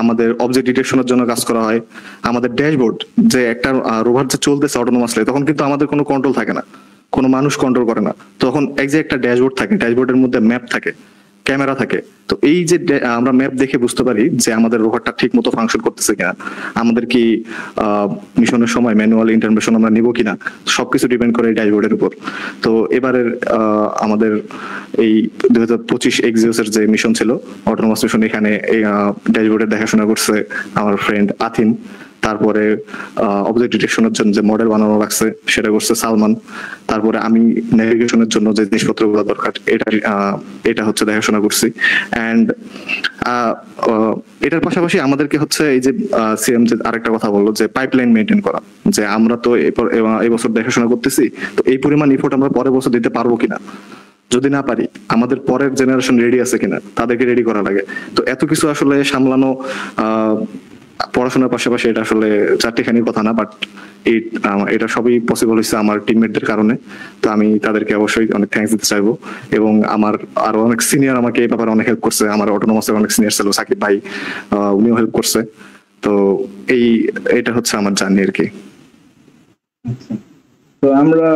আমাদের অবজেক্ট ডিটেকশনের জন্য কাজ করা হয়, আমাদের ড্যাশবোর্ড, যে একটা রোভার যে চলতেছে অটোনোমাসলি তখন কিন্তু আমাদের কোনো কন্ট্রোল থাকে না, কোনো মানুষ কন্ট্রোল করে না। তখন একটা ড্যাশবোর্ড থাকে, ড্যাশবোর্ডের মধ্যে ম্যাপ থাকে, ক্যামেরা থাকে। তো এই যে আমরা ম্যাপ দেখে বুঝতে পারি যে আমাদের রোভারটা ঠিক মতো ফাংশন করতেছে কিনা, আমাদের কি মিশনের সময় ম্যানুয়াল ইন্টারভেনশন আমরা নিব কিনা, সবকিছু ডিপেন্ড করে এই ড্যাশবোর্ডের উপর। তো এবারের আমাদের এই 2025 এক্সিওস এর যে মিশন ছিল অটোনোমাস মিশন, এখানে এই ড্যাশবোর্ডের দেখাশোনা করছে আমার ফ্রেন্ড আথিন। তারপরে অবজেক্ট ডিটেকশনের জন্য যে মডেল বানানো লাগছে সেটা করছে সালমান। তারপরে আমি নেভিগেশনের জন্য যে জিনিসপত্রগুলো দরকার এটা হচ্ছে দেখাশোনা করছি। অ্যান্ড এটার পাশাপাশি আমাদেরকে হচ্ছে এই যে সিএম যে আরেকটা কথা বললো যে পাইপলাইন মেনটেন করা, যে আমরা তো এই বছর দেখাশোনা করতেছি, তো এই পরিমাণ ইফোর্ট আমরা পরের বছর দিতে পারবো কিনা, যদি না পারি আমাদের পরের জেনারেশন রেডি আছে কিনা, তাদেরকে রেডি করা লাগে। তো এত কিছু আসলে সামলানো পড়াশোনার পাশাপাশি এটা আসলে চারটিখানির কথা না, বাট এটা সবই পসিবল হয়েছে আমার টিমমেটদের কারণে। তো আমি তাদেরকে অবশ্যই অনেক থ্যাঙ্কস দিতে চাইবো। এবং আমার আরো অনেক সিনিয়র আমাকে এই ব্যাপারে অনেক হেল্প করছে, আমার অটোনোমাসের অনেক সিনিয়র ছিল, সাকিব ভাই, উনিও হেল্প করছে। তো এটা হচ্ছে আমার জার্নি আর কি।
তো আমরা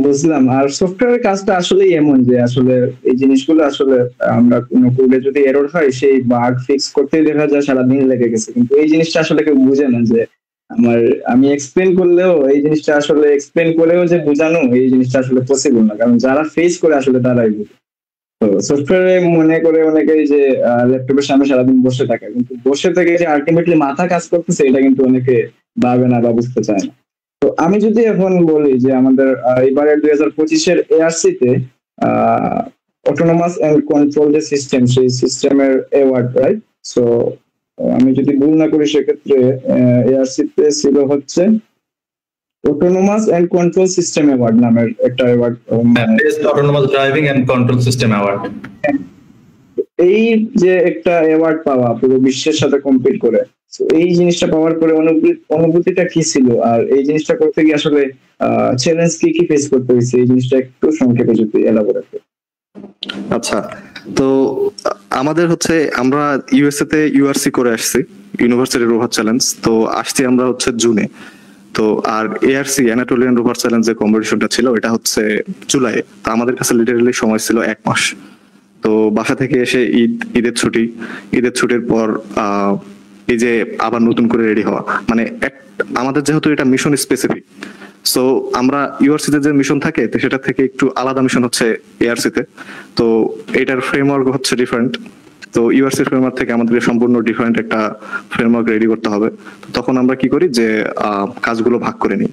বুঝলাম। আর সফটওয়্যারের কাজটা আসলেই এমন যে আসলে এই জিনিসগুলো আসলে আমরা কোনো কোডে যদি এরর হয় সেই বাগ ফিক্স করতেই দেখা যায় সারাদিন লেগে গেছে, কিন্তু এই জিনিসটা আসলে কেউ বুঝে না যে আমি এক্সপ্লেন করলেও এই জিনিসটা আসলে এক্সপ্লেন করেও যে বোঝানো এই জিনিসটা আসলে পসিবল না, কারণ যারা ফেস করে আসলে তারাই বুঝে। তো সফটওয়্যারে মনে করে অনেকেই যে ল্যাপটপের সামনে সারাদিন বসে থাকে, কিন্তু বসে থেকে যে আলটিমেটলি মাথা কাজ করতেছে এটা কিন্তু অনেকে ভাবে না বা বুঝতে চায় না। তো আমি যদি এখন বলি যে আমাদের এবারের 2025-এর এআরসি তে অটোনোমাস এন্ড কন্ট্রোল যে সিস্টেম, সেই সিস্টেমের অ্যাওয়ার্ড, রাইট? সো আমি যদি ভুল না করি সেক্ষেত্রে এআরসি তে ছিল হচ্ছে autonomous and control system award নামের একটা award,
best autonomous driving and control system award.
এই যে একটা অ্যাওয়ার্ড পাওয়া পুরো বিশ্বের সাথে কম্পিট করে, এই জিনিসটা পাওয়ার পরে অনুভূতিটা কি ছিল, আর এই জিনিসটা করতে গিয়ে আসলে চ্যালেঞ্জ কি ফেস করতে হয়েছে, এই জিনিসটা একটু সংক্ষেপে যদি এলাবোরেট করেন।
আচ্ছা, তো আমাদের হচ্ছে আমরা ইউএসএ তে ইউআরসি করে আসছি, ইউনিভার্সিটি রোভার চ্যালেঞ্জ। তো আসছি আমরা হচ্ছে জুনে। তো আর এআরসি অ্যানাটোলিয়ান রোভার চ্যালেঞ্জ যে কম্পিটিশনটা ছিল এটা হচ্ছে জুলাই। তো আমাদের কাছে লিটারালি সময় ছিল 1 মাস। তো বাসা থেকে এসে ঈদের ছুটির পর এই যে আবার নতুন করে রেডি হওয়া, মানে আমাদের যেহেতু এটা মিশন স্পেসিফিক, সো আমরা ইউআরসি তে যে মিশন থাকে সেটা থেকে একটু আলাদা মিশন হচ্ছে এআরসি তে। তো এটার ফ্রেমওয়ার্ক হচ্ছে ডিফারেন্ট। তো ইউআরসি ফ্রেমওয়ার্ক থেকে আমাদের সম্পূর্ণ ডিফারেন্ট একটা ফ্রেমওয়ার্ক রেডি করতে হবে। তখন আমরা কি করি যে কাজগুলো ভাগ করে নিই।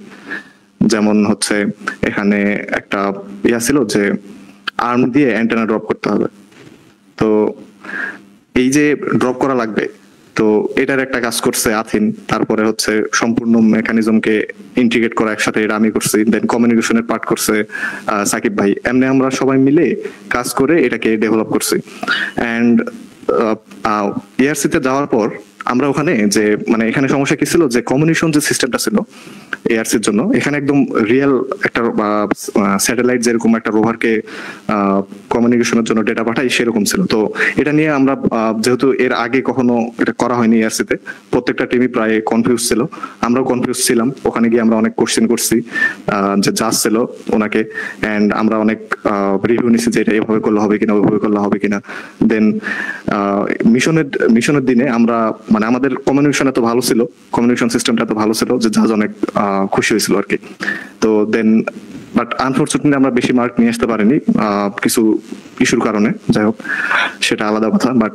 যেমন হচ্ছে এখানে একটা ছিল যে আর্ম দিয়ে অ্যান্টেনা ড্রপ করতে হবে। তো এই যে ড্রপ করা লাগবে, তো এটার একটা কাজ করছে আথিন। তারপরে হচ্ছে সম্পূর্ণ মেকানিজমকে ইন্টিগ্রেট করা একসাথে এটা আমি করছি। দেন কমিউনিকেশনের পার্ট করছে সাকিব ভাই। এমনি আমরা সবাই মিলে কাজ করে এটাকে ডেভেলপ করছি। অ্যান্ড এআরসি তে যাওয়ার পর আমরা ওখানে যে মানে এখানে সমস্যা কি ছিল যে কমিউনিকেশন যে সিস্টেমটা ছিল এআরসির জন্য, এখানে একদম রিয়েল একটা স্যাটেলাইট যেরকম একটা রোভারকে কমিউনিকেশনের জন্য ডেটা পাঠাই সেরকম ছিল। তো এটা নিয়ে আমরা যেহেতু এর আগে কখনো এটা করা হয়নি এআরসিতে, প্রত্যেকটা টিমই প্রায় কনফিউজ ছিল, আমরাও কনফিউজ ছিলাম। ওখানে গিয়ে আমরা অনেক কোশ্চেন করছি যে জাজ ছিল ওনাকে, অ্যান্ড আমরা অনেক রিভিউ নিচ্ছি যে এটা এভাবে করলে হবে কিনা, ওইভাবে করলে হবে কিনা। দেন মিশনের দিনে আমরা মানে আমাদের কমিউনিকেশন এত ভালো ছিল, কমিউনিকেশন সিস্টেমটা এত ভালো ছিল যে জাজ অনেক খুশি হয়েছিল আর কি। তো দেন বাট আনফরচুনেটলি আমরা বেশি মার্ক নিয়ে আসতে পারিনি কিছু ইস্যুর কারণে, যাই হোক সেটা আলাদা কথা। বাট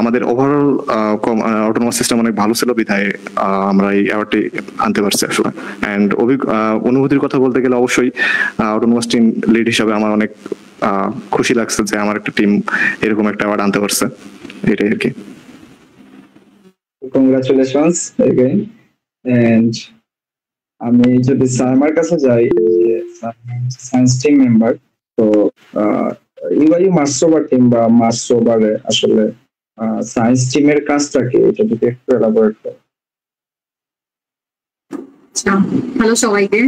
আমাদের ওভারঅল অটোনোমাস সিস্টেম অনেক ভালো ছিল বিধায় আমরা এই অ্যাওয়ার্ডটি আনতে পারছি আসলে। অ্যান্ড অনুভূতির কথা বলতে গেলে অবশ্যই অটোনোমাস টিম লিড হিসাবে আমার অনেক খুশি লাগছে যে আমার একটা টিম এরকম একটা অ্যাওয়ার্ড আনতে পারছে, এটাই আর কি।
Congratulations again. এন্ড আমি যদি সাইমার কাছে যাই, যে সায়েন্স টিম মেম্বার, তো ইউআইইউ মার্স রোভার টিম বা মার্স রোভারে আসলে সায়েন্স টিমের কাজটা কি, এটা যদি একটু এলাবোরেট করো।
হ্যালো সবাইকে,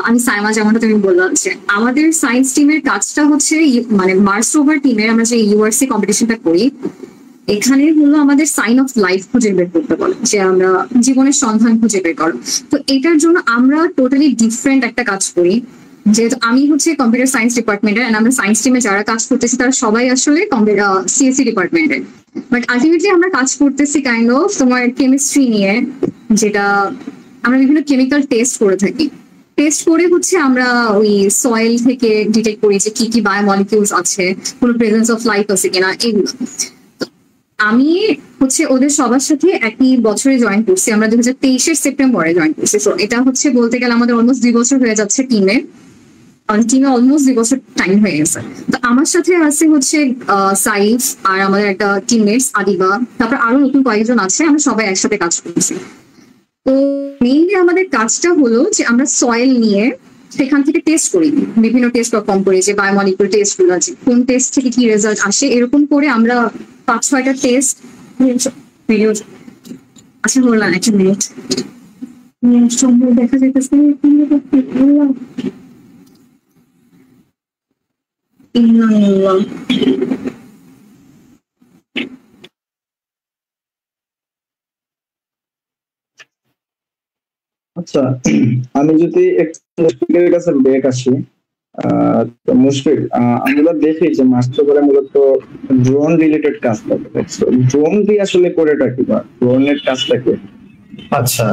আমি সাইমা। যেমনটা তুমি বললাম যে আমাদের সায়েন্স টিমের কাজটা হচ্ছে মানে মার্স রোভার টিমের আমরা যে ইউআরসি কম্পিটিশনটা করি, এখানে হলো আমাদের সাইন অফ লাইফ খুঁজে বের করতে বলে, যে আমরা জীবনের সন্ধান খুঁজে বের করো। তো এটার জন্য আমরা টোটালি ডিফারেন্ট একটা কাজ করি। যেহেতু আমি হচ্ছে কম্পিউটার সায়েন্স ডিপার্টমেন্টের, আমরা সায়েন্স টিমে যারা কাজ করতেছি তারা সবাই আসলে সিএসসি ডিপার্টমেন্টের, বাট আলটিমেটলি আমরা কাজ করতেছি কাইন্ড অফ তোমার কেমিস্ট্রি নিয়ে, যেটা আমরা বিভিন্ন কেমিক্যাল টেস্ট করে থাকি। টেস্ট করে হচ্ছে আমরা ওই সয়েল থেকে ডিটেক্ট করি যে কি কি বায়োমলিকিউলস আছে, কোনো প্রেজেন্স অফ লাইফ আছে কিনা, এগুলো। আমি হচ্ছে ওদের সবার সাথে একই বছরে জয়েন করছি, আমরা 2023 সেপ্টেম্বরে জয়েন করছি। তো এটা হচ্ছে বলতে গেলে আমাদের অলমোস্ট 2 বছর হয়ে যাচ্ছে টিমে অলমোস্ট 2 বছর টাইম হয়ে গেছে। তো আমার সাথে আছে হচ্ছে সাইফ আর আমাদের একটা টিমমেটস আদিবা, তারপর আরো নতুন কয়েকজন আছে, আমরা সবাই একসাথে কাজ করছি। তো মেইনলি আমাদের কাজটা হলো যে আমরা সয়েল নিয়ে সেখান থেকে টেস্ট করি, বিভিন্ন টেস্ট পারফর্ম করি, যে বায়োমলিকুলার টেস্ট গুলো আছে, কোন টেস্ট থেকে কি রেজাল্ট আসে, এরকম করে আমরা 5-6টা টেস্ট ভিডিও। আচ্ছা বললাম একটা মিনিট, দেখা যাইতেছে
আচ্ছা, আমি যদি একটু মুশফিকের কাছে ব্যাক আসি, মুশফিক, আমরা দেখি যে মাস্টার করে মূলত ড্রোন রিলেটেড কাজ করে। ড্রোন দিয়ে আসলে করেটা কি, বা ড্রোনের কাজটা কি?
আচ্ছা,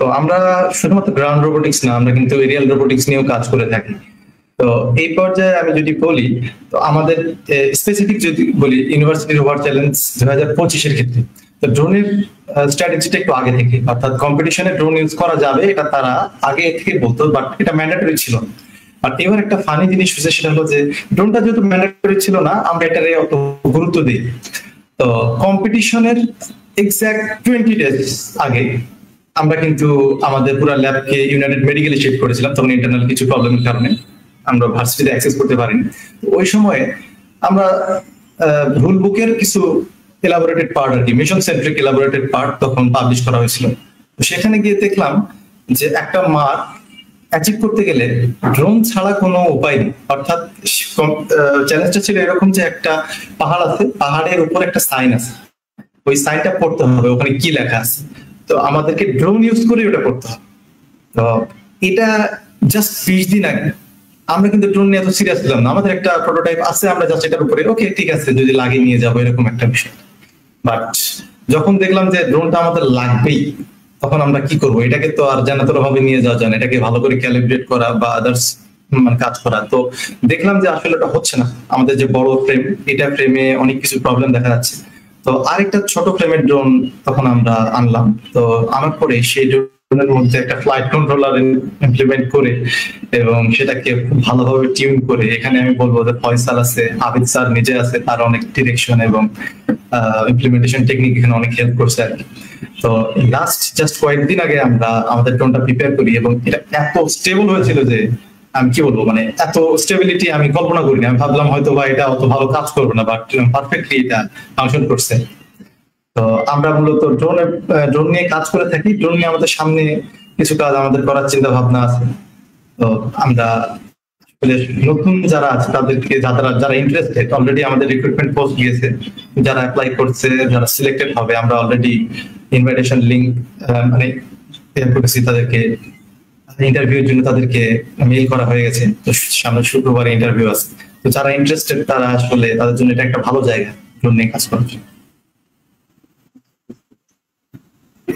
তো আমরা শুধুমাত্র গ্রাউন্ড রোবোটিক্স না, আমরা কিন্তু এরিয়াল রোবোটিক্স নিয়েও কাজ করে থাকি। তো এই পর্যায়ে আমি যদি বলি, তো আমাদের স্পেসিফিক যদি বলি ইউনিভার্সিটি রোভার চ্যালেঞ্জ 2025-এর ক্ষেত্রে, তো ড্রোনের স্ট্র্যাটেজিটা একটু আগে থেকে, অর্থাৎ কম্পিটিশনে ড্রোন ইউজ করা যাবে এটা তারা আগে থেকে বলতো, বাট এটা ম্যান্ডেটরি ছিল না। আর এবার একটা ফানি জিনিস হয়েছে, সেটা হলো যে ড্রোনটা যেহেতু ম্যান্ডেটরি ছিল না, আমরা এটারে অত গুরুত্ব দিই। তো কম্পিটিশনের এক্সাক্ট 20 ডেজ আগে আমরা কিন্তু আমাদের পুরো ল্যাবকে ইউনাইটেড মেডিকেলে শিফট করেছিলাম, তখন ইন্টারনাল কিছু প্রবলেমের কারণে আমরা ভার্সিটিতে অ্যাক্সেস করতে পারিনি। ওই সময়ে আমরা রুল বুকের কিছু এলাবোরেটেড পার্ট আর কি, মিশন সেন্ট্রিক এলাবোরেটেড পার্ট তখন পাবলিশ করা হয়েছিল। তো সেখানে গিয়ে দেখলাম যে একটা মার্ক অ্যাচিভ করতে গেলে ড্রোন ছাড়া কোনো উপায় নেই। অর্থাৎ চ্যালেঞ্জটা ছিল এরকম যে একটা পাহাড় আছে, পাহাড়ের উপর একটা সাইন আছে, ওই সাইনটা পড়তে হবে, ওখানে কি লেখা আছে, তো আমাদেরকে ড্রোন ইউজ করে ওটা পড়তে হবে। তো এটা জাস্ট 20 দিন আগে আমরা কিন্তু ড্রোন নিয়ে এত সিরিয়াস ছিলাম না, আমাদের একটা প্রোটোটাইপ আছে, আমরা জাস্ট এটার উপরে ওকে ঠিক আছে যদি লাগিয়ে নিয়ে যাবো, এরকম একটা বিষয়। বাট যখন দেখলাম যে ড্রোনটা আমাদের লাগবেই, তখন আমরা কি করবো, এটাকে তো আর জানাতর ভাবে নিয়ে যাওয়া যায় না, এটাকে ভালো করে ক্যালিব্রেট করা বা আদার্স মানে কাজ করা। তো দেখলাম যে আসলে এটা হচ্ছে না, আমাদের যে বড় ফ্রেম, এটা ফ্রেমে অনেক কিছু প্রবলেম দেখা যাচ্ছে। তো আরেকটা ছোট ফ্রেমের ড্রোন তখন আমরা আনলাম। তো আনার পরে সেই ড্রোনের মধ্যে একটা ফ্লাইট কন্ট্রোলার ইমপ্লিমেন্ট করে এবং সেটাকে খুব ভালোভাবে টিউন করে, এখানে আমি বলবো যে ফয়সাল আছে, আবিদ স্যার নিজে আছে, তার অনেক ডিরেকশন এবং ইমপ্লিমেন্টেশন টেকনিক এখানে অনেক হেল্প করছে আর কি। তো লাস্ট জাস্ট কয়েকদিন আগে আমরা আমাদের ড্রোনটা প্রিপেয়ার করি এবং এটা এত স্টেবল হয়েছিল যে আমি কি বলবো, মানে এত স্টেবিলিটি আমি কল্পনা করিনি। আমি ভাবলাম হয়তো বা এটা অত ভালো কাজ করবে না, বাট পারফেক্টলি এটা ফাংশন করছে। তো আমরা মূলত ড্রোন নিয়ে কাজ করে থাকি, ড্রোন নিয়ে আমাদের সামনে কিছু কাজ আমাদের করার চিন্তা ভাবনা আছে। তো আমরা নতুন যারা আছে তাদেরকে, যারা ইন্টারেস্টেড, অলরেডি আমাদের রিক্রুটমেন্ট পোস্ট গিয়েছে, যারা অ্যাপ্লাই করছে, যারা সিলেক্টেড হবে, আমরা অলরেডি ইনভাইটেশন লিংক মানে করেছি তাদেরকে, ইন্টারভিউর জন্য তাদেরকে মেইল করা হয়ে গেছে। তো সামনে শুক্রবারে ইন্টারভিউ আছে। তো যারা ইন্টারেস্টেড তারা আসলে তাদের জন্য এটা একটা ভালো জায়গা ড্রোন নিয়ে কাজ করার জন্য।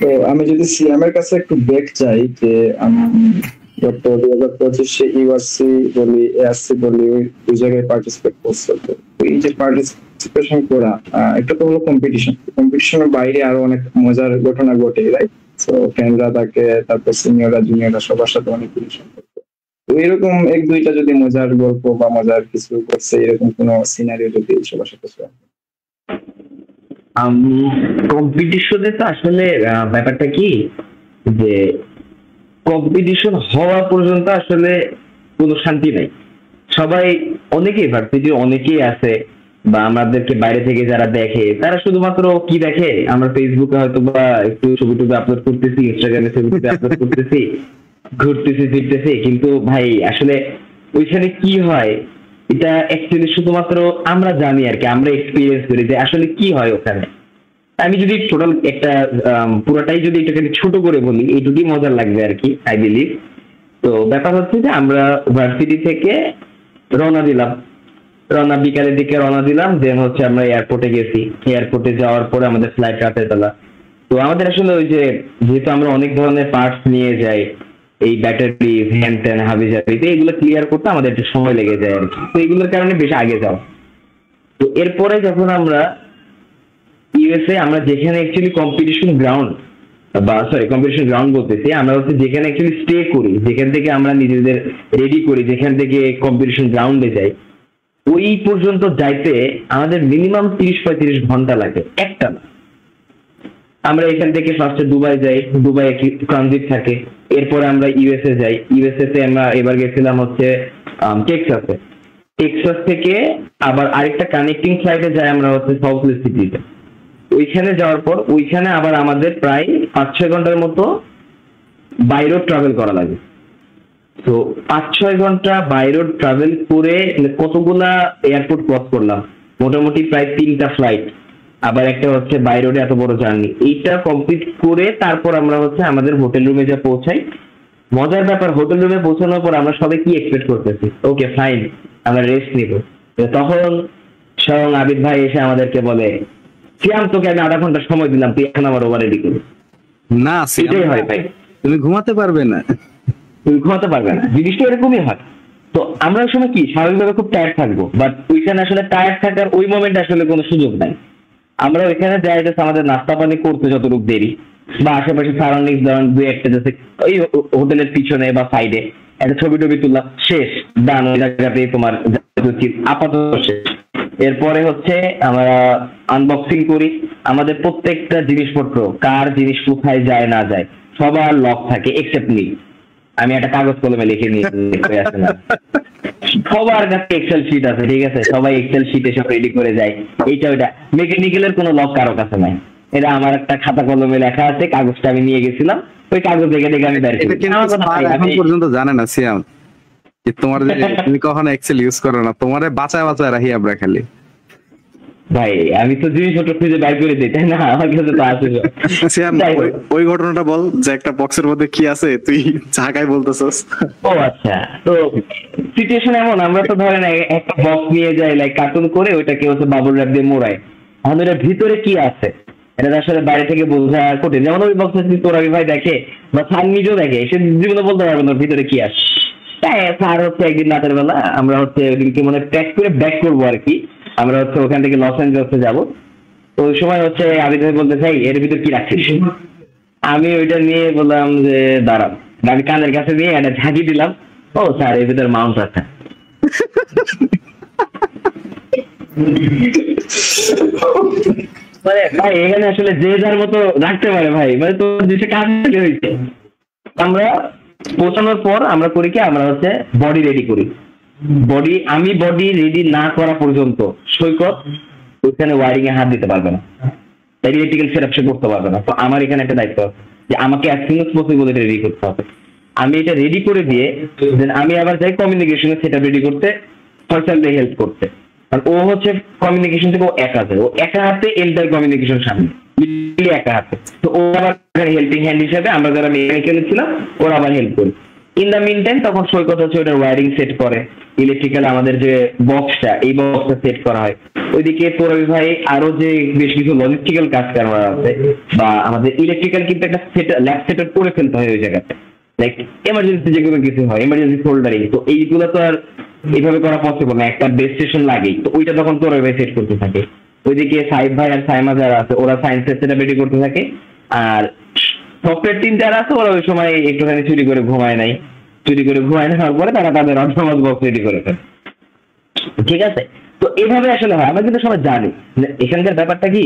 তো আমি যদি সিএম এর কাছে একটু ব্যাক চাই যে গত 2025 ইউআরসি বলি এআরসি বলি দুই জায়গায় পার্টিসিপেট করছে। তো এই যে পার্টিসিপেশন করা একটা তো হলো কম্পিটিশনের বাইরে আরো অনেক মজার ঘটনা ঘটে, রাইট? তো ফ্রেন্ডরা থাকে, তারপর সিনিয়ররা জুনিয়ররা সবার সাথে অনেক রিলেশন করতো। তো এরকম এক দুইটা যদি মজার গল্প বা মজার কিছু করছে এরকম কোনো সিনারিও যদি সবার সাথে শেয়ার।
কম্পিটিশনে তো আসলে ব্যাপারটা কি যে কম্পিটিশন হওয়া পর্যন্ত আসলে কোনো শান্তি নাই। সবাই অনেকেই ভার্সিটি অনেকেই আছে বা আমাদেরকে বাইরে থেকে যারা দেখে তারা শুধুমাত্র কি দেখে, আমরা ফেসবুকে হয়তো বা একটু ছবি টবি আপলোড করতেছি, ইনস্টাগ্রামে ছবি টবি আপলোড করতেছি, ঘুরতেছি ফিরতেছি, কিন্তু ভাই আসলে ওইখানে কি হয় এটা অ্যাকচুয়ালি শুধুমাত্র আমরা জানি আর কি, আমরা এক্সপিরিয়েন্স করি যে আসলে কি হয় ওখানে। আমি যদি টোটাল একটা পুরোটাই যদি এটাকে ছোট করে বলি এইটুকুই মজার লাগবে আর কি, আই বিলিভ। তো ব্যাপার হচ্ছে যে আমরা ভার্সিটি থেকে বিকালের দিকে রওনা দিলাম, দেন হচ্ছে আমরা এয়ারপোর্টে গেছি। এয়ারপোর্টে যাওয়ার পরে আমাদের ফ্লাইট রাতের বেলা। তো আমাদের আসলে ওই যে যেহেতু আমরা অনেক ধরনের পার্টস নিয়ে যাই, এই ব্যাটারি হ্যান ত্যান হাবিজাবি, তো এগুলো ক্লিয়ার করতে আমাদের একটু সময় লেগে যায় আর কি। তো এগুলোর কারণে বেশ আগে যাও। তো এরপরে যখন আমরা ইউএসএ, আমরা যেখানে অ্যাকচুয়ালি কম্পিটিশন গ্রাউন্ড বলতেছি, আমরা হচ্ছে যেখানে অ্যাকচুয়ালি স্টে করি, যেখান থেকে আমরা নিজেদের রেডি করি, যেখান থেকে কম্পিটিশন গ্রাউন্ডে যাই, ওই পর্যন্ত যাইতে আমাদের মিনিমাম 30-35 ঘন্টা লাগে একটা না। আমরা এখান থেকে ফার্স্টে দুবাই যাই, দুবাই ট্রানজিট থাকে, এরপরে আমরা ইউএসএ যাই। ইউএসএ তে আমরা এবার গেছিলাম হচ্ছে টেক্সাসে। টেক্সাস থেকে আবার আরেকটা কানেক্টিং ফ্লাইটে যাই আমরা হচ্ছে সল্ট লেক সিটিতে। ওইখানে যাওয়ার পর ওইখানে আবার আমাদের প্রায় 5-6 ঘন্টার মতো বাই রোড ট্রাভেল করা লাগে। তো 5-6 ঘন্টা বাই রোড ট্রাভেল করে কতগুলা এয়ারপোর্ট ক্রস করলাম, মোটামুটি প্রায় 3টা ফ্লাইট, আবার একটা হচ্ছে বাই রোডে এত বড় জার্নি। এইটা কমপ্লিট করে তারপর আমরা হচ্ছে আমাদের হোটেল রুমে যা পৌঁছাই। মজার ব্যাপার, হোটেল রুমে পৌঁছানোর পর আমরা সবাই কি এক্সপেক্ট করতেছি, ওকে ফাইন আমরা রেস্ট নিব। তখন স্বয়ং আবিদ ভাই এসে আমাদেরকে বলে, সিয়াম তোকে আমি 1/2 ঘন্টা সময় দিলাম, তুই এখন আমার ওভার রেডি করবি
না।
সেটাই হয় ভাই,
তুমি ঘুমাতে পারবে না, জিনিসটা
এরকমই হয়। তো আমরা ওই সময় কি স্বাভাবিকভাবে খুব টায়ার্ড থাকবো, বাট ওইখানে আসলে টায়ার্ড থাকার ওই মোমেন্টে আসলে কোনো সুযোগ নাই। আমরা ওইখানে যাই আমাদের নাস্তা পানি করতে যতটুকু দেরি, বা আশেপাশে সারাউন্ডিং ধরেন 2-1টা যাচ্ছে ওই হোটেলের পিছনে বা সাইডে একটা ছবি টবি তুললাম, শেষ, ডান। ওই জায়গাতেই তোমার আপাতত শেষ। এরপরে হচ্ছে আমরা আনবক্সিং করি আমাদের প্রত্যেকটা জিনিসপত্র, কার জিনিস কোথায় যায় না যায় সবার লক থাকে এক্সেপ্ট মি। আমি একটা কাগজ কলমে লিখে নিয়ে সবার কাছে এক্সেল শিট আছে, ঠিক আছে, সবাই এক্সেল শিটে সব রেডি করে যায়। এইটা ওইটা মেকানিক্যালের কোনো লক কারো কাছে নাই, এটা আমার একটা খাতা কলমে লেখা আছে, কাগজটা আমি নিয়ে গেছিলাম, ওই কাগজ দেখে আমি বের করি।
এখন পর্যন্ত জানে না সিয়াম তোমার যে তুমি কখনো এক্সেল ইউজ করো না, তোমারে বাঁচায় রাখি আমরা খালি।
ভাই আমি তো জিনিসপত্র খুঁজে বাইর করে দিই, তাই না? আমার কাছে তো আছে।
ওই ঘটনাটা বল যে একটা বক্সের মধ্যে কি আছে, তুই ঢাকায় বলতেছস।
ও আচ্ছা, তো সিচুয়েশন এমন, আমরা তো ধরেন একটা বক্স নিয়ে যাই লাইক কার্টুন করে, ওইটাকে হচ্ছে বাবুল র্যাপ দিয়ে মোড়াই। আমাদের ভিতরে কি আছে এটা আসলে বাইরে থেকে বোঝা কঠিন। যেমন ওই বক্সে যদি তোরাবি ভাই দেখে বা স্যার নিজেও দেখে, সে জীবনে বলতে পারবে না ভিতরে কি আছে। তাই স্যার হচ্ছে একদিন রাতের বেলা আমরা হচ্ছে ওইদিনকে মানে প্যাক করে ব্যাক করবো আর কি, আমরা হচ্ছে ওখান থেকে লস অ্যাঞ্জেলসে যাবো। তো ওই সময় হচ্ছে আবিদ ভাই বলতে চাই এর ভিতর কি রাখছিস, আমি ওইটা নিয়ে বললাম যে দাঁড়ান, আমি কানের কাছে নিয়ে একটা ঝাঁকি দিলাম, ও স্যার এর ভিতর মাউন্ট আছে। মানে ভাই এখানে আসলে যে যার মতো রাখতে পারে ভাই, মানে তো যেটা কাজ হয়েছে। আমরা পৌঁছানোর পর আমরা করি কি, আমরা হচ্ছে বডি রেডি করি। আমি বডি রেডি না করা পর্যন্ত সৈকত ওইখানে ওয়ারিং এ হাত দিতে পারবে না, ইলেকট্রিক্যাল সেটআপ সে করতে পারবে না। তো আমার এখানে একটা দায়িত্ব যে আমাকে অ্যাজ সুন অ্যাজ পসিবল এটা রেডি করতে হবে। আমি এটা রেডি করে দিয়ে দেন আমি আবার যাই কমিউনিকেশনের সেটআপ রেডি করতে, ফয়সালকে হেল্প করতে। কারণ ও হচ্ছে কমিউনিকেশন থেকে ও একা হাতে এন্টার কমিউনিকেশন সামনে একা হাতে। তো ও আবার হেল্পিং হ্যান্ড হিসেবে আমরা যারা মেকানিক্যাল ছিলাম ওরা আবার হেল্প করি। ইন দ্য মিন টাইম তখন সৈকত হচ্ছে ওটার ওয়্যারিং সেট করে, ইলেকট্রিক্যাল আমাদের যে বক্সটা এই বক্সটা সেট করা হয়। ওইদিকে তোরাবি ভাই আরো যে বেশ কিছু লজিস্টিক্যাল কাজ করা আছে, বা আমাদের ইলেকট্রিক্যাল কিন্তু একটা ল্যাব সেটআপ করে ফেলতে হয় ওই জায়গাতে, লাইক এমার্জেন্সি যে কোনো কিছু হয়, এমার্জেন্সি ফোল্ডারিং, তো এইগুলো তো আর এইভাবে করা পসিবল না, একটা বেস স্টেশন লাগেই, তো ওইটা তখন তোরাবি ভাই সেট করতে থাকে। ওইদিকে সাইদ ভাই আর সাইমা যারা আছে ওরা সায়েন্সের সেটআপ রেডি করতে থাকে, আর সফটওয়্যার টিম যারা আছে ওরা ওই সময় একটুখানি চুরি করে ঘুমায় নেওয়ার পরে তারা তাদের অটোমাস বক্স রেডি করে ফেলে। ঠিক আছে, তো এভাবে আসলে হয়। আমরা কিন্তু সবাই জানি এখানকার ব্যাপারটা কি,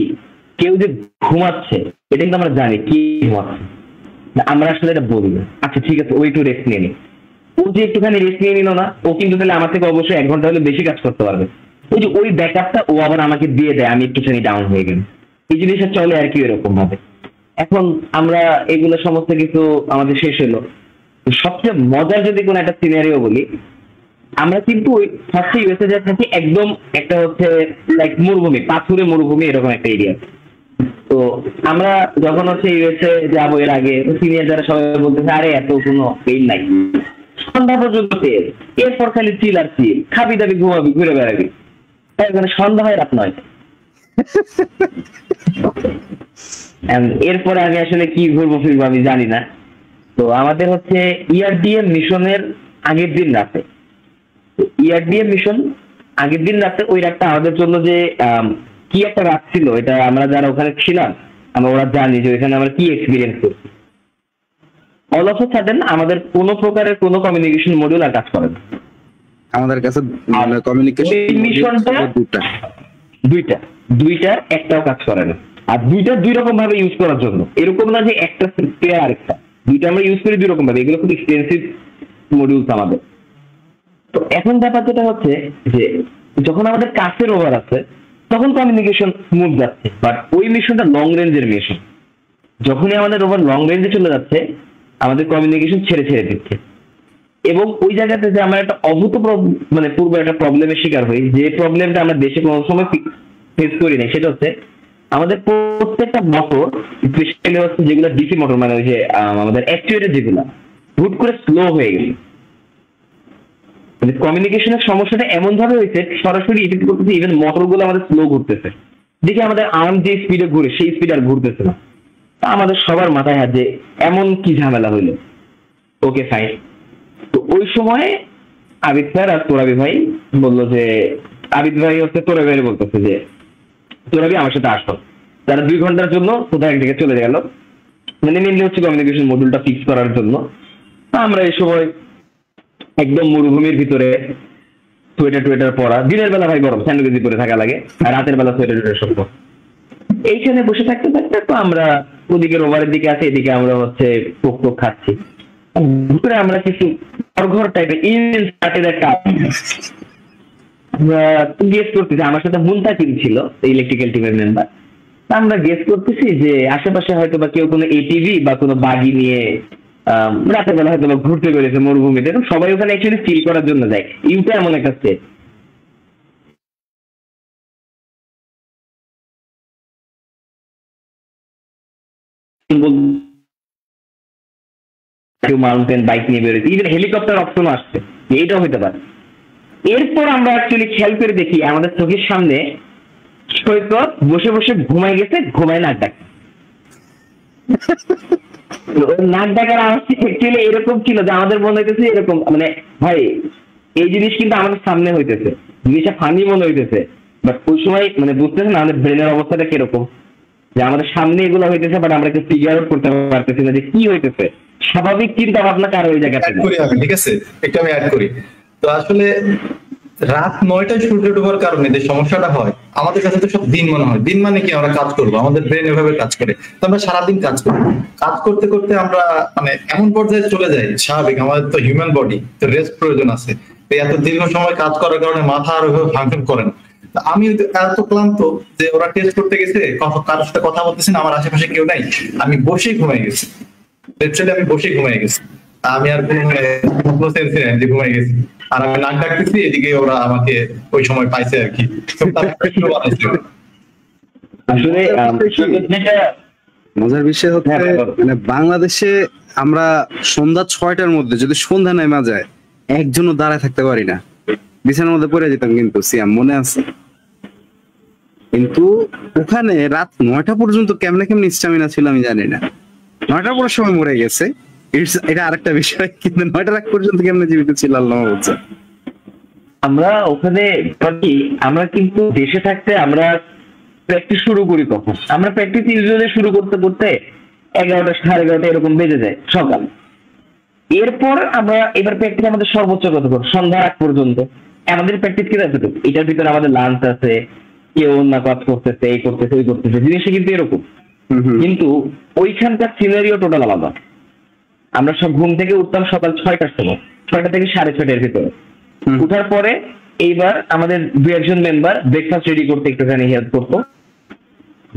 কেউ যে ঘুমাচ্ছে এটা কিন্তু আমরা জানি কি ঘুমাচ্ছে, আমরা আসলে এটা বলি না। আচ্ছা ঠিক আছে, ও একটু রেস্ট নিয়ে নি, ও যে একটুখানি রেস্ট নিয়ে নিল না, ও কিন্তু তাহলে আমার থেকে অবশ্যই 1 ঘন্টা হলে বেশি কাজ করতে পারবে। ওই যে ওই ব্যাকআপটা ও আবার আমাকে দিয়ে দেয়, আমি একটুখানি ডাউন হয়ে গেলাম, এই জিনিসটা চলে আর কি এরকম ভাবে। এখন আমরা এগুলো সমস্ত কিছু আমাদের শেষ হলো। সবচেয়ে মজার যদি কোনো একটা সিনারিও বলি, আমরা কিন্তু ওই ফার্স্টে ইউএসএ যা থাকি একদম একটা হচ্ছে লাইক মরুভূমি, পাথুরে মরুভূমি এরকম একটা এরিয়া। তো আমরা যখন হচ্ছে ইউএসএ যাবো এর আগে সিনিয়র যারা সবাই বলতেছে আরে এত কোনো পেইন নাই, সন্ধ্যা পর্যন্ত তেল, এরপর খালি চিল আর চিল, খাবি দাবি ঘুমাবি ঘুরে বেড়াবি, মানে সন্ধ্যা হয় রাত 9টা। এরপরে আমি আসলে কি ঘুরবো ফিরবো আমি জানি না। তো আমাদের হচ্ছে ইআরডিএম মিশনের আগের দিন রাতে, ইআরডিএম মিশন আগের দিন রাতে, ওই রাতটা আমাদের জন্য যে কি একটা রাত ছিল, এটা আমরা যারা ওখানে ছিলাম আমরা ওরা জানি যে ওইখানে আমরা কি এক্সপিরিয়েন্স করছি। অল অফ এ সাডেন আমাদের কোনো প্রকারের কোনো কমিউনিকেশন মডিউল আর কাজ করে না
আমাদের কাছে। কমিউনিকেশন
মিশনটা দুইটা একটাও কাজ করে না, আর দুইটা দুই রকম ভাবে ইউজ করার জন্য, এরকম না যে একটা স্পেয়ার আরেকটা, দুইটা আমরা ইউজ করি দুই রকম ভাবে। এগুলো খুব এক্সপেন্সিভ মডিউলস আমাদের। তো এখন ব্যাপার যেটা হচ্ছে যে যখন আমাদের কাছের ওভার আছে তখন কমিউনিকেশন স্মুথ যাচ্ছে, বাট ওই মিশনটা লং রেঞ্জের মিশন, যখনই আমাদের ওভার লং রেঞ্জে চলে যাচ্ছে আমাদের কমিউনিকেশন ছেড়ে দিচ্ছে। এবং ওই জায়গাতে যে আমরা একটা মানে পূর্ব একটা প্রবলেমের শিকার হই, যে প্রবলেমটা আমরা দেশে কোনো সময় ফেস করি না, সেটা হচ্ছে আমাদের প্রত্যেকটা মোটর, স্পেশালি হচ্ছে যেগুলো ডিসি মোটর, মানে ওই যে আমাদের অ্যাকচুয়েটর যেগুলো হুট করে স্লো হয়ে গেছে। কমিউনিকেশনের সমস্যাটা এমন ভাবে হয়েছে সরাসরি ইফেক্ট করতেছে, ইভেন মোটর গুলো আমাদের স্লো ঘুরতেছে, দেখি আমাদের আর্ম যে স্পিডে ঘুরে সেই স্পিড আর ঘুরতেছে না। তা আমাদের সবার মাথায় হাত যে এমন কি ঝামেলা হইলো। ওকে ফাইন, তো ওই সময় আবিদ স্যার আর তোরাবি ভাই বললো যে, আবিদ ভাই হচ্ছে তোরাবি ভাই বলতেছে যে তোরাবি আমার সাথে আসো। তারা 2 ঘন্টার জন্য কোথাও একদিকে চলে গেল, মানে মেনলি হচ্ছে কমিউনিকেশন মডিউলটা ফিক্স করার জন্য। আমরা এই সময় একদম মরুভূমির ভিতরে সোয়েটার পরা, দিনের বেলা ভাই গরম স্যান্ডউইচ পরে থাকা লাগে, আর রাতের বেলা সোয়েটার সব। এইখানে বসে থাকতে তো আমরা ওদিকে রোভারের দিকে আছি, এদিকে আমরা হচ্ছে পোক খাচ্ছি। ভিতরে আমরা কিছু ঘর টাইপের একটা আমরা গেস করতেছি, আমার সাথে মুনতাকিম ছিল ইলেকট্রিক্যাল টিমের মেম্বার। আমরা গেস করতেছি যে আশেপাশে হয়তো বা কেউ কোনো এটিভি বা কোনো বাগি নিয়ে রাতের বেলা হয়তো ঘুরতে বেরিয়েছে মরুভূমিতে। সবাই ওখানে অ্যাকচুয়ালি চিল করার জন্য যায়, ইউটা এমন একটা স্টেট। মাউন্টেন বাইক নিয়ে বেরোচ্ছে, ইভেন হেলিকপ্টার অপশনও আসছে, এইটাও হইতে পারে। এরপর আমরা অ্যাকচুয়ালি খেয়াল করে দেখি আমাদের চোখের সামনে সৈকত বসে বসে ঘুমাই গেছে, ঘুমায় নাক ডাক। নাক ডাকার আওয়াজ অ্যাকচুয়ালি এরকম ছিল যে আমাদের মনে হইতেছে এরকম, মানে ভাই এই জিনিস কিন্তু আমাদের সামনে হইতেছে, জিনিসটা ফানি মনে হইতেছে, বাট ওই সময় মানে বুঝতেছে না আমাদের ব্রেনের অবস্থাটা কিরকম, যে আমাদের সামনে এগুলো হইতেছে বাট আমরা একটু ফিগার আউট করতে পারতেছি না যে কি হইতেছে। স্বাভাবিক চিন্তা ভাবনা কার ওই জায়গাটা
ঠিক আছে, একটু আমি অ্যাড করি। তো আসলে রাত 9টায় সূর্য ডোবার কারণে যে সমস্যাটা হয়, আমাদের কাছে তো সব দিন মনে হয়। দিন মানে কি, আমরা কাজ করবো, আমাদের ব্রেন এভাবে কাজ করে, তো আমরা সারাদিন কাজ করি। কাজ করতে করতে আমরা মানে এমন পর্যায়ে চলে যাই, স্বাভাবিক আমাদের তো হিউম্যান বডি, তো রেস্ট প্রয়োজন আছে। এত দীর্ঘ সময় কাজ করার কারণে মাথা আর ওইভাবে ফাংশন করে না। আমি এত ক্লান্ত যে ওরা টেস্ট করতে গেছে, কারোর সাথে কথা বলতেছি না, আমার আশেপাশে কেউ নাই, আমি বসেই ঘুমাই গেছি। আমি বসেই ঘুমাই গেছি, আমি আর কোনো সেন্স নেই যে ঘুমাই গেছি। আর আমি নাক ডাকতেছি, এদিকে ওরা আমাকে ওই সময় পাইছে আর কি।
আসলে মজার বিষয় হচ্ছে মানে বাংলাদেশে আমরা সন্ধ্যা 6টার মধ্যে যদি সন্ধ্যা নেমা যায় একজনও দাঁড়ায় থাকতে পারি না, বিছানার মধ্যে পড়ে যেতাম কিন্তু সিয়াম মনে আছে। কিন্তু ওখানে রাত 9টা পর্যন্ত কেমনে কেমনে স্টামিনা ছিল আমি জানি না। 9টার পর সময় মরে গেছে এটা আরেকটা বিষয়, কিন্তু 9টার আগ পর্যন্ত কেমনে জীবিত ছিল আল্লাহ বলছে।
আমরা ওখানে আমরা কিন্তু দেশে থাকতে আমরা প্র্যাকটিস শুরু করি কখন? আমরা প্র্যাকটিস ইউজুয়ালি শুরু করতে করতে 11টা 11:30 এরকম বেজে যায় সকাল। এরপর আমরা এবার প্র্যাকটিস আমাদের সর্বোচ্চ কতক্ষণ? সন্ধ্যা আগ পর্যন্ত। আমাদের প্র্যাকটিস কি আছে? এটার ভিতরে আমাদের লাঞ্চ আছে, কেউ অন্য কাজ করতেছে, এই করতেছে ওই করতেছে, জিনিসটা কিন্তু এরকম। কিন্তু ওইখানকার সিনারিও টোটাল আলাদা। আমরা সব ঘুম থেকে উঠতাম সকাল 6টার সময়, 6টা থেকে 6:30-এর ভিতরে। উঠার পরে এইবার আমাদের 2-1 মেম্বার ব্রেকফাস্ট রেডি করতে একটুখানি হেল্প করতো,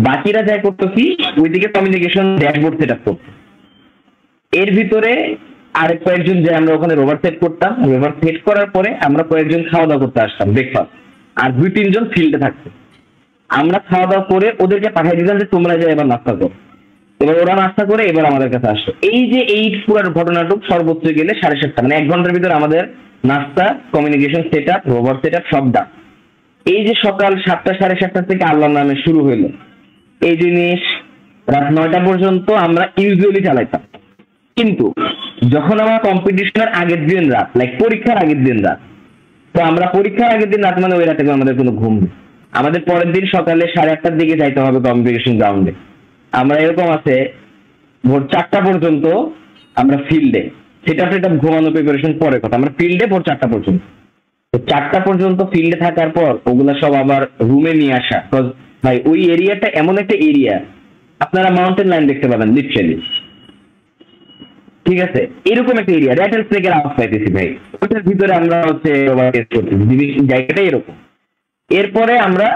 বাকিরা যা করতো কি ওইদিকে কমিউনিকেশন ড্যাশবোর্ড সেট আপ করতো। এর ভিতরে আরেক কয়েকজন যে আমরা ওখানে রোভার সেট করতাম, রোভার সেট করার পরে আমরা কয়েকজন খাওয়া দাওয়া করতে আসতাম ব্রেকফাস্ট, আর 2-3 জন ফিল্ডে থাকতো। আমরা খাওয়া দাওয়া করে ওদেরকে পাঠিয়ে দিতাম যে তোমরা যা এবার নাস্তা করো। এবার ওরা নাস্তা করে এবার আমাদের কাছে আসতো। এই যে এই পুরো ঘটনাটুক সর্বোচ্চ গেলে 7:30, মানে 1 ঘন্টার ভিতরে আমাদের নাস্তা, communication set up, rover set up সব ডাক। এই যে সকাল 7টা 7:30 থেকে আল্লাহর নামে শুরু হইলো এই জিনিস রাত 9টা পর্যন্ত আমরা ইউজুয়ালি চালাইতাম। কিন্তু যখন আমার কম্পিটিশনের আগের দিন রাত, লাইক পরীক্ষার আগের দিন রাত, তো আমরা পরীক্ষার আগের দিন রাত মানে ওই রাতে আমাদের কোনো ঘুম নেই। আমাদের পরের দিন সকালে 8:30টার দিকে যাইতে হবে কম্পিটিশন গ্রাউন্ডে। আমরা এরকম আছে ভোর 4টা পর্যন্ত আমরা ফিল্ডে, সেটা ঘুমানো প্রিপারেশন পরে কথা, আমরা ফিল্ডে ভোর 4টা পর্যন্ত। তো 4টা পর্যন্ত ফিল্ডে থাকার পর ওগুলা সব আবার রুমে নিয়ে আসা। ভাই ওই এরিয়াটা এমন একটা এরিয়া, আপনারা মাউন্টেন লাইন দেখতে পাবেন লিটারালি, ঠিক আছে? এরকম একটা এরিয়া, র্যাটেল স্নেকের আওয়াজ পাইতেছি ভাই, ওটার ভিতরে আমরা হচ্ছে জায়গাটা এরকম। এরপরে আমরা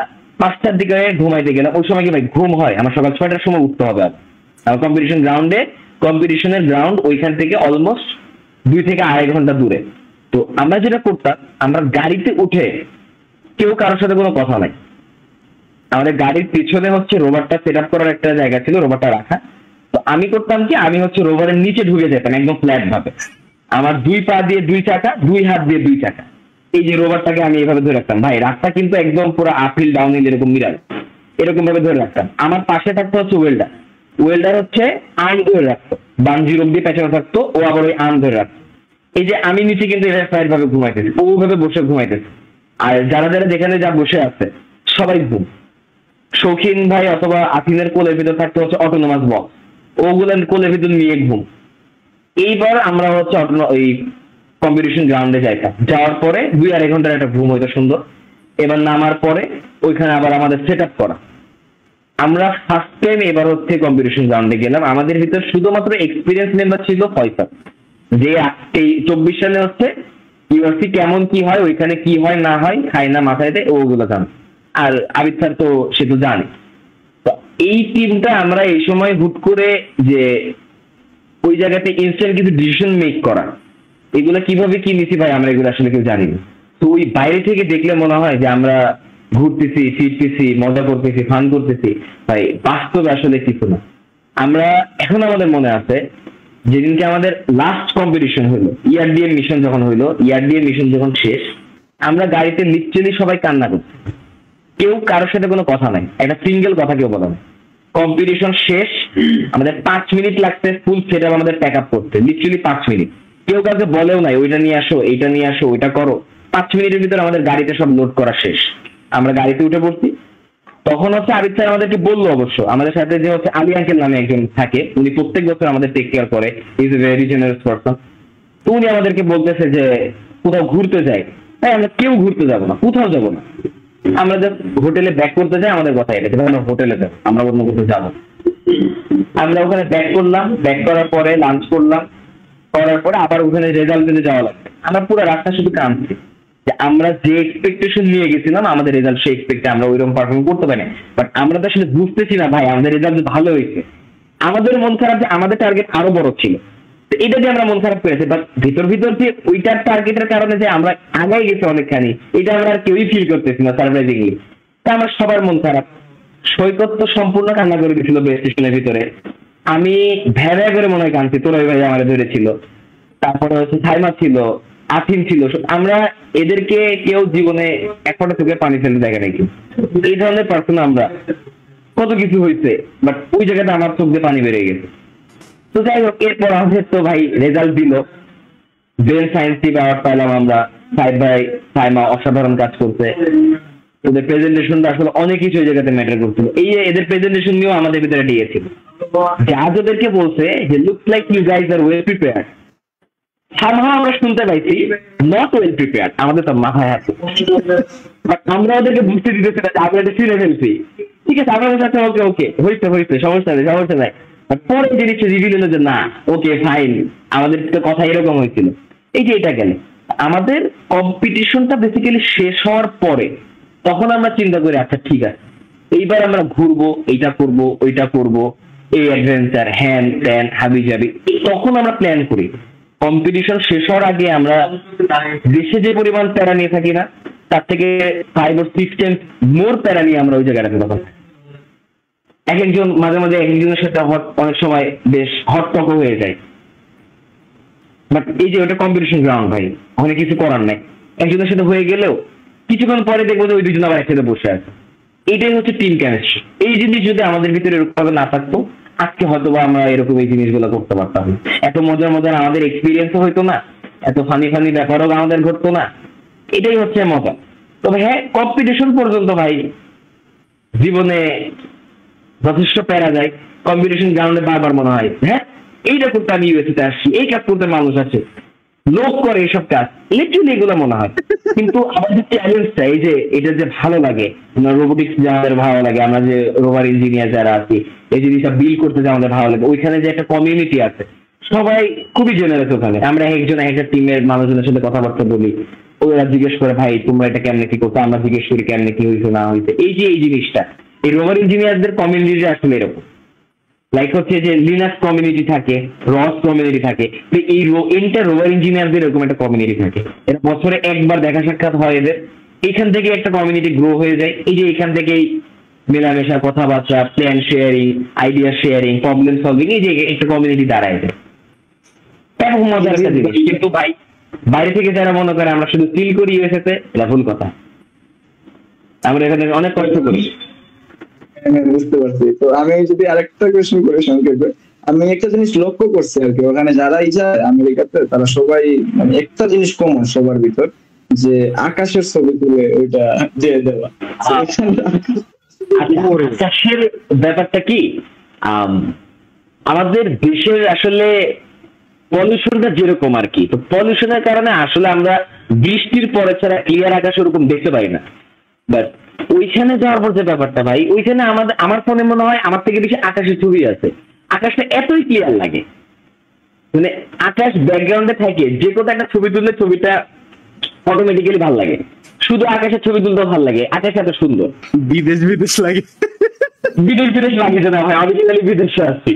5টার দিকে ঘুমাইতে গেলাম। ওই সময় কি ভাই ঘুম হয়? আমার সকাল 6টার সময় উঠতে হবে। আর কম্পিটিশন গ্রাউন্ডে, কম্পিটিশনের গ্রাউন্ড ওইখান থেকে অলমোস্ট 2 থেকে 2.5 ঘন্টা দূরে। তো আমরা যেটা করতাম, আমরা গাড়িতে উঠে কেউ কারোর সাথে কোনো কথা নাই, আমাদের গাড়ির পিছনে হচ্ছে রোভারটা সেট আপ করার একটা জায়গা ছিল, রোভারটা রাখা। তো আমি করতাম কি, আমি হচ্ছে রোভারের নিচে ঢুকে যেতাম একদম ফ্ল্যাট ভাবে, আমার 2 পা দিয়ে 2 চাকা, 2 হাত দিয়ে 2 চাকা, এই যে রোভারটাকে আমি এইভাবে ধরে রাখতাম। ভাই রাস্তা কিন্তু একদম পুরো আপহিল ডাউনহিল এরকম মিরার, এরকম ভাবে ধরে রাখতাম। আমার পাশে থাকতো হচ্ছে ওয়েল্ডার হচ্ছে আর্ম ধরে রাখতো, বাঞ্জির অব্দি পেছনে থাকতো, ও আবার ওই আর্ম ধরে রাখতো। এই যে আমি নিচে কিন্তু ফ্লাইট ভাবে ঘুমাইতেছি, ওভাবে বসে ঘুমাইতেছি। আর যারা যারা যেখানে যা বসে আছে সবাই ঘুম। শৌখিন ভাই অথবা আফিনের কোলের ভিতর থাকতে হচ্ছে অটোনোমাস বক্স, ওগুলো কোলের ভিতর নিয়ে ঘুম। এইবার আমরা হচ্ছে ওই কম্পিটিশন গ্রাউন্ডে যাইতাম, যাওয়ার পরে 2-2.5 ঘন্টার একটা ঘুম হইতো সুন্দর। এবার নামার পরে ওইখানে আবার আমাদের সেট আপ করা। আমরা ফার্স্ট টাইম এবার হচ্ছে কম্পিটিশন গ্রাউন্ডে গেলাম। আমাদের ভিতর শুধুমাত্র এক্সপিরিয়েন্স মেম্বার ছিল ফয়সাল, যে 24 সালে হচ্ছে ইউএফসি কেমন কি হয়, ওইখানে কি হয় না হয়, খায় না মাথায় দেয়, ওগুলো জানে। আর আবিদ স্যার তো সে তো জানে। তো এই টিমটা আমরা এই সময় হুট করে যে ওই জায়গাতে ইনস্ট্যান্ট কিছু ডিসিশন মেক করা, এগুলো কিভাবে কি নিছি ভাই আমরা এগুলো আসলে কেউ জানি না। তো ওই বাইরে থেকে দেখলে মনে হয় যে আমরা ঘুরতেছি, ফিরতেছি, মজা করতেছি, ফান করতেছি, ভাই বাস্তবে আসলে কিছু না। আমরা এখন আমাদের মনে আছে যেদিনকে আমাদের লাস্ট কম্পিটিশন হলো, ইআরডিএম মিশন যখন হইলো, ইআরডিএম মিশন যখন শেষ, আমরা গাড়িতে লিটারালি সবাই কান্না করছি, কেউ কারোর সাথে কোনো কথা নাই, একটা সিঙ্গেল কথা কেউ বলা নাই। কম্পিটিশন শেষ, আমাদের 5 মিনিট লাগছে ফুল সেট আপ আমাদের প্যাক আপ করতে, লিটারালি 5 মিনিট। কেউ কাউকে বলেও নাই ওইটা নিয়ে আসো, এইটা নিয়ে আসো, ওইটা করো। 5 মিনিটের ভিতরে আমাদের গাড়িতে সব লোড করা শেষ, আমরা গাড়িতে উঠে পড়ছি। তখন হচ্ছে আবিদ স্যার আমাদেরকে বললো, অবশ্য আমাদের সাথে যে হচ্ছে আলী আঙ্কেল নামে একজন থাকে, উনি প্রত্যেক বছর আমাদের টেক কেয়ার করে, is a very generous person. তো উনি আমাদেরকে বলতেছে যে কোথাও ঘুরতে যাই। তাই আমরা কেউ ঘুরতে যাবো না, কোথাও যাবো না, আমরা জাস্ট হোটেলে ব্যাক করতে যাই। আমাদের কথা এটা, আমরা হোটেলে যাবো, আমরা অন্য কোথাও যাবো। আমরা ওখানে ব্যাক করলাম, ব্যাক করার পরে লাঞ্চ করলাম, করার পরে আবার ওখানে রেজাল্ট দিতে যাওয়া লাগবে। আমরা পুরো রাস্তা শুধু কাঁদছি যে আমরা যে এক্সপেকটেশন নিয়ে গেছিলাম আমাদের রেজাল্ট সেই এক্সপেক্টে আমরা ওইরকম পারফর্ম করতে পারি, বাট আমরা তো আসলে বুঝতেছি না ভাই আমাদের রেজাল্ট ভালো হয়েছে। আমাদের মন খারাপ যে আমাদের টার্গেট আরো বড় ছিল, তো এটা যে আমরা মন খারাপ করেছি, বাট ভিতর ভিতর যে ওইটার টার্গেটের কারণে যে আমরা আগাই গেছি অনেকখানি, এটা আমরা আর কেউই ফিল করতেছি না সারপ্রাইজিংলি। তা আমার সবার মন খারাপ। সৈকত তো সম্পূর্ণ কান্না করে দিয়েছিল স্টেশনের ভিতরে, আমি ভেড়া করে মনে হয় কাঁদছি, তোরাই ভাই আমার ধরেছিল, তারপরে হচ্ছে সাইমা ছিল, আফিন ছিল। আমরা এদেরকে কেউ জীবনে এক ফোঁটা চোখে পানি ফেলতে দেখা নাকি, এই ধরনের পার্সন আমরা। কত কিছু হয়েছে, বাট ওই জায়গাতে আমার চোখ দিয়ে পানি বেরিয়ে গেছে। তো যাই হোক, এরপর আমাদের তো ভাই রেজাল্ট দিল, ব্রেন সায়েন্স টিম অ্যাওয়ার্ড পাইলাম আমরা। সাইদ ভাই, সাইমা অসাধারণ কাজ করছে। ওদের প্রেজেন্টেশনটা আসলে অনেক কিছু ওই জায়গাতে ম্যাটার করছিল। এই এদের প্রেজেন্টেশন নিয়েও আমাদের ভিতরে দিয়েছিল, আজ ওদেরকে বলছে যে looks like you guys are well prepared. Somehow আমরা শুনতে পাইছি নট ওয়েল প্রিপেয়ার্ড, আমাদের তো মাথায় আছে, বাট আমরা ওদেরকে বুঝতে দিতেছি না যে আমরা এটা ফিরে ফেলছি। ঠিক আছে, আমরা বলছি ওকে ওকে হয়েছে হয়েছে, সমস্যা নেই সমস্যা নাই। পরে জিনিসটা রিভিল হলো যে না, ওকে ফাইন, আমাদের তো কথা এরকম হয়েছিল। এই যে এটা গেল আমাদের কম্পিটিশনটা বেসিক্যালি শেষ হওয়ার পরে, তখন আমরা চিন্তা করি আচ্ছা ঠিক আছে, এইবার আমরা ঘুরবো, এইটা করব, ওইটা করব, এই অ্যাডভেঞ্চার, হ্যান ত্যান হাবি যাবি, তখন আমরা প্ল্যান করি। কম্পিটিশন শেষ হওয়ার আগে আমরা দেশে যে পরিমাণ প্যারা নিয়ে থাকি না, তার থেকে 5 or 6 times মোর প্যারা নিয়ে আমরা ওই জায়গাটাতে তখন এক একজন মাঝে মাঝে এক একজনের সাথে অনেক সময় বেশ হটটক হয়ে যায়। বাট এই যে ওটা কম্পিটিশন গ্রাউন্ড ভাই, ওখানে কিছু করার নাই। একজনের সাথে হয়ে গেলেও কিছুক্ষণ পরে দেখবো যে ওই দুজন আবার একসাথে বসে আছে। এইটাই হচ্ছে টিম কেমিস্ট্রি। এই জিনিস যদি আমাদের ভিতরে এরকম না থাকতো, আজকে হয়তো বা আমরা এরকম এই জিনিসগুলো করতে পারতাম। এত মজার মজার আমাদের এক্সপিরিয়েন্সও হইতো না, এত ফানি ফানি ব্যাপারও আমাদের ঘটতো না। এটাই হচ্ছে মজা। তবে হ্যাঁ, কম্পিটিশন পর্যন্ত ভাই জীবনে যথেষ্ট প্যারা যায়। কম্পিটিশন গ্রাউন্ডে বারবার মনে হয় হ্যাঁ এইটা করতে আমি ইউএসএতে আসছি, এই কাজ করতে মানুষ আছে, লোক করে এইসব কাজ, লিটারালি এগুলো মনে হয়। কিন্তু আমাদের চ্যালেঞ্জটা এই যে এটা যে ভালো লাগে, রোবোটিক্স যে আমাদের ভালো লাগে, আমরা যে রোভার ইঞ্জিনিয়ার যারা আছি, এই জিনিসটা বিল্ড করতে যে আমাদের ভালো লাগে, ওইখানে যে একটা কমিউনিটি আছে, সবাই খুবই জেনারেস ওখানে। আমরা একজন একটা টিমের মানুষজনের সাথে কথাবার্তা বলি, ওরা জিজ্ঞেস করে ভাই তোমরা এটা কেমনে কি করতো, আমরা জিজ্ঞেস করি কেমনে কি হয়েছে না হয়েছে। এই যে এই জিনিসটা, এই রোভার ইঞ্জিনিয়ারদের কমিউনিটি আসলে এরকম। লাইক হচ্ছে যে লিনাক্স কমিউনিটি থাকে, রস কমিউনিটি থাকে, এই এন্টার রোভার ইঞ্জিনিয়ারদের এরকম একটা কমিউনিটি থাকে। এরা বছরে একবার দেখা সাক্ষাৎ হয় এদের, এখান থেকে একটা কমিউনিটি গ্রো হয়ে যায়। এই যে এখান থেকেই মেলামেশা, কথাবার্তা, plan sharing, idea sharing, problem solving, এই যে একটা কমিউনিটি দাঁড়ায় যায়। এরকম মজার একটা জিনিস। কিন্তু ভাই বাইরে থেকে যারা মনে করে আমরা শুধু ফিল করি ইউএসএতে, এটা ভুল কথা। আমরা এখানে অনেক কষ্ট করি।
বুঝতে পারছি। তো আমি যদি আরেকটা কোয়েশ্চেন করি সংক্ষেপে, আমি একটা জিনিস লক্ষ্য করছি আর কি, ওখানে যারাই যায় আমেরিকাতে তারা সবাই মানে একটা জিনিস কমন সবার ভিতর, যে আকাশের ছবি তুলে ওইটা দিয়ে দেওয়া।
আকাশের ব্যাপারটা কি, আমাদের দেশের আসলে পলিউশনটা যেরকম আর কি, তো পলিউশনের কারণে আসলে আমরা বৃষ্টির পরে ছাড়া ক্লিয়ার আকাশ ওরকম দেখতে পাই না। বাট ওইখানে যাওয়ার পর যে ব্যাপারটা ভাই, ওইখানে আমার ফোনে মনে হয় আমার থেকে বেশি আকাশের ছবি আছে। আকাশটা এতই ক্লিয়ার লাগে, মানে আকাশ ব্যাকগ্রাউন্ডে থাকে, যে কোনো একটা ছবি তুললে ছবিটা অটোমেটিক্যালি ভালো লাগে। শুধু আকাশের ছবি তুলতেও ভালো লাগে, আকাশ এত সুন্দর।
বিদেশ বিদেশ লাগে,
বিদেশ বিদেশ লাগে না ভাই, আমি খালি বিদেশে আসছি।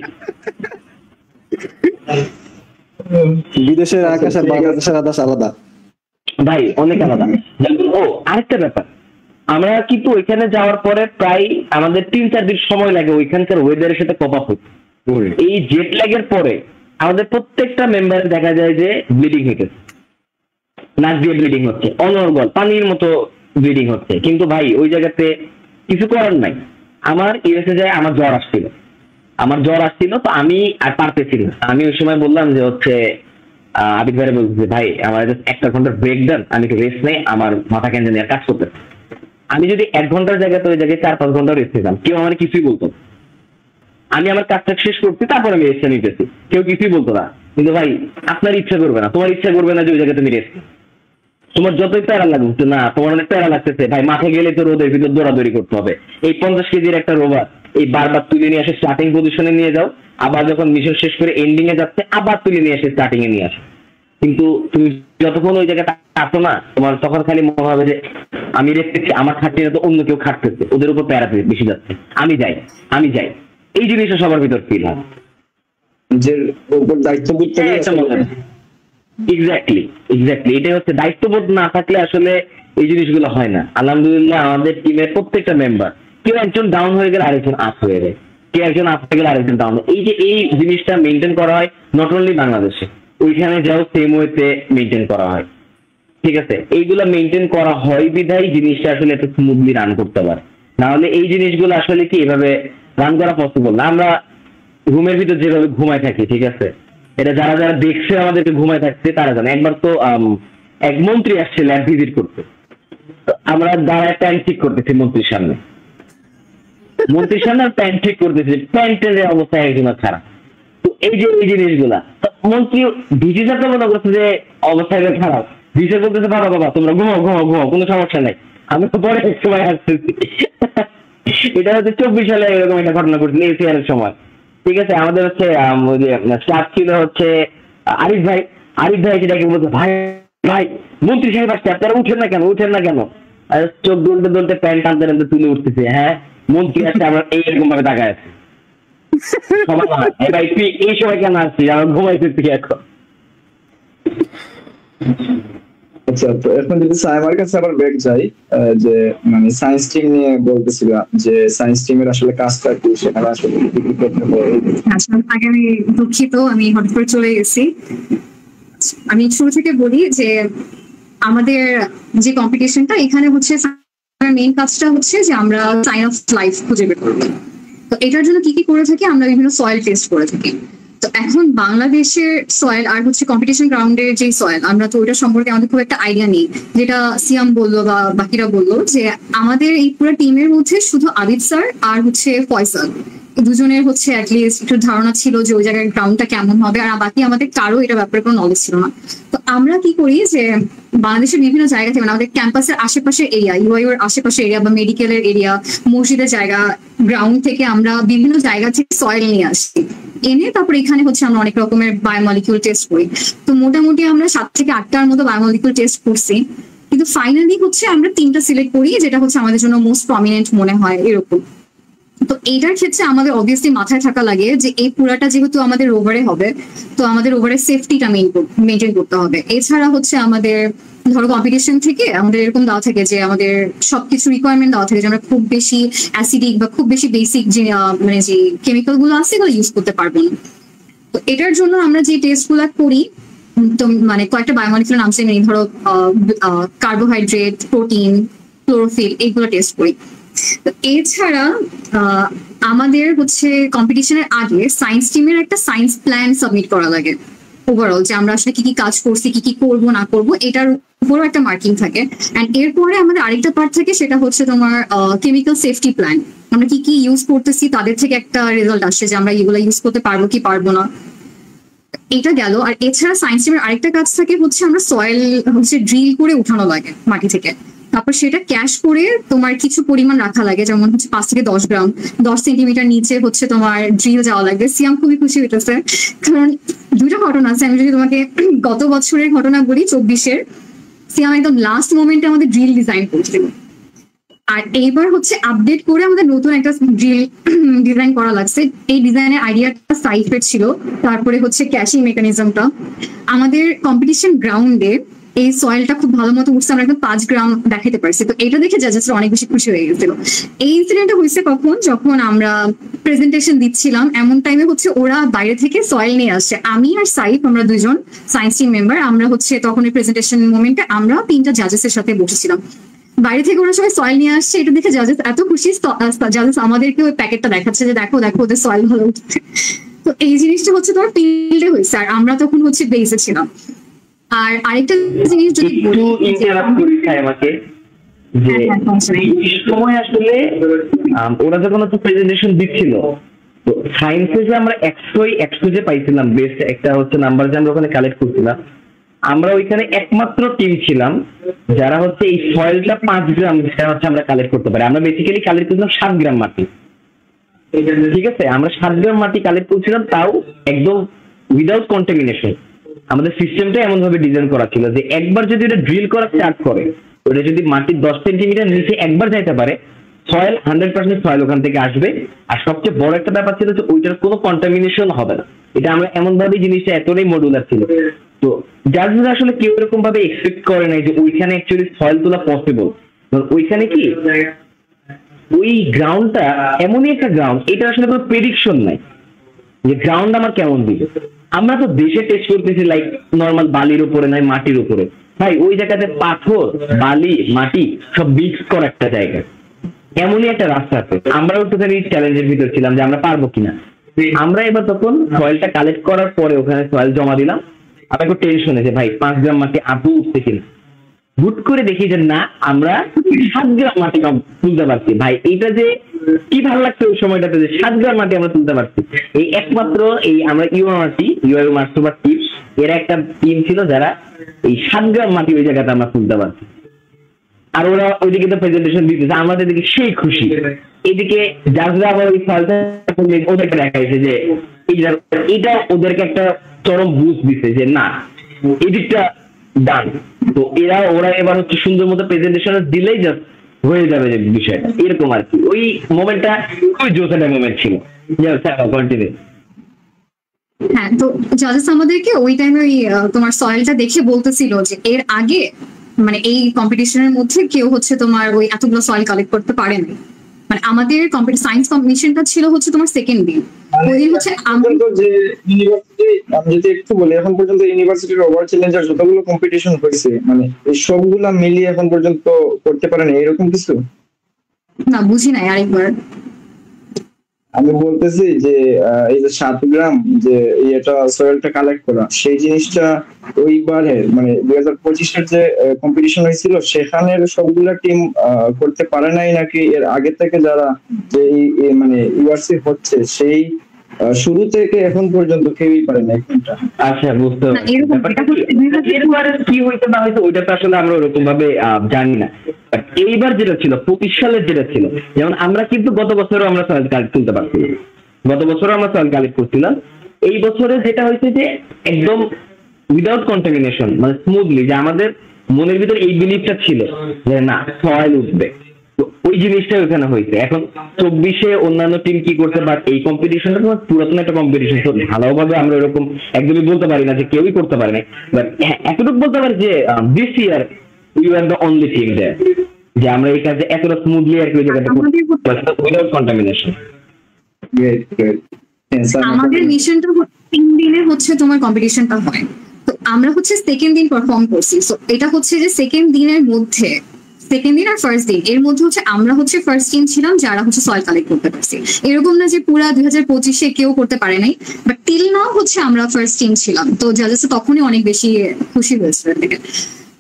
বিদেশের আকাশ আর বাংলাদেশের আকাশ আলাদা
ভাই, অনেক আলাদা। ও আরেকটা ব্যাপার, আমরা কিন্তু ওইখানে যাওয়ার পরে প্রায় আমাদের 3-4 দিন সময় লাগে ওইখানকার ওয়েদারের সাথে কপ আপ হতে। এই জেট ল্যাগের পরে আমাদের প্রত্যেকটা মেম্বার দেখা যায় যে ব্লিডিং হইতেছে, নাক দিয়ে ব্লিডিং হচ্ছে, অনর্গল পানির মতো ব্লিডিং হচ্ছে। কিন্তু ভাই ওই জায়গাতে কিছু করার নাই। আমার ইউএসএ যায় আমার জ্বর আসছিল, তো আমি আর পারতেছি না। আমি ওই সময় বললাম যে হচ্ছে আবিদ ভাই বলছে ভাই আমার 1 ঘন্টার ব্রেক দেন, আমি একটু রেস্ট নেই, আমার মাথা কেন জানি আর কাজ করতে। আমি যদি 1 ঘন্টার জায়গায় তো ওই জায়গায় 4-5 ঘন্টা রেস্ট নিতাম, কেউ আমার কিছুই বলতো। আমি আমার কাজটা শেষ করছি, তারপর আমি রেস্টটা নিতেছি, কেউ কিছুই বলতো না। কিন্তু ভাই আপনার ইচ্ছা করবে না, তোমার ইচ্ছা করবে না যে ওই জায়গায় তুমি রেস্ট, তোমার যতই প্যারা লাগুক না, তোমার অনেক প্যারা লাগতেছে ভাই, মাঠে গেলে তো রোদের ভিতর দৌড়াদৌড়ি করতে হবে। এই 50 কেজির একটা রোভার এই বারবার তুলে নিয়ে আসে স্টার্টিং পজিশনে নিয়ে যাও, আবার যখন মিশন শেষ করে এন্ডিং এ যাচ্ছে আবার তুলে নিয়ে আসে স্টার্টিং এ নিয়ে আসে। কিন্তু তুমি যতক্ষণ ওই জায়গাটা কাটো না, তোমার তখন খালি মনে হবে যে আমি রেখেছি, আমার খাটছি না তো অন্য কেউ খাটতেছে, ওদের উপর প্যারা বেশি যাচ্ছে, আমি যাই। এই জিনিসটা সবার ভিতর ফিল হয়
যে উপর দায়িত্ববোধ থেকে
এক্স্যাক্টলি এটাই হচ্ছে দায়িত্ববোধ না থাকলে আসলে এই জিনিসগুলো হয় না। আলহামদুলিল্লাহ আমাদের টিমের প্রত্যেকটা মেম্বার, কেউ একজন ডাউন হয়ে গেলে আরেকজন আপ হয়ে যায়, কে একজন আপ গেলে আরেকজন ডাউন। এই যে এই জিনিসটা মেনটেন করা হয় নট অনলি বাংলাদেশে, ওইখানে যাও সেম ওয়েতে মেনটেন করা হয়, ঠিক আছে? এইগুলা মেনটেন করা হয় বিধায় জিনিসটা আসলে এত স্মুথলি রান করতে পারে, না হলে এই জিনিসগুলো আসলে কি এভাবে রান করা পসিবল না। আমরা রুমের ভিতর যেভাবে ঘুমায় থাকি, ঠিক আছে, এটা যারা যারা দেখছে আমাদেরকে ঘুমায় থাকছে তারা জানে। একবার তো এক মন্ত্রী আসছে ল্যাব ভিজিট করতে, আমরা দাঁড়ায় প্যান্ট ঠিক করতেছি মন্ত্রীর সামনে, প্যান্ট ঠিক করতেছি, প্যান্টের অবস্থা একজনের খারাপ। তো এই যে এই জিনিসগুলা মন্ত্রী ভিজি সাথে মনে করছে যে অবস্থা খারাপ, ভিজে বলতেছে বাবা বাবা তোমরা ঘুমাও ঘুমাও ঘুমাও, কোনো সমস্যা নাই, আমি তো পরে এক সময় আসতেছি। এটা হচ্ছে 24 সালে এরকম একটা ঘটনা ঘটছিল এসিআর এর সময়, ঠিক আছে? আমাদের হচ্ছে ওই যে স্টাফ ছিল হচ্ছে আরিফ ভাই যেটাকে বলতো ভাই ভাই মন্ত্রী সাহেব আসছে, আপনারা উঠেন না কেন? আর চোখ দলতে প্যান্ট টানতে তুলে উঠতেছে, হ্যাঁ মন্ত্রী আসছে, আমরা এইরকম ভাবে তাকায় আছি, ভাই তুই এই সময় কেন আসছিস, আমরা ঘুমাইতেছি এখন।
আচ্ছা, তো এখন যদি সাইমার কাছে আবার ব্যাক যাই, যে মানে সায়েন্স টিম নিয়ে বলতেছিল যে সায়েন্স টিমের আসলে কাজটা কি, সেটা আসলে কি করতে হবে।
আচ্ছা, আগে আমি দুঃখিত, আমি হঠাৎ করে চলে গেছি। আমি শুরু থেকে বলি যে আমাদের যে কম্পিটিশনটা এখানে হচ্ছে মেইন কাজটা হচ্ছে যে আমরা সাইন অফ লাইফ খুঁজে বের করবো। তো এটার জন্য কি কি করে থাকি, আমরা বিভিন্ন সয়েল টেস্ট করে থাকি। তো এখন বাংলাদেশের সয়েল আর হচ্ছে কম্পিটিশন গ্রাউন্ডের যে সয়েল, আমরা তো ওইটা সম্পর্কে আমাদের খুব একটা আইডিয়া নেই। যেটা সিয়াম বললো বা বাকিরা বললো যে আমাদের এই পুরো টিমের মধ্যে শুধু আবিদ স্যার আর হচ্ছে ফয়সাল, দুজনের হচ্ছে অ্যাটলিস্ট একটু ধারণা ছিল যে ওই জায়গার গ্রাউন্ডটা কেমন হবে, আর বাকি আমাদের কারো এটা ব্যাপারে কোনো নলেজ ছিল না। তো আমরা কি করি যে বাংলাদেশের বিভিন্ন জায়গা থেকে, মানে আমাদের ক্যাম্পাসের আশেপাশের এরিয়া, ইউআইউর আশেপাশের এরিয়া বা মেডিকেলের এরিয়া, মসজিদের জায়গা, গ্রাউন্ড থেকে আমরা বিভিন্ন জায়গা থেকে সয়েল নিয়ে আসি, এনে তারপরে এখানে হচ্ছে আমরা অনেক রকমের বায়োমলিকিউল টেস্ট করি। তো মোটামুটি আমরা 7 থেকে 8টার মতো বায়োমলিকিউল টেস্ট করছি, কিন্তু ফাইনালি হচ্ছে আমরা 3টা সিলেক্ট করি, যেটা হচ্ছে আমাদের জন্য মোস্ট প্রমিনেন্ট মনে হয় এরকম। তো এইটার ক্ষেত্রে আমাদের অবভিয়াসলি মাথায় থাকা লাগে যে এই পুরাটা যেহেতু আমাদের ওভারে হবে, তো আমাদের ওভারের সেফটিটা মেনটেন করতে হবে। এছাড়া হচ্ছে আমাদের ধরো কম্পিটিশন থেকে আমাদের এরকম দেওয়া থাকে যে আমাদের সবকিছু রিকোয়ারমেন্ট দেওয়া থাকে যে আমরা খুব বেশি অ্যাসিডিক বা খুব বেশি বেসিক যে মানে যে কেমিক্যাল গুলো আছে এগুলো ইউজ করতে পারবো না। তো এটার জন্য আমরা যে টেস্ট গুলা করি, তো মানে কয়েকটা বায়োমলিকুলার নাম নেই, ধরো কার্বোহাইড্রেট, প্রোটিন, ক্লোরোফিল, এইগুলো টেস্ট করি। তো এছাড়া আমাদের হচ্ছে কম্পিটিশনের আগে সায়েন্স টিমের একটা সায়েন্স প্ল্যান সাবমিট করা লাগে, ওভারঅল যে আমরা আসলে কি কি কাজ করছি, কি কি করবো না করবো, এটার উপরও একটা মার্কিং থাকে। অ্যান্ড এরপরে আমাদের আরেকটা পার্ট থাকে, সেটা হচ্ছে তোমার কেমিক্যাল সেফটি প্ল্যান। আমরা কি কি ইউজ করতেছি তাদের থেকে একটা রেজাল্ট আসছে যে আমরা এগুলো ইউজ করতে পারবো কি পারবো না, এটা গেল। আর এছাড়া সায়েন্স টিমের আরেকটা কাজ থাকে হচ্ছে আমরা সয়েল হচ্ছে ড্রিল করে উঠানো লাগে মাটি থেকে, তারপর সেটা ক্যাশ করে তোমার কিছু পরিমাণ রাখা লাগে, যেমন হচ্ছে 5 থেকে 10 গ্রাম, 10 সেন্টিমিটার নিচে হচ্ছে তোমার ড্রিল যাওয়া লাগবে। সিয়াম খুবই খুশি হইতেছে, কারণ 2টা ঘটনা আছে। আমি যদি তোমাকে গত বছরের ঘটনা বলি, 24-এর, সিয়াম একদম লাস্ট মোমেন্টে আমাদের ড্রিল ডিজাইন করছিল, আর এইবার হচ্ছে আপডেট করে আমাদের নতুন একটা ড্রিল ডিজাইন করা লাগছে। এই ডিজাইনের আইডিয়াটা সাইফের ছিল, তারপরে হচ্ছে ক্যাশিং মেকানিজমটা। আমাদের কম্পিটিশন গ্রাউন্ডে এই সয়েলটা খুব ভালো মতো উঠছে, আমরা একদম 5 গ্রাম দেখাতে পারছি। তো এটা দেখে জাজেসরা অনেক বেশি খুশি হয়ে গেছিল। এই ইনসিডেন্টটা হয়েছে কখন, যখন আমরা প্রেজেন্টেশন দিচ্ছিলাম, এমন টাইমে হচ্ছে ওরা বাইরে থেকে সয়েল নিয়ে আসছে। আমি আর সাইফ, আমরা 2জন সায়েন্স টিম মেম্বার, আমরা হচ্ছে তখন এই প্রেজেন্টেশন মোমেন্টে আমরা 3টা জাজেসের সাথে বসেছিলাম। বাইরে থেকে ওরা সবাই সয়েল নিয়ে আসছে, এটা দেখে জাজেস এত খুশি, জাজেস আমাদেরকে ওই প্যাকেটটা দেখাচ্ছে যে দেখো দেখো ওদের সয়েল ভালো উঠছে। তো এই জিনিসটা হচ্ছে তোমার ফিল্ডে হয়েছে, আর আমরা তখন হচ্ছে বেসে ছিলাম। আর আরেকটা জিনিস যদি
আমাকে যে এই সময় আসলে ওরা যখন হচ্ছে প্রেজেন্টেশন দিচ্ছিল, তো সায়েন্সে যে আমরা 100 যে পাইছিলাম বেস্ট একটা হচ্ছে নাম্বার যে আমরা ওখানে কালেক্ট করছিলাম, আমরা ওইখানে একমাত্র টিম ছিলাম যারা হচ্ছে এই সয়েলটা 5 গ্রাম যেটা হচ্ছে আমরা কালেক্ট করতে পারি। আমরা বেসিক্যালি কালেক্ট করছিলাম 7 গ্রাম মাটি, ঠিক আছে? আমরা 7 গ্রাম মাটি কালেক্ট করছিলাম, তাও একদম উইদাউট কন্টামিনেশন। আমাদের সিস্টেমটা এমন ভাবে ডিজাইন করা ছিল যে একবার যদি এটা ড্রিল করা স্টার্ট করে, ওটা যদি মাটির 10 সেন্টিমিটার নিচে একবার যাইতে পারে, সয়েল 100% সয়েল ওখান থেকে আসবে। আর সবচেয়ে বড় একটা ব্যাপার ছিল যে ওইটার কোনো কন্টামিনেশন হবে না। এটা আমরা এমন ভাবে জিনিসটা এতটাই মডুলার ছিল, তো যারা আসলে কেউ এরকম ভাবে এক্সপেক্ট করে নাই যে ওইখানে অ্যাকচুয়ালি সয়েল তোলা পসিবল। ওইখানে কি ওই গ্রাউন্ডটা এমনই একটা গ্রাউন্ড, এটা আসলে কোনো প্রেডিকশন নাই যে গ্রাউন্ড আমার কেমন দিবে। আমরা তো দেশে টেস্ট করতেছি লাইক নর্মাল বালির উপরে নাই মাটির উপরে, ভাই ওই জায়গাতে পাথর বালি মাটি সব মিক্স করা একটা জায়গা, এমনই একটা রাস্তা আছে। আমরাও একটুখানি চ্যালেঞ্জের ভিতর ছিলাম যে আমরা পারবো কিনা। আমরা এবার তখন সয়েলটা কালেক্ট করার পরে ওখানে সয়েল জমা দিলাম, আমার একটু টেনশন হয়েছে ভাই 5 গ্রাম মাটি আপু উঠছে কিনা। হুট করে দেখি যে না, আমরা 7 গ্রাম মাটি তুলতে পারছি। ভাই এইটা যে কি ভালো লাগছে ওই সময়টাতে যে 7 গ্রাম মাটি আমরা তুলতে পারছি। এই একমাত্র এই আমরা ইউআইউ মার্সোভার টিম এরা একটা টিম ছিল যারা এই 7 গ্রাম মাটি ওই জায়গাতে আমরা তুলতে পারছি। আর ওরা ওইদিকে তো প্রেজেন্টেশন দিতেছে, আমাদের দিকে সেই খুশি। এদিকে জাজরা আবার ওই ফলটা ওদেরকে দেখাইছে যে এটা ওদেরকে একটা চরম বুস্ট দিচ্ছে যে না এদিকটা ডান। তো ওরা এবার হচ্ছে সুন্দর মতো প্রেজেন্টেশন দিলেই জাস্ট হয়ে যাবে যে বিষয়টা, এরকম আর কি। ওই মোমেন্টটা খুবই জোস একটা মোমেন্ট ছিল। কন্টিনিউ।
হ্যাঁ, তো জাজেস আমাদেরকে ওই টাইমে ওই তোমার সয়েলটা দেখে বলতেছিল যে এর আগে মানে এই কম্পিটিশনের মধ্যে কেউ হচ্ছে তোমার ওই এতগুলো সয়েল কালেক্ট করতে পারে না। মানে আমাদের সায়েন্স কম্পিটিশনটা ছিল হচ্ছে তোমার সেকেন্ড দিন, ওই দিন হচ্ছে
যে ইউনিভার্সিটি, আমি যদি একটু বলি, এখন পর্যন্ত ইউনিভার্সিটির ওভার চ্যালেঞ্জার যতগুলো কম্পিটিশন হয়েছে মানে এই সবগুলা মিলিয়ে এখন পর্যন্ত করতে পারে না এরকম কিছু?
না বুঝি নাই, আরেকবার।
আমি বলতেছি যে এই যে 7 গ্রাম যে এটা সয়েলটা কালেক্ট করা, সেই জিনিসটা ওইবারে মানে 2025-এর যে কম্পিটিশন হয়েছিল সেখানের সবগুলা টিম করতে পারে নাই, নাকি এর আগে থেকে যারা যে মানে ইউআরসি হচ্ছে সেই শুরু থেকে এখন পর্যন্ত কেউই পারে না কোনটা?
আচ্ছা, বুঝতে পারছি। এরপরে কি হইতে না হয়তো ওইটা তো আসলে আমরা ওরকম ভাবে জানি না। এইবার যেটা ছিল 25 সালের যেটা ছিল, যেমন আমরা কিন্তু গত বছরও আমরা সয়েল কালেক্ট তুলতে পারছিলাম, গত বছরও আমরা সয়েল কালেক্ট করছিলাম। এই বছরে যেটা হয়েছে যে একদম উইদাউট কন্টামিনেশন, মানে স্মুথলি, যে আমাদের মনের ভিতরে এই বিলিফটা ছিল যে না সয়েল উঠবে, ওই জিনিসটা ওখানে হয়েছে। এখন 24-এ অন্যান্য টিম কি করতে পারে, এই কম্পিটিশনটা তোমার পুরাতন একটা কম্পিটিশন, তো ভালোভাবে আমরা এরকম একদমই বলতে পারি না যে কেউই করতে পারে না। বাট এতটুকু বলতে পারি যে this year you are the only team there, যে আমরা এই কাজে এতটা স্মুথলি আর কি ওই জায়গাটা উইদাউট কন্টামিনেশন।
আমাদের মিশনটা 3 দিনে হচ্ছে তোমার কম্পিটিশনটা হয়, তো আমরা হচ্ছে সেকেন্ড দিন পারফর্ম করছি। তো এটা হচ্ছে যে সেকেন্ড দিনের মধ্যে, সেকেন্ড দিন আর ফার্স্ট দিন এর মধ্যে হচ্ছে আমরা হচ্ছে ফার্স্ট টিম ছিলাম যারা হচ্ছে সয়েল কালেক্ট করতে পারছি। এরকম না যে পুরা 2025-এ কেউ করতে পারে নাই, বাট টিল নাও হচ্ছে আমরা ফার্স্ট টিম ছিলাম। তো জাজেস তখনই অনেক বেশি খুশি হয়েছে।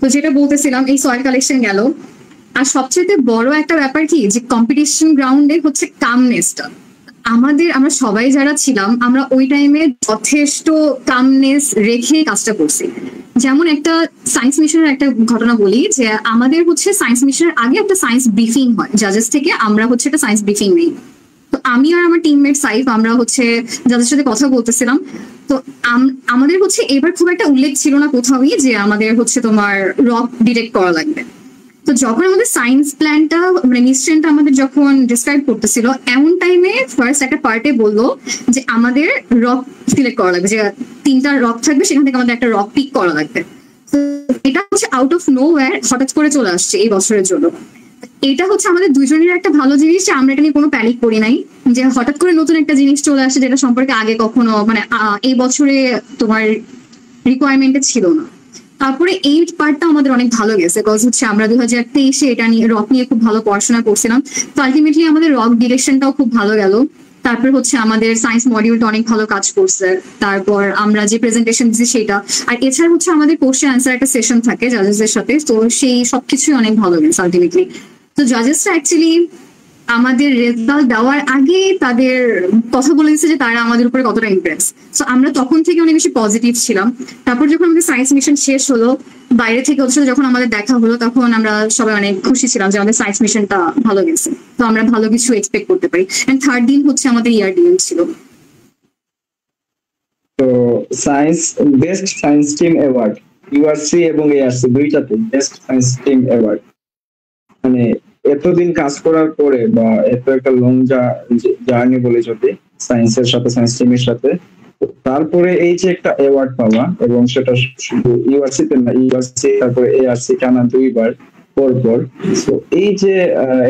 তো যেটা বলতেছিলাম, এই সয়েল কালেকশন গেল, আর সবচেয়ে বড় একটা ব্যাপার কি যে কম্পিটিশন গ্রাউন্ডে হচ্ছে কামনেসটা। আমরা সবাই যারা ছিলাম আমরা ওই টাইমে যথেষ্ট কামনেস রেখে কাজটা করছি। যেমন একটা সায়েন্স মিশনের একটা ঘটনা বলি, যে আমাদের হচ্ছে সায়েন্স মিশনের আগে একটা সায়েন্স ব্রিফিং হয় জাজেস থেকে, আমরা হচ্ছে একটা সায়েন্স ব্রিফিং নেই। তো আমি আর আমার টিমমেট সাইফ আমরা হচ্ছে যাদের সাথে কথা বলতেছিলাম। তো আমাদের হচ্ছে এবার খুব একটা উল্লেখ ছিল না কোথাওই যে আমাদের হচ্ছে তোমার রক ডিটেক্ট করা লাগবে। তো যখন আমাদের সায়েন্স প্ল্যানটা মানে মিশনটা আমাদের যখন ডিসক্রাইব করতেছিল, এমন টাইমে ফার্স্ট একটা পার্টে বললো যে আমাদের রক সিলেক্ট করা লাগবে, যে 3টা রক থাকবে, সেখান থেকে আমাদের একটা রক পিক করা লাগবে। তো এটা হচ্ছে আউট অফ নো ওয়্যার হঠাৎ করে চলে আসছে এই বছরের জন্য। এটা হচ্ছে আমাদের দুজনের একটা ভালো জিনিস যে আমরা এটা নিয়ে কোনো প্যানিক করি নাই, যে হঠাৎ করে নতুন একটা জিনিস চলে আসে যেটা সম্পর্কে আগে কখনো মানে এই বছরে তোমার রিকোয়ারমেন্টে ছিল না। তারপরে এই পার্টটা আমাদের অনেক ভালো গেছে, বিকজ হচ্ছে আমরা 2023-এ এটা নিয়ে রক নিয়ে খুব ভালো পড়াশোনা করছিলাম। তো আলটিমেটলি আমাদের রক ডিরেকশনটাও খুব ভালো গেল। তারপর হচ্ছে আমাদের সায়েন্স মডিউলটা অনেক ভালো কাজ করছে। তারপর আমরা যে প্রেজেন্টেশন দিচ্ছি সেটা, আর এছাড়া হচ্ছে আমাদের কোশ্চেন আনসার একটা সেশন থাকে জাজেসদের সাথে, তো সেই সবকিছুই অনেক ভালো গেছে আলটিমেটলি। তো জাজেসরা অ্যাকচুয়ালি আমাদের রেজাল্ট দেওয়ার আগে তাদের কথা বলে দিচ্ছে যে তারা আমাদের উপরে কতটা ইমপ্রেস। তো আমরা তখন থেকে অনেক বেশি পজিটিভ ছিলাম। তারপর যখন আমাদের সায়েন্স মিশন শেষ হলো, বাইরে থেকে ওদের সাথে যখন আমাদের দেখা হলো, তখন আমরা সবাই অনেক খুশি ছিলাম যে আমাদের সায়েন্স মিশনটা ভালো গেছে, তো আমরা ভালো কিছু এক্সপেক্ট করতে পারি। এন্ড থার্ড দিন হচ্ছে আমাদের ইয়ারডিএম ছিল।
তো science best science team award URC এবং এআরসি দুইটাতে বেস্ট সায়েন্স টিম অ্যাওয়ার্ড, মানে এতদিন কাজ করার পরে বা এত একটা লং জার্নি বলে যদি সায়েন্সের সাথে সায়েন্স টিমের সাথে, তারপরে এই যে একটা অ্যাওয়ার্ড পাওয়া, এবং সেটা শুধু ইউআরসি তে না, ইউআরসি তারপরে এআরসি টানা 2বার, পর তো এই যে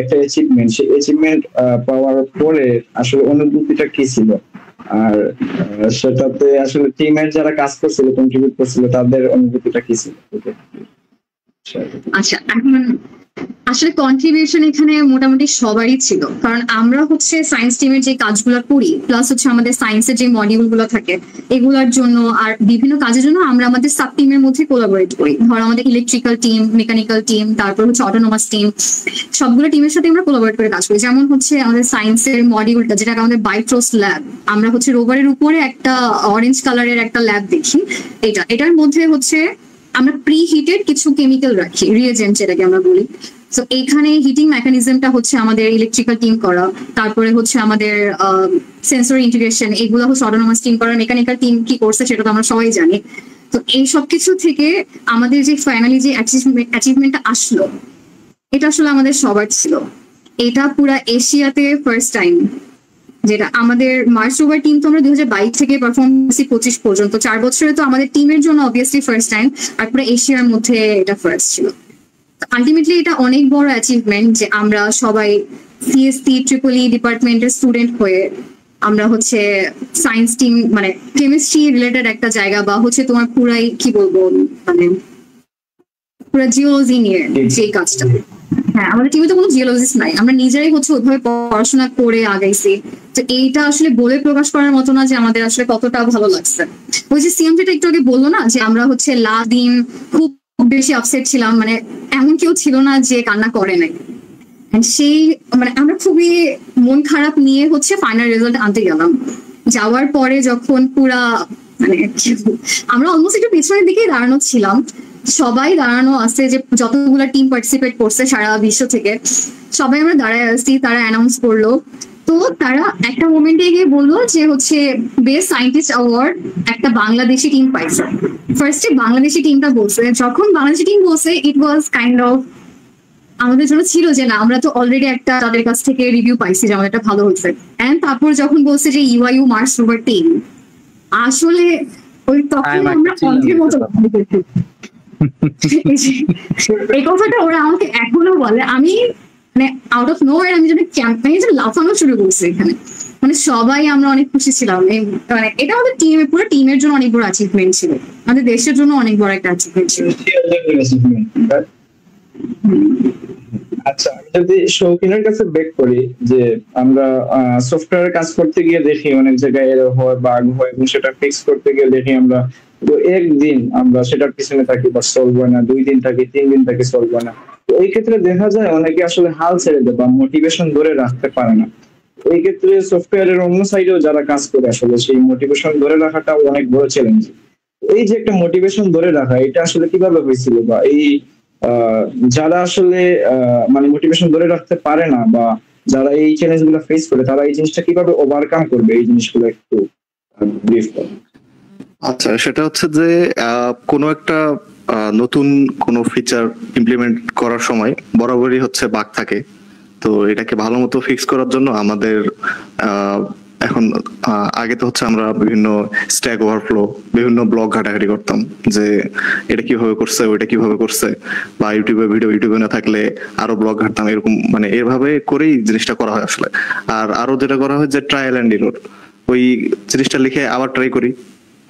একটা অ্যাচিভমেন্ট, সেই অ্যাচিভমেন্ট পাওয়ার পরে আসলে অনুভূতিটা কি ছিল, আর সেটাতে আসলে টিমের যারা কাজ করছিল, কন্ট্রিবিউট করছিল, তাদের অনুভূতিটা কি ছিল?
আচ্ছা, এখন আসলে কন্ট্রিবিউশন এখানে মোটামুটি সবারই ছিল, কারণ আমরা হচ্ছে সায়েন্স টিমের যে কাজগুলো করি, প্লাস হচ্ছে আমাদের সায়েন্সের যে মডিউল গুলো থাকে এগুলোর জন্য আর বিভিন্ন কাজের জন্য আমরা আমাদের সাব টিমের মধ্যে কোলাবোরেট করি। ধর আমাদের ইলেকট্রিক্যাল টিম, মেকানিক্যাল টিম, তারপর হচ্ছে অটোনোমাস টিম, সবগুলো টিমের সাথে আমরা কোলাবোরেট করে কাজ করি। যেমন হচ্ছে আমাদের সায়েন্সের মডিউলটা, যেটা আমাদের বাইট্রোস ল্যাব, আমরা হচ্ছে রোভারের উপরে একটা অরেঞ্জ কালারের একটা ল্যাব দেখি। এটার মধ্যে হচ্ছে আমরা প্রি হিটেড কিছু কেমিক্যাল রাখি, রিয়েজেন্ট যেটাকে আমরা বলি। তো এইখানে হিটিং মেকানিজমটা হচ্ছে আমাদের ইলেকট্রিক্যাল টিম করা, তারপরে হচ্ছে আমাদের সেন্সর ইন্টিগ্রেশন, এগুলো হচ্ছে অটোনোমাস টিম করা। মেকানিক্যাল টিম কি করছে সেটা তো আমরা সবাই জানি। তো এই সব কিছু থেকে আমাদের যে ফাইনালি যে অ্যাচিভমেন্টটা আসলো, এটা আসলে আমাদের সবার ছিল। এটা পুরা এশিয়াতে ফার্স্ট টাইম, যেটা আমাদের মার্স রোভার টিম তো আমরা 2022 থেকে পারফর্ম করছি 25 পর্যন্ত, 4 বছরে তো আমাদের টিমের জন্য অবভিয়াসলি ফার্স্ট টাইম, আর পুরো এশিয়ার মধ্যে এটা ফার্স্ট ছিল। আলটিমেটলি এটা অনেক বড় অ্যাচিভমেন্ট যে আমরা সবাই সিএসসি ট্রিপল-ই ডিপার্টমেন্টের স্টুডেন্ট হয়ে আমরা হচ্ছে সায়েন্স টিম, মানে কেমিস্ট্রি রিলেটেড একটা জায়গা, বা হচ্ছে তোমার পুরাই কি বলবো, মানে পুরো জিওলজি নিয়ে যে কাজটা। হ্যাঁ, আমাদের টিমে তো কোনো জিওলজিস্ট নাই, আমরা নিজেরাই হচ্ছে ওইভাবে পড়াশোনা করে আগাইছি। তো এইটা আসলে বলে প্রকাশ করার মতো না যে আমাদের আসলে কতটা ভালো লাগছে। ওই যে সিএম যেটা একটু আগে বললো না, যে আমরা হচ্ছে দিন খুব বেশি আপসেট ছিলাম, মানে এমন কেউ ছিল না যে কান্না করে নাই। সেই মানে আমরা খুবই মন খারাপ নিয়ে হচ্ছে ফাইনাল রেজাল্ট আনতে গেলাম। যাওয়ার পরে যখন পুরা মানে আমরা অলমোস্ট একটু পিছনের দিকে দাঁড়ানো ছিলাম, সবাই দাঁড়ানো আছে, যে যতগুলো টিম পার্টিসিপেট করছে সারা বিশ্ব থেকে সবাই আমরা দাঁড়ায় আসছি। তারা অ্যানাউন্স করলো, তো তারা একটা মোমেন্টে গিয়ে বললো যে হচ্ছে বেস্ট সায়েন্টিস্ট অ্যাওয়ার্ড একটা বাংলাদেশি টিম পাইছে। ফার্স্টে বাংলাদেশি টিমটা বলছে, যখন বাংলাদেশি টিম বলছে ইট ওয়াজ কাইন্ড অফ আমাদের জন্য ছিল যে না, আমরা তো অলরেডি একটা তাদের কাছ থেকে রিভিউ পাইছি যে আমাদের ভালো হয়েছে। এন্ড তারপর যখন বলছে যে ইউআইইউ মার্স রোভার টিম, আসলে ওই তখন আমরা অন্ধের মতো এই কথাটা ওরা আমাকে এখনো বলে। আমি মানে আউট অফ নোওয়্যার আমি যদি ক্যাম্পেইনে লাফানো শুরু করছি এখানে, মানে সবাই আমরা অনেক খুশি ছিলাম। মানে এটা আমাদের টিমে, পুরো টিমের জন্য অনেক বড় অ্যাচিভমেন্ট ছিল, আমাদের দেশের জন্য অনেক বড় একটা অ্যাচিভমেন্ট ছিল।
আচ্ছা, আমি যদি শৌখিনের কাছে ব্যাক করি, যে আমরা সফটওয়্যারে কাজ করতে গিয়ে দেখি অনেক জায়গায় এরর হয়, বাগ হয়, এবং সেটা ফিক্স করতে গিয়ে দেখি আমরা একদিন আমরা সেটার পিছনে থাকি বা সলভ হয় না, 2 দিন থাকি, 3 দিন থাকি, সলভ হয় না। তো এই ক্ষেত্রে দেখা যায় অনেকে আসলে হাল ছেড়ে দেয় বা মোটিভেশন ধরে রাখতে পারে না। এই ক্ষেত্রে সফটওয়্যারের অন্য সাইডেও যারা কাজ করে আসলে সেই মোটিভেশন ধরে রাখাটা অনেক বড় চ্যালেঞ্জ। এই যে একটা মোটিভেশন ধরে রাখা, এটা আসলে কিভাবে হয়েছিল, বা এই যারা আসলে মানে মোটিভেশন ধরে রাখতে পারে না বা যারা এই চ্যালেঞ্জ গুলো ফেস করে, তারা এই জিনিসটা কিভাবে ওভারকাম করবে, এই জিনিসগুলো একটু ব্রিফ করুন।
আচ্ছা, সেটা হচ্ছে যে কোনো একটা নতুন কোনো ফিচার ইমপ্লিমেন্ট করার সময় বরাবরই হচ্ছে বাগ থাকে। তো এটাকে ভালো মতো ফিক্স করার জন্য আমাদের এখন আগে তো হচ্ছে আমরা বিভিন্ন স্ট্যাক ওভারফ্লো, বিভিন্ন ব্লগ ঘাটাঘাটি করতাম যে এটা কিভাবে করছে, ওইটা কিভাবে করছে, বা ইউটিউবে না থাকলে আরো ব্লগ ঘাটতাম, এরকম মানে এভাবে করেই জিনিসটা করা হয় আসলে। আর আরো যেটা করা হয় যে ট্রায়াল এন্ড এরর, ওই জিনিসটা লিখে আবার ট্রাই করি,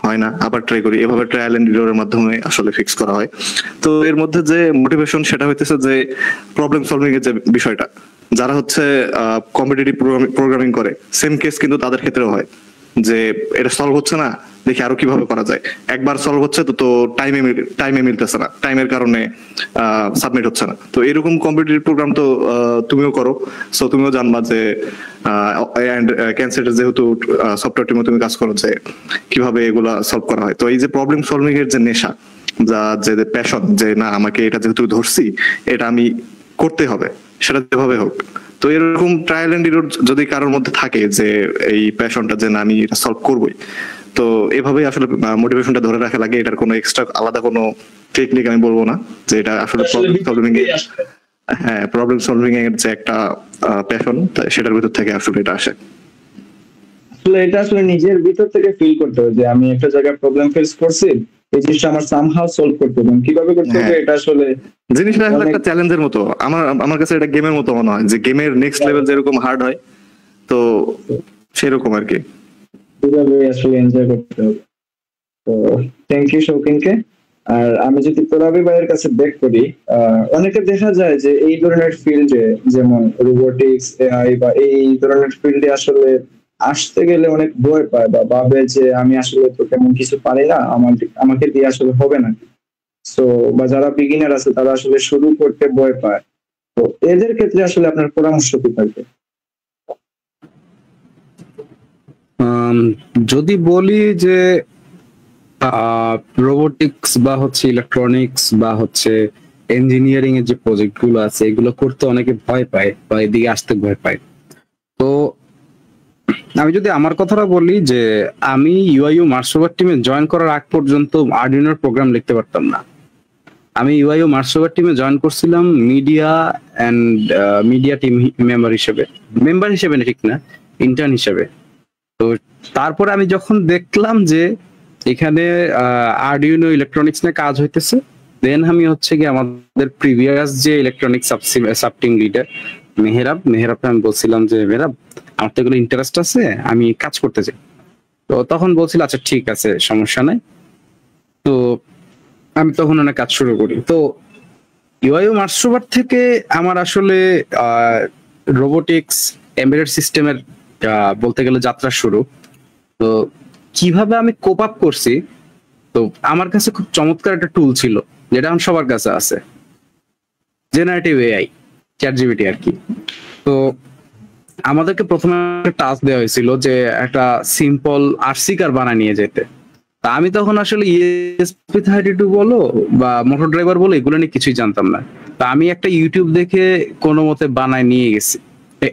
হয় না, আবার ট্রাই করি, এভাবে ট্রায়াল এন্ড এররের মাধ্যমে আসলে ফিক্স করা হয়। তো এর মধ্যে যে মোটিভেশন, সেটা হইতেছে যে প্রবলেম সলভিং এর যে বিষয়টা, যারা হচ্ছে কম্পিটিটিভ প্রোগ্রামিং করে, সেম কেস কিন্তু তাদের ক্ষেত্রেও হয় যে এটা সলভ হচ্ছে না, দেখি আরো কিভাবে করা যায়। একবার সলভ হচ্ছে তো টাইমে মিলতেছে না, টাইমের কারণে সাবমিট হচ্ছে না। তো এরকম কম্পিটিটিভ প্রোগ্রাম তো তুমিও করো, সো তুমিও জানবা যে ক্যানসেটের যেহেতু সফটওয়্যার টিমে তুমি কাজ করো, যে কিভাবে এগুলা সলভ করা হয়। তো এই যে প্রবলেম সলভিং এর যে নেশা, যে প্যাশন, যে না আমাকে এটা যেহেতু ধরছি এটা আমি করতে হবে, সেটা যেভাবে হোক। তো এরকম ট্রায়াল এন্ড এরর যদি কারোর মধ্যে থাকে, যে এই প্যাশনটা যে না আমি এটা সলভ করবোই, তো এভাবেই আসলে মোটিভেশনটা ধরে রাখা লাগে। এটার কোনো এক্সট্রা আলাদা কোনো টেকনিক আমি বলবো না, যে এটা আসলে প্রবলেম সলভিং এর, হ্যাঁ, প্রবলেম সলভিং এর যে একটা প্যাশন, সেটার ভিতর থেকে আসলে এটা আসে।
আসলে এটা আসলে নিজের ভিতর থেকে ফিল করতে হবে যে আমি একটা জায়গায় প্রবলেম ফেস করছি, এই জিনিসটা আমার সামহাউ সলভ করতে হবে, কিভাবে করতে হবে এটা আসলে
জিনিসটা আসলে একটা চ্যালেঞ্জের মতো। আমার কাছে এটা গেমের মতো মনে হয়, যে গেমের নেক্সট লেভেল যেরকম হার্ড হয় তো সেরকম আর কি,
কিভাবে আসলে এনজয় করতে হবে। তো থ্যাংক ইউ শৌখিনকে। আর আমি যদি তোরাবি ভাইয়ের কাছে ব্যাক করি, অনেকে দেখা যায় যে এই ধরনের ফিল্ডে যেমন রোবোটিক্স, এআই বা এই ধরনের ফিল্ডে আসলে আসতে গেলে অনেক ভয় পায় বা ভাবে যে আমি আসলে তো তেমন কিছু পারি না, আমাকে দিয়ে আসলে হবে না। সো বা যারা বিগিনার আছে তারা আসলে শুরু করতে ভয় পায়। তো এদের ক্ষেত্রে আসলে আপনার পরামর্শ কি থাকবে?
যদি বলি যে রোবোটিক্স বা হচ্ছে ইলেকট্রনিক্স বা হচ্ছে ইঞ্জিনিয়ারিং এর যে প্রজেক্ট গুলো আছে এগুলো করতে অনেকে ভয় পায় বা এদিকে আসতে ভয় পায়। তো আমি যদি আমার কথাটা বলি যে আমি ইউআইইউ মার্সোভার টিমে জয়েন করার আগ পর্যন্ত আরডুইনোর প্রোগ্রাম লিখতে পারতাম না। আমি ইউআইইউ মার্সোভার টিমে জয়েন করছিলাম মিডিয়া টিম মেম্বার হিসেবে না, ঠিক না, ইন্টার্ন হিসেবে। তো তারপরে আমি যখন দেখলাম যে এখানে আরডুইনো ইলেকট্রনিক্স নিয়ে কাজ হইতেছে, দেন আমি হচ্ছে কি আমাদের প্রিভিয়াস যে ইলেকট্রনিক সাব টিম লিডার মেহরাবকে আমি বলছিলাম যে মেহরাব, আমার তো এগুলো ইন্টারেস্ট আছে, আমি কাজ করতে চাই। তো তখন বলছিল আচ্ছা ঠিক আছে, সমস্যা নাই। তো আমি তখন অনেক কাজ শুরু করি। তো ইউআইইউ মার্সোভার থেকে আমার আসলে রোবোটিক্স এমবেডেড সিস্টেমের বলতে গেলে যাত্রা শুরু। তো কিভাবে আমি কোপ আপ করছি, তো আমার কাছে খুব চমৎকার একটা টুল ছিল যেটা এখন সবার কাছে আছে, জেনারেটিভ এআই, চ্যাটজিপিটি আর কি। তো আমাদেরকে প্রথমে একটা টাস্ক দেওয়া হয়েছিল যে একটা সিম্পল আরসি কার বানায় নিয়ে যেতে। তা আমি তখন আসলে ESP32 বলো বা মোটর ড্রাইভার বলো এগুলো নিয়ে কিছুই জানতাম না। তা আমি একটা ইউটিউব দেখে কোনো মতে বানায় নিয়ে গেছি।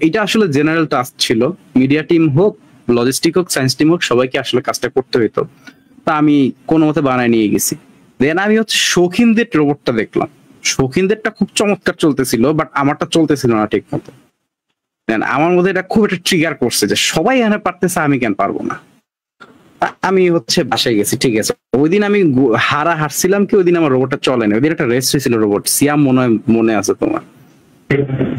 এটা আসলে জেনারেল টাস্ক ছিল, মিডিয়া টিম হোক, লজিস্টিক হোক, সায়েন্স টিম হোক, সবাইকে আসলে কাজটা করতে হইতো। তা আমি কোনো মতে বানায় নিয়ে গেছি। দেন আমি হচ্ছে শৌখিনদের রোবটটা দেখলাম, শৌখিনদেরটা খুব চমৎকার চলতেছিল, বাট আমারটা চলতেছিল না ঠিক মতো। দেন আমার মধ্যে এটা খুব একটা ট্রিগার করছে যে সবাই এখানে পারতেছে, আমি কেন পারবো না। আমি হচ্ছে বাসায় গেছি, ঠিক আছে। ওই দিন আমি হারছিলাম কি, ওই দিন আমার রোবটটা চলে না, ওই দিন একটা রেস্ট হয়েছিল রোবট সিয়াম, মনে আছে তোমার?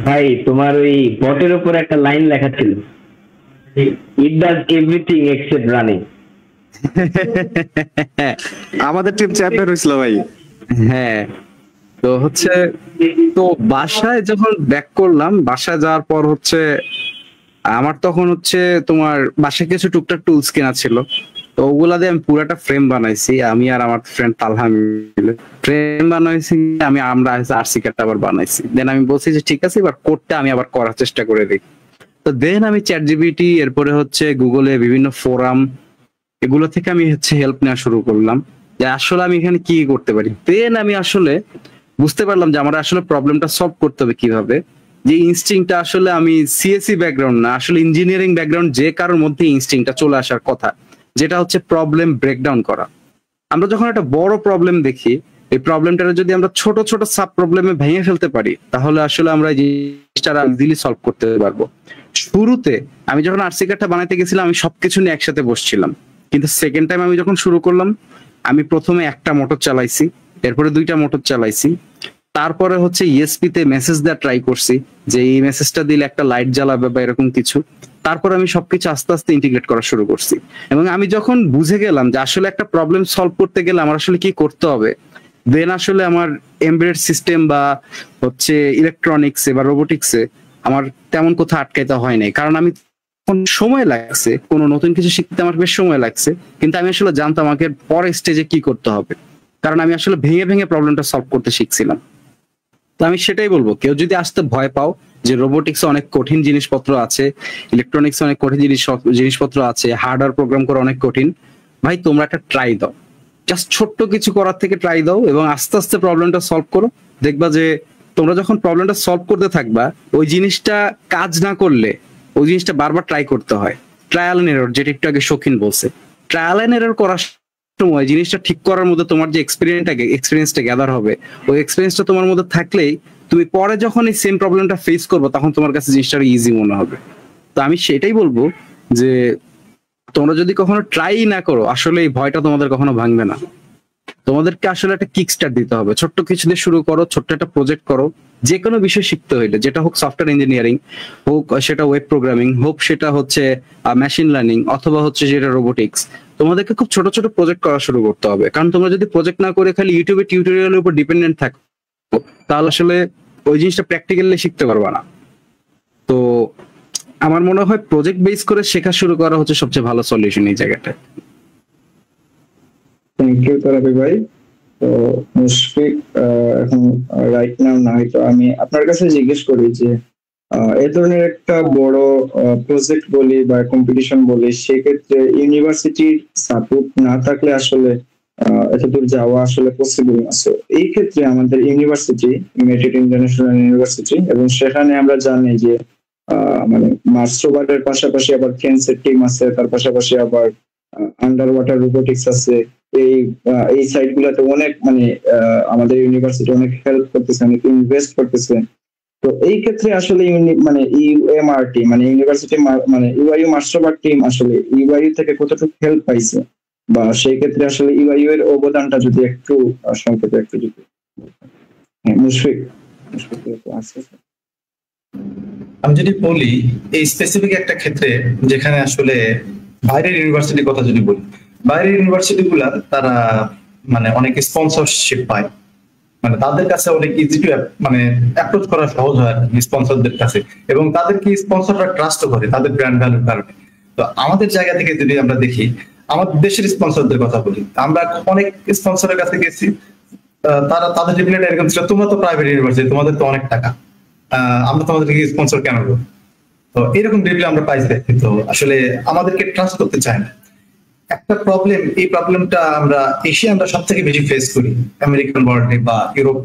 ভাই তোমার ওই বটের উপর একটা লাইন লেখা ছিল, it does everything except running.
আমাদের টিম চ্যাম্পিয়ন হয়েছিল ভাই।
হ্যাঁ, তো হচ্ছে তো বাসায় যখন ব্যাক করলাম, বাসায় যাওয়ার পর হচ্ছে আমার তখন হচ্ছে তোমার বাসায় কিছু টুকটাক টুলস কেনা ছিল। তো ওগুলা দিয়ে আমি পুরাটা ফ্রেম বানাইছি, আমি আর আমার ফ্রেন্ড তালহা মিলে ফ্রেম বানাইছি। আমরা আরসি কার্ডটা আবার বানাইছি। দেন আমি বলছি যে ঠিক আছে, এবার কোডটা আমি আবার করার চেষ্টা করে দেখি। তো দেন আমি চ্যাটজিপিটি, এরপরে হচ্ছে গুগলে বিভিন্ন ফোরাম, এগুলো থেকে আমি হচ্ছে হেল্প নেওয়া শুরু করলাম যে আসলে আমি এখানে কি করতে পারি। দেন আমি আসলে বুঝতে পারলাম যে আমার আসলে প্রবলেমটা সলভ করতে হবে কিভাবে। যে ইনস্টিংটা আসলে আমি সিএসসি ব্যাকগ্রাউন্ড না, আসলে ইঞ্জিনিয়ারিং ব্যাকগ্রাউন্ড, যে কারোর মধ্যে ইনস্টিংটা চলে আসার কথা, যেটা হচ্ছে প্রবলেম ব্রেকডাউন করা। আমরা যখন একটা বড় প্রবলেম দেখি, এই প্রবলেমটা যদি আমরা ছোট ছোট সাব প্রবলেমে ভেঙে ফেলতে পারি, তাহলে আসলে আমরা এই জিনিসটা ইজিলি সলভ করতে পারবো। শুরুতে আমি যখন আরসি কার্ডটা বানাইতে গেছিলাম, আমি সবকিছু নিয়ে একসাথে বসছিলাম, কিন্তু সেকেন্ড টাইম আমি যখন শুরু করলাম, আমি প্রথমে একটা মোটর চালাইছি, এরপরে দুইটা মোটর চালাইছি, তারপরে হচ্ছে ইএসপি তে মেসেজ দেওয়া ট্রাই করছি যে এই মেসেজটা দিলে একটা লাইট জ্বালাবে বা এরকম কিছু। তারপর আমি সবকিছু আস্তে আস্তে ইন্টিগ্রেট করা শুরু করছি। এবং আমি যখন বুঝে গেলাম যে আসলে একটা প্রবলেম সলভ করতে গেলে আমার আসলে কি করতে হবে, দেন আসলে আমার এমবেডেড সিস্টেম বা হচ্ছে ইলেকট্রনিক্সে বা রোবোটিক্সে আমার তেমন কোথাও আটকাইতে হয় নাই। কারণ আমি সময় লাগছে, কোনো নতুন কিছু শিখতে আমার বেশ সময় লাগছে, কিন্তু আমি আসলে জানতাম আমাকে পরের স্টেজে কি করতে হবে, কারণ আমি আসলে ভেঙে ভেঙে প্রবলেমটা সলভ করতে শিখছিলাম। তো আমি সেটাই বলবো, কেউ যদি আসতে ভয় পাও যে রোবোটিক্সে অনেক কঠিন জিনিসপত্র আছে, ইলেকট্রনিক্সে অনেক কঠিন জিনিসপত্র আছে, হার্ডওয়্যার প্রোগ্রাম করা অনেক কঠিন, ভাই তোমরা একটা ট্রাই দাও, জাস্ট ছোট্ট কিছু করার থেকে ট্রাই দাও এবং আস্তে আস্তে প্রবলেমটা সলভ করো। দেখবা যে তোমরা যখন প্রবলেমটা সলভ করতে থাকবা, ওই জিনিসটা কাজ না করলে ওই জিনিসটা বারবার ট্রাই করতে হয়। ট্রায়াল এন্ড এরর, যেটা একটু আগে শৌখিন বলছে, ট্রায়াল এন্ড এরর করার সময় জিনিসটা ঠিক করার মধ্যে তোমার যে এক্সপিরিয়েন্সটা গ্যাদার হবে, ওই এক্সপিরিয়েন্সটা তোমার মধ্যে থাকলেই তুমি পরে যখন এই সেম প্রবলেমটা ফেস করবো, তখন তোমার কাছে জিনিসটা ইজি মনে হবে। তো আমি সেটাই বলবো যে তোমরা যদি কখনো ট্রাই না করো, আসলে এই ভয়টা তোমাদের কখনো ভাঙবে না। তোমাদেরকে আসলে একটা কিক স্টার্ট দিতে হবে। ছোট্ট কিছু দিয়ে শুরু করো, ছোট্ট একটা প্রজেক্ট করো। যে কোনো বিষয় শিখতে হইলে, যেটা হোক সফটওয়্যার ইঞ্জিনিয়ারিং, হোক সেটা ওয়েব প্রোগ্রামিং, হোক সেটা হচ্ছে মেশিন লার্নিং, অথবা হচ্ছে যেটা রোবোটিক্স, তোমাদেরকে খুব ছোট ছোট প্রজেক্ট করা শুরু করতে হবে। কারণ তোমরা যদি প্রজেক্ট না করে খালি ইউটিউবে টিউটোরিয়ালের উপর ডিপেন্ডেন্ট থাকো, তাহলে আসলে ওই জিনিসটা প্র্যাকটিক্যালি শিখতে পারবা না। তো আমার মনে হয় প্রজেক্ট বেস করে শেখা শুরু করা হচ্ছে সবচেয়ে ভালো সলিউশন এই জায়গাটায়।
থ্যাংক ইউ তারাবি ভাই। তো মুশফিক, এখন রাইট নাও না হয়তো আমি আপনার কাছে জিজ্ঞেস করি যে এ ধরনের একটা বড় প্রজেক্ট বলি বা কম্পিটিশন বলি, সেক্ষেত্রে ইউনিভার্সিটির সাপোর্ট না থাকলে আসলে এতদূর যাওয়া আসলে পসিবল না। সো এই ক্ষেত্রে আমাদের ইউনিভার্সিটি, ইউনাইটেড ইন্টারন্যাশনাল ইউনিভার্সিটি, এবং সেখানে আমরা জানি যে মানে মার্স রোভারের পাশাপাশি আবার ফেন্সের টিম আছে, তার পাশাপাশি আবার আন্ডার ওয়াটার রোবোটিক্স আছে। এই সাইট গুলাতে অনেক মানে আমাদের ইউনিভার্সিটি অনেক হেল্প করতেছে, অনেক ইনভেস্ট করতেছে। তো এই ক্ষেত্রে আসলে মানে ইউএমআরটি মানে ইউনিভার্সিটি মানে ইউআইইউ মার্স রোভার টিম আসলে ইউআইইউ থেকে কতটুকু হেল্প পাইছে, বা সেই ক্ষেত্রে আসলে ইউআইইউ এর অবদানটা যদি একটু সংক্ষেপে একটু যদি মুশফিক আছে।
আমি যদি বলি এই স্পেসিফিক একটা ক্ষেত্রে যেখানে আসলে বাইরের ইউনিভার্সিটির কথা যদি বলি, বাইরের ইউনিভার্সিটি গুলা তারা মানে অনেক স্পন্সরশিপ পায়, মানে তাদের কাছে অনেক ইজি টু মানে অ্যাপ্রোচ করা সহজ হয় স্পন্সরদের কাছে, এবং তাদেরকে স্পন্সররা ট্রাস্ট করে তাদের ব্র্যান্ড ভ্যালুর কারণে। তো আমাদের জায়গা থেকে যদি আমরা দেখি, আমাদের দেশের স্পন্সরদের কথা বলি, আমরা অনেক স্পন্সরের কাছে গেছি, তারা তাদের রিপ্লাইটা এরকম ছিল, তোমরা তো প্রাইভেট ইউনিভার্সিটি, তোমাদের তো অনেক টাকা, আমরা তোমাদেরকে স্পন্সর কেন করবো? তো এরকম রিপ্লাই আমরা পাইছি, কিন্তু আসলে আমাদেরকে ট্রাস্ট করতে চায় না। একটা প্রবলেম, এই প্রবলেমটা আমরা এশিয়ানরা সব থেকে বেশি ফেস করি, আমেরিকান ওয়ার্ল্ডে বা ইউরোপ,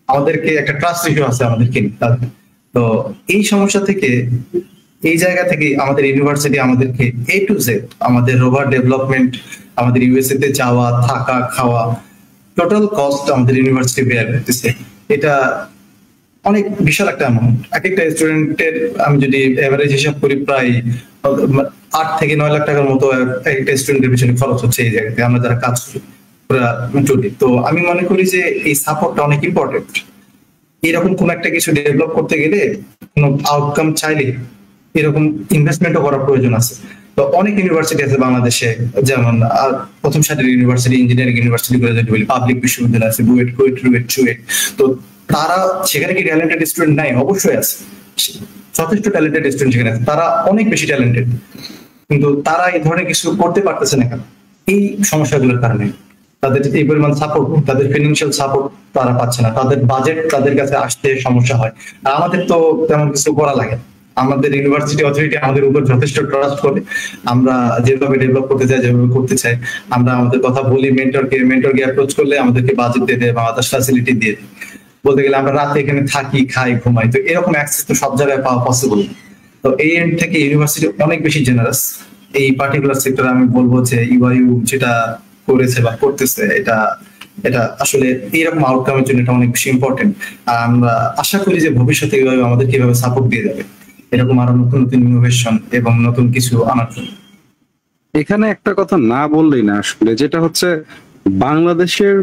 আমাদেরকে একটা ট্রাস্ট ইস্যু আছে আমাদেরকে। তো এই সমস্যা থেকে, এই জায়গা থেকে আমাদের ইউনিভার্সিটি আমাদেরকে এ টু জেড, আমাদের রোভার ডেভেলপমেন্ট, আমাদের ইউএসএ তে যাওয়া, থাকা, খাওয়া, টোটাল কস্ট আমাদের ইউনিভার্সিটি বেয়ার করতেছে। এটা অনেক বিশাল একটা অ্যামাউন্ট। এক একটা স্টুডেন্টের আমি যদি এভারেজ হিসাব করি, প্রায় 8 থেকে 9 লাখ টাকার মতো একটা স্টুডেন্টের পিছনে খরচ হচ্ছে এই জায়গাতে আমরা যারা কাজ করি। তো আমি মনে করি যে এই সাপোর্টটা অনেক ইম্পর্টেন্ট। এরকম কোন একটা কিছু ডেভেলপ করতে গেলে, কোনো আউটকাম চাইলে এরকম ইনভেস্টমেন্টও করার প্রয়োজন আছে। তো অনেক ইউনিভার্সিটি আছে বাংলাদেশে, যেমন প্রথম সারির ইউনিভার্সিটি, ইঞ্জিনিয়ারিং ইউনিভার্সিটি গুলো যদি বলি, পাবলিক বিশ্ববিদ্যালয় আছে, বুয়েট, কুয়েট, রুয়েট, চুয়েট। তো তারা সেখানে কি ট্যালেন্টেড স্টুডেন্ট নাই? অবশ্যই আছে, যথেষ্ট ট্যালেন্টেড স্টুডেন্ট সেখানে আছে, তারা অনেক বেশি ট্যালেন্টেড, কিন্তু তারা এই ধরনের কিছু করতে পারতেছে না কেন? এই সমস্যাগুলোর কারণে। তাদের এই পরিমাণ সাপোর্ট, তাদের ফিনান্সিয়াল সাপোর্ট তারা পাচ্ছে না, তাদের বাজেট তাদের কাছে আসতে সমস্যা হয়। আর আমাদের তো তেমন কিছু করা লাগে, আমাদের ইউনিভার্সিটি অথরিটি আমাদের উপর যথেষ্ট ট্রাস্ট করে। আমরা যেভাবে ডেভেলপ করতে চাই, যেভাবে করতে চাই, আমরা আমাদের কথা বলি, মেন্টরকে অ্যাপ্রোচ করলে আমাদেরকে বাজেট দিয়ে দেয় বা আদার্স ফ্যাসিলিটি দিয়ে দেয়। বলতে গেলে আমরা রাতে এখানে থাকি, খাই, ঘুমাই। তো এরকম অ্যাক্সেস তো সব জায়গায় পাওয়া পসিবল। তো এই এন্ড থেকে ইউনিভার্সিটি অনেক বেশি জেনারেস। এই পার্টিকুলার সেক্টরে আমি বলবো যে ইউআইইউ যেটা করেছে বা করতেছে, এটা আসলে এইরকম আউটকামের জন্য এটা অনেক বেশি ইম্পর্টেন্ট। আর আমরা আশা করি যে ভবিষ্যতে ইউআইইউ আমাদের কিভাবে সাপোর্ট দিয়ে যাবে এরকম আরো নতুন নতুন ইনোভেশন এবং নতুন কিছু আনার জন্য।
এখানে একটা কথা না বললেই না আসলে, যেটা হচ্ছে বাংলাদেশের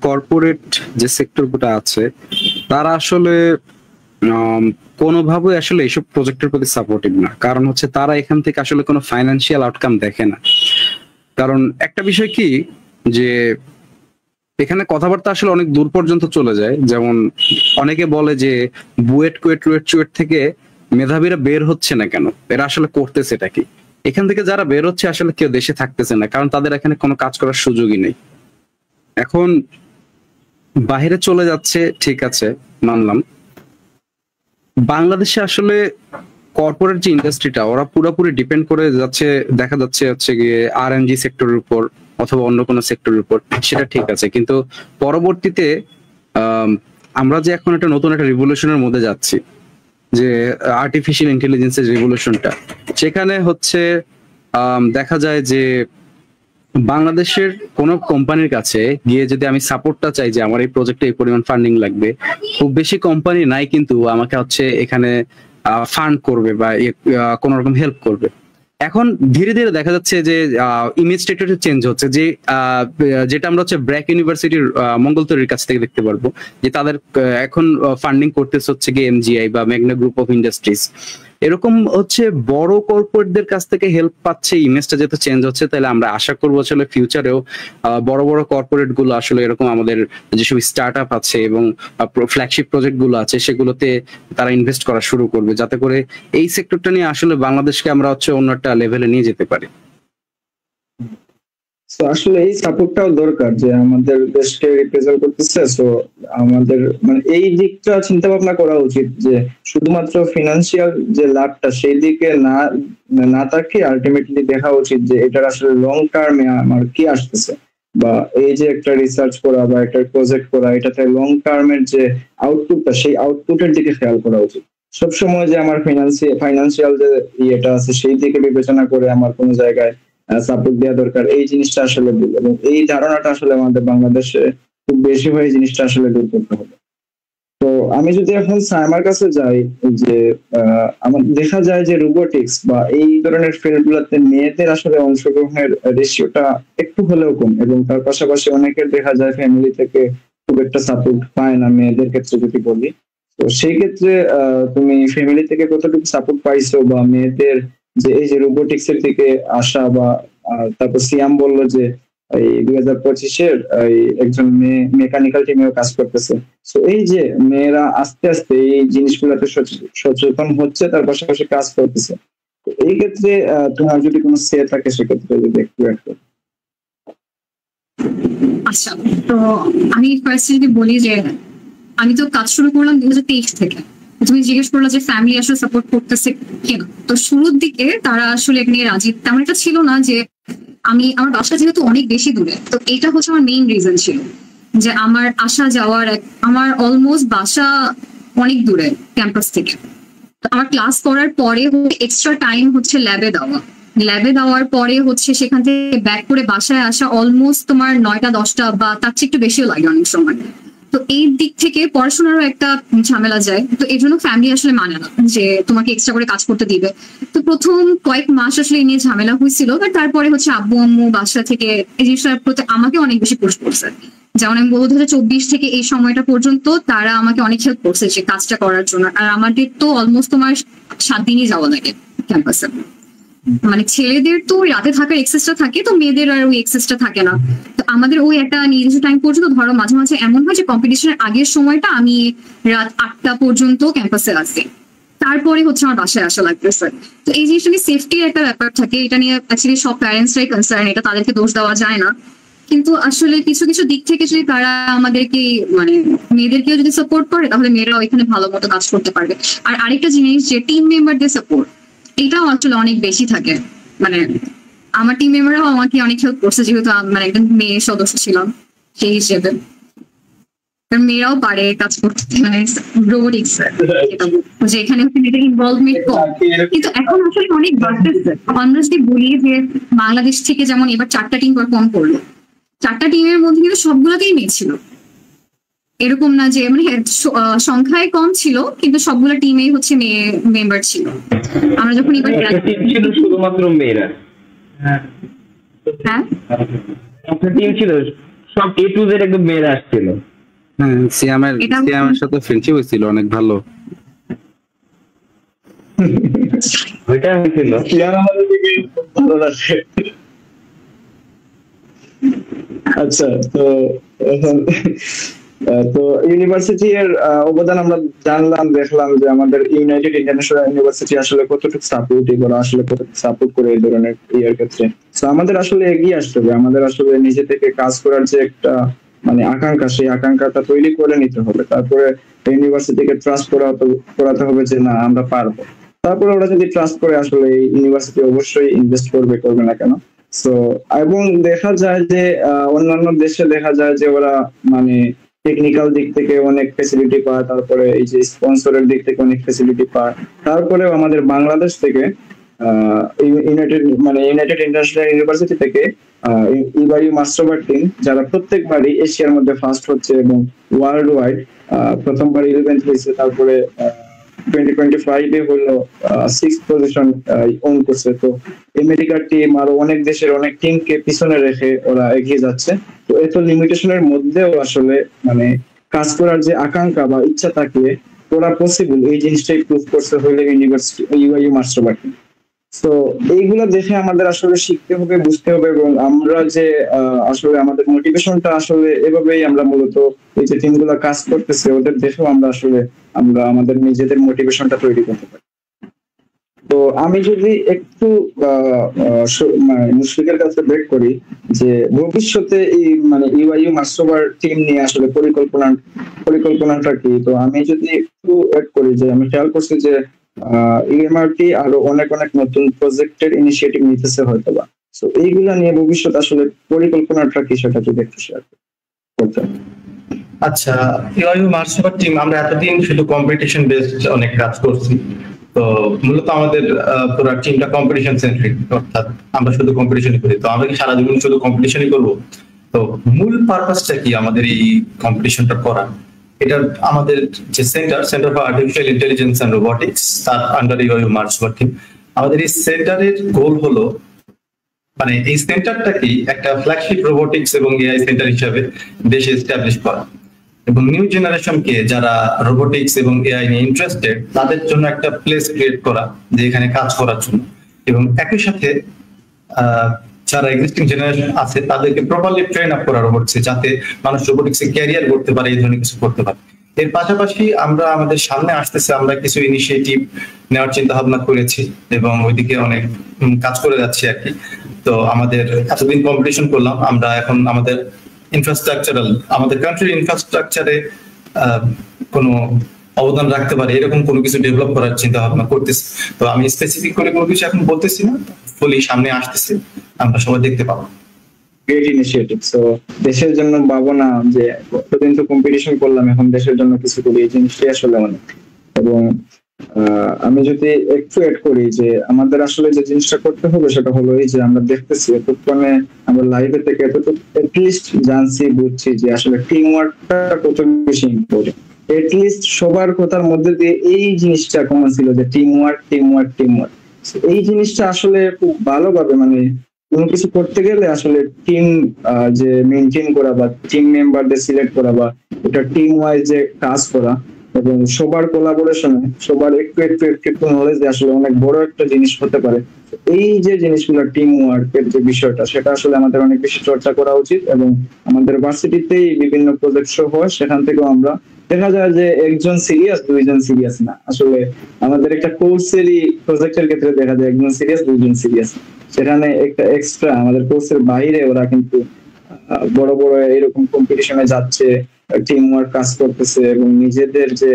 কর্পোরেট যে সেক্টরগুলো আছে, তারা আসলে কোনোভাবে আসলে এইসব প্রজেক্টের প্রতি সাপোর্টিভ না। কারণ হচ্ছে তারা এখান থেকে আসলে কোনো ফাইন্যান্সিয়াল আউটকাম দেখে না। কারণ একটা বিষয় কি, যে এখানে কথাবার্তা আসলে অনেক দূর পর্যন্ত চলে যায়। যেমন অনেকে বলে যে বুয়েট, কুয়েট, রুয়েট, চুয়েট থেকে মেধাবীরা বের হচ্ছে না কেন, এরা আসলে করতেছে এটা কি? এখান থেকে যারা বের হচ্ছে আসলে কেউ দেশে থাকতেছে না, কারণ তাদের এখানে কোনো কাজ করার সুযোগই নেই। এখন বাইরে চলে যাচ্ছে, ঠিক আছে, মানলাম। বাংলাদেশে আসলে কর্পোরেট যে ইন্ডাস্ট্রিটা, ওরা পুরোপুরি ডিপেন্ড করে যাচ্ছে, দেখা যাচ্ছে হচ্ছে গিয়ে আরএনজি সেক্টরের উপর অথবা অন্য কোনো সেক্টরের উপর। সেটা ঠিক আছে, কিন্তু পরবর্তীতে আমরা যে এখন একটা নতুন একটা রিভলিউশনের মধ্যে যাচ্ছি, যে আর্টিফিশিয়াল ইন্টেলিজেন্সের রিভলিউশনটা, সেখানে হচ্ছে দেখা যায় যে বাংলাদেশের কোনো কোম্পানির কাছে গিয়ে যদি আমি সাপোর্টটা চাই যে আমার এই প্রজেক্টে এই পরিমাণ ফান্ডিং লাগবে, খুব বেশি কোম্পানি নাই কিন্তু আমাকে হচ্ছে এখানে ফান্ড করবে বা কোন রকম হেল্প করবে। এখন ধীরে ধীরে দেখা যাচ্ছে যে ইমেজটা একটু চেঞ্জ হচ্ছে, যে যেটা আমরা হচ্ছে ব্র্যাক ইউনিভার্সিটির মঙ্গলতরীর কাছ থেকে দেখতে পারবো যে তাদের এখন ফান্ডিং করতেছে হচ্ছে কি এমজিআই বা মেঘনা গ্রুপ অফ ইন্ডাস্ট্রিজ, এরকম হচ্ছে বড় কর্পোরেটদের কাছ থেকে হেল্প পাচ্ছে। ইমেজটা যেহেতু চেঞ্জ হচ্ছে, তাহলে আমরা আশা করবো আসলে ফিউচারেও বড় বড় কর্পোরেট গুলো আসলে এরকম আমাদের যেসব স্টার্ট আপ আছে এবং ফ্ল্যাগশিপ প্রজেক্ট গুলো আছে সেগুলোতে তারা ইনভেস্ট করা শুরু করবে, যাতে করে এই সেক্টরটা নিয়ে আসলে বাংলাদেশকে আমরা হচ্ছে অন্য একটা লেভেলে নিয়ে যেতে পারি।
তো আসলে এই সাপোর্টটাও দরকার, যে আমাদের দেশকে রিপ্রেজেন্ট করতেছে, তো আমাদের মানে এই দিকটা চিন্তা ভাবনা করা উচিত যে শুধুমাত্র ফিনান্সিয়াল যে লাভটা সেই দিকে না তাকিয়ে আলটিমেটলি দেখা উচিত যে এটার আসলে লং টার্মে আমার কি আসতেছে, বা এই যে একটা রিসার্চ করা বা একটা প্রজেক্ট করা, এটাতে লং টার্মের যে আউটপুটটা সেই আউটপুটের দিকে খেয়াল করা উচিত। সবসময় যে আমার ফাইন্যান্সিয়াল যে ইয়েটা আছে সেই দিকে বিবেচনা করে আমার কোনো জায়গায় সাপোর্ট দেওয়া দরকার, এই জিনিসটা আসলে ভুল, এবং এই ধারণাটা আসলে আমাদের বাংলাদেশে খুব বেশি হয়ে জিনিসটা আসলে দূর করতে হবে। তো আমি যদি এখন সাইমার কাছে যাই, যে আমার দেখা যায় যে রোবোটিক্স বা এই ধরনের ফিল্ড গুলোতে মেয়েদের আসলে অংশগ্রহণের রেশিওটা একটু হলেও কম, এবং তার পাশাপাশি অনেকের দেখা যায় ফ্যামিলি থেকে খুব একটা সাপোর্ট পায় না মেয়েদের ক্ষেত্রে যদি বলি। তো সেই ক্ষেত্রে তুমি ফ্যামিলি থেকে কতটুকু সাপোর্ট পাইছো, বা মেয়েদের যে এই যে রোবোটিক্স এর দিকে আসা, বা তারপর সিয়াম বললো যে এই 2025-এর একজন মেয়ে মেকানিক্যাল টিমেও কাজ করতেছে, তো এই যে মেয়েরা আস্তে আস্তে এই জিনিসগুলোতে সচেতন হচ্ছে, তার পাশাপাশি কাজ করতেছে, এই ক্ষেত্রে তোমার যদি কোনো সে থাকে সেক্ষেত্রে যদি একটু একটু।
আচ্ছা, তো আমি ফার্স্ট যদি বলি যে আমি তো কাজ শুরু করলাম 2023 থেকে। তুমি জিজ্ঞেস করলো যে ফ্যামিলি আসলে সাপোর্ট করতেছে কিনা, তো শুরুর দিকে তারা আসলে এখানে রাজি তেমন একটা ছিল না। যে আমার বাসা যেহেতু অনেক বেশি দূরে, তো এটা হচ্ছে আমার মেইন রিজন ছিল যে আমার আসা যাওয়ার, আমার অলমোস্ট বাসা অনেক দূরে ক্যাম্পাস থেকে। তো আমার ক্লাস করার পরে এক্সট্রা টাইম হচ্ছে ল্যাবে দেওয়ার পরে হচ্ছে সেখান থেকে ব্যাক করে বাসায় আসা অলমোস্ট তোমার 9টা 10টা বা তার চেয়ে একটু বেশিও লাগে অনেক সময়। তো এই দিক থেকে পড়াশোনারও একটা ঝামেলা যায়, তো এই জন্য ফ্যামিলি আসলে মানে না যে তোমাকে এক্সট্রা করে কাজ করতে দিবে। তো প্রথম কয়েক মাস আসলে এই নিয়ে ঝামেলা হয়েছিল, বাট তারপরে হচ্ছে আব্বু আম্মু বাসা থেকে এই জিনিসটার প্রতি আমাকে অনেক বেশি পুশ করছে। যেমন আমি বলবো 2024 থেকে এই সময়টা পর্যন্ত তারা আমাকে অনেক হেল্প করছে যে কাজটা করার জন্য। আর আমাদের তো অলমোস্ট তোমার 7 দিনই যাওয়া লাগে ক্যাম্পাসে, মানে ছেলেদের তো রাতে থাকার এক্সেসটা থাকে, তো মেয়েদের আর ওই এক্সেসটা থাকে না। তো আমাদের ওই একটা নির্দিষ্ট টাইম পর্যন্ত, ধরো মাঝে মাঝে এমন হয় যে কম্পিটিশনের আগের সময়টা আমি রাত 8টা পর্যন্ত ক্যাম্পাসে আসি, তারপরে হচ্ছে আমার বাসায় আসা লাগতেছে। তো এই জিনিসটা নিয়ে সেফটির একটা ব্যাপার থাকে, এটা নিয়ে অ্যাকচুয়ালি সব প্যারেন্টসরাই কনসার্ন, এটা তাদেরকে দোষ দেওয়া যায় না। কিন্তু আসলে কিছু কিছু দিক থেকে যদি তারা আমাদেরকে মানে মেয়েদেরকেও যদি সাপোর্ট করে, তাহলে মেয়েরাও এখানে ভালো মতো কাজ করতে পারবে। আর আরেকটা জিনিস যে টিম মেম্বারদের সাপোর্ট, এটাও আসলে অনেক বেশি থাকে। মানে আমার টিম মেম্বাররাও আমাকে অনেক হেল্প করছে, যেহেতু মানে একজন মেয়ে সদস্য ছিলাম সেই হিসেবে। মেয়েরাও পারে কাজ করতে, মানে রোবোটিক্স যে এখানে মেয়েদের ইনভলভমেন্ট কম, কিন্তু এখন আসলে অনেক বাড়তেছে। আমরা যদি বলি যে বাংলাদেশ থেকে যেমন এবার 4টা টিম পারফর্ম করলো, 4টা টিমের মধ্যে কিন্তু সবগুলোতেই মেয়ে ছিল, এরকম না যে মানে সংখ্যায় কম ছিল, কিন্তু সবগুলো টিমেই হচ্ছে মেয়ে মেম্বার ছিল। আমরা যখন এবার
ছিল শুধুমাত্র মেয়েরা,
হ্যাঁ
একটা টিম ছিল সব A to Z একদম মেয়েরা আসছিল।
হ্যাঁ, সিয়ামের সাথে ফ্রেন্ডশিপ হয়েছিল অনেক ভালো।
ওইটা হয়েছিল
ভালো লাগছে। আচ্ছা, তো ইউনিভার্সিটি এর অবদান আমরা জানলাম, দেখলাম যে আমাদের ইউনাইটেড ইন্টারন্যাশনাল ইউনিভার্সিটি আসলে কতটুকু সাপোর্টিভ, ওরা আসলে কতটুকু সাপোর্ট করে এই ধরনের ইয়ার ক্ষেত্রে। তো আমাদের আসলে এগিয়ে আসতে হবে, আমাদের আসলে নিজে থেকে কাজ করার যে একটা মানে আকাঙ্ক্ষা, সেই আকাঙ্ক্ষাটা তৈরি করে নিতে হবে। তারপরে ইউনিভার্সিটিকে ট্রাস্ট করাতে হবে যে না আমরা পারবো। তারপরে ওরা যদি ট্রাস্ট করে, আসলে ইউনিভার্সিটি অবশ্যই ইনভেস্ট করবে না কেন। তো এবং দেখা যায় যে অন্যান্য দেশে দেখা যায় যে ওরা মানে টেকনিক্যাল দিক থেকে অনেক ফেসিলিটি পায়, তারপরে এই যে স্পন্সরের দিক থেকে অনেক ফেসিলিটি পায়। তারপরেও আমাদের বাংলাদেশ থেকে ইউনাইটেড ইন্টারন্যাশনাল ইউনিভার্সিটি থেকে ইবাইউ মাস্টারবার টিম, যারা প্রত্যেকবারই এশিয়ার মধ্যে ফার্স্ট হচ্ছে এবং ওয়ার্ল্ড ওয়াইড প্রথমবার 11th হয়েছে, তারপরে 2025 হলো 6th পজিশন ওন করছে। তো আমেরিকার টিম আরো অনেক দেশের অনেক টিমকে পিছনে রেখে ওরা এগিয়ে যাচ্ছে। তো এত লিমিটেশনের মধ্যেও আসলে মানে কাজ করার যে আকাঙ্ক্ষা বা ইচ্ছা থাকলে ওরা পসিবল, এই জিনিসটাই প্রুভ করছে হইলে ইউনিভার্সিটি ইউআইইউ মাস্টারবার্গ। তো এইগুলো দেখে আমাদের আসলে শিখতে হবে, বুঝতে হবে, এবং আমরা যে আসলে আমাদের মোটিভেশনটা আসলে এভাবেই আমরা মূলত এই যে টিমগুলো কাজ করতেছে ওদের দেখেও আমরা আসলে আমরা আমাদের নিজেদের মোটিভেশনটা তৈরি করতে পারি। তো আমি যদি একটু মুশফিকের কাছে ব্রেক করি যে ভবিষ্যতে এই মানে ইউআইইউ মাস্টারবার টিম নিয়ে আসলে পরিকল্পনাটা কি, তো আমি যদি একটু অ্যাড করি যে আমি খেয়াল করছি যে ইউএমআরটি আরো অনেক অনেক নতুন প্রজেক্টের ইনিশিয়েটিভ নিতেছে হয়তো বা। তো এইগুলা নিয়ে ভবিষ্যৎ আসলে পরিকল্পনাটা কি সেটা যদি একটু শেয়ার করতেন।
আচ্ছা, ইউআইইউ মাস্টারবার টিম আমরা এতদিন শুধু কম্পিটিশন বেসড অনেক কাজ করছি। তো মূলত আমাদের পুরো টিমটা কম্পিটিশন সেন্ট্রিক, অর্থাৎ আমরা শুধু কম্পিটিশনই করি। তো আমরা কি সারা জীবন শুধু কম্পিটিশনই করব? তো মূল পারপাসটা কি আমাদের এই কম্পিটিশনটা করা? এটা আমাদের যে centre for artificial intelligence and robotics, তার আন্ডার ইউআইইউ মাস্টারবার টিম। আমাদের এই সেন্টারের গোল হলো মানে এই সেন্টারটা কি একটা ফ্ল্যাগশিপ রোবোটিক্স এবং এআই সেন্টার হিসেবে দেশে এস্টাবলিশ করা, এবং নিউ জেনারেশনকে যারা রোবোটিক্স এবং এআই নিয়ে ইন্টারেস্টেড তাদের জন্য একটা প্লেস ক্রিয়েট করা যে এখানে কাজ করার জন্য, এবং একই সাথে যারা এক্সিস্টিং জেনারেশন আছে তাদেরকে প্রপারলি ট্রেন আপ করা রোবটসে, যাতে মানুষ রোবোটিক্সে ক্যারিয়ার করতে পারে, এই ধরনের কিছু করতে পারে। এর পাশাপাশি আমরা আমাদের সামনে আসতেছে আমরা কিছু ইনিশিয়েটিভ নেওয়ার চিন্তা ভাবনা করেছি এবং ওইদিকে অনেক কাজ করে যাচ্ছি আর কি। তো আমাদের এতদিন কম্পিটিশন করলাম, আমরা এখন আমাদের ইনফ্রাস্ট্রাকচারাল আমাদের কান্ট্রির ইনফ্রাস্ট্রাকচারে কোনো অবদান রাখতে পারে এরকম কোনো কিছু ডেভেলপ করার চিন্তা ভাবনা করতেছি। তো আমি স্পেসিফিক করে কোনো কিছু এখন বলতেছি না, ফুলি সামনে আসতেছে, আমরা সবাই দেখতে পাবো।
Great initiative. সো দেশের জন্য ভাবনা যে কতদিন তো কম্পিটিশন করলাম, এখন দেশের জন্য কিছু করি, এই জিনিসটাই আসলে অনেক। এবং আমি যদি একটু অ্যাড করি যে আমাদের আসলে যে জিনিসটা করতে হবে সেটা হলো এই যে আমরা দেখতেছি এতক্ষণে আমরা লাইভে থেকে এতটুকু এটলিস্ট জানছি, বুঝছি যে আসলে টিম ওয়ার্কটা কত বেশি ইম্পর্টেন্ট। এটলিস্ট সবার কথার মধ্যে দিয়ে এই জিনিসটা কমন ছিল যে টিম ওয়ার্ক। এই জিনিসটা আসলে খুব ভালোভাবে মানে কোনো কিছু করতে গেলে আসলে টিম যে মেনটেন করা বা টিম মেম্বারদের সিলেক্ট করা বা এটা টিম ওয়াইজ যে কাজ করা এবং সবার কোলাবোরেশনে সবার একটু একটু নলেজে আসলে অনেক বড় একটা জিনিস হতে পারে। এই যে জিনিসগুলো টিম ওয়ার্কের যে বিষয়টা সেটা আসলে আমাদের অনেক বেশি চর্চা করা উচিত। এবং আমাদের ভার্সিটিতেই বিভিন্ন প্রজেক্ট শো হয়, সেখান থেকেও আমরা দেখা যায় যে একজন সিরিয়াস দুইজন সিরিয়াস না, আসলে আমাদের একটা কোর্সেরই প্রজেক্টের ক্ষেত্রে দেখা যায় একজন সিরিয়াস দুইজন সিরিয়াস, সেখানে একটা এক্সট্রা আমাদের কোর্সের বাইরে ওরা কিন্তু বড় বড় এরকম কম্পিটিশনে যাচ্ছে, টিম ওয়ার্ক কাজ করতেছে এবং নিজেদের যে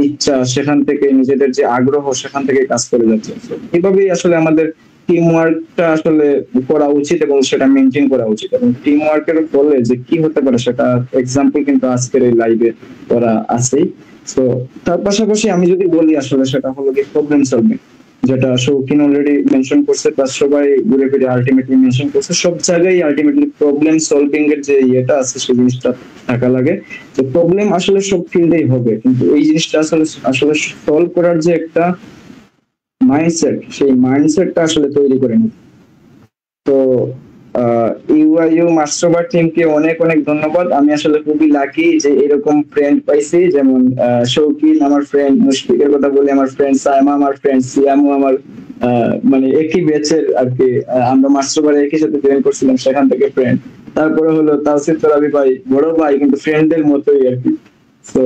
ইচ্ছা সেখান থেকে নিজেদের যে আগ্রহ সেখান থেকে কাজ করে যাচ্ছে। এইভাবেই আসলে আমাদের টিম ওয়ার্কটা আসলে করা উচিত এবং সেটা মেনটেন করা উচিত। এবং টিম ওয়ার্কের ফলে যে কি হতে পারে সেটা এক্সাম্পল কিন্তু আজকের এই লাইভে করা আছেই। তো তার পাশাপাশি আমি যদি বলি আসলে সেটা হলো কি প্রবলেম সলভিং, যেটা শৌখিন অলরেডি মেনশন করছে, প্লাস সবাই ঘুরে ফিরে আলটিমেটলি মেনশন করছে। সব জায়গায় আলটিমেটলি প্রবলেম সলভিং এর যে ইয়েটা আছে সেই জিনিসটা থাকা লাগে। তো প্রবলেম আসলে সব ফিল্ডেই হবে, কিন্তু এই জিনিসটা আসলে সলভ করার যে একটা মাইন্ডসেট, সেই মাইন্ডসেটটা আসলে তৈরি করে নিতে। তো ইউআইইউ মাস্টারবার টিমকে অনেক অনেক ধন্যবাদ। আমি আসলে খুবই লাকি যে এরকম ফ্রেন্ড পাইছি, যেমন শৌকিন আমার ফ্রেন্ড, মুশফিকের কথা বলি আমার ফ্রেন্ড, সাইমা আমার ফ্রেন্ড, সিয়ামু আমার মানে একই ব্যাচের আর কি, আমরা মাস্টারবারে একই সাথে জয়েন করছিলাম, সেখান থেকে ফ্রেন্ড। তারপরে হলো তাওসিফ তোরাবি ভাই, বড় ভাই কিন্তু ফ্রেন্ডদের মতোই আর কি। তো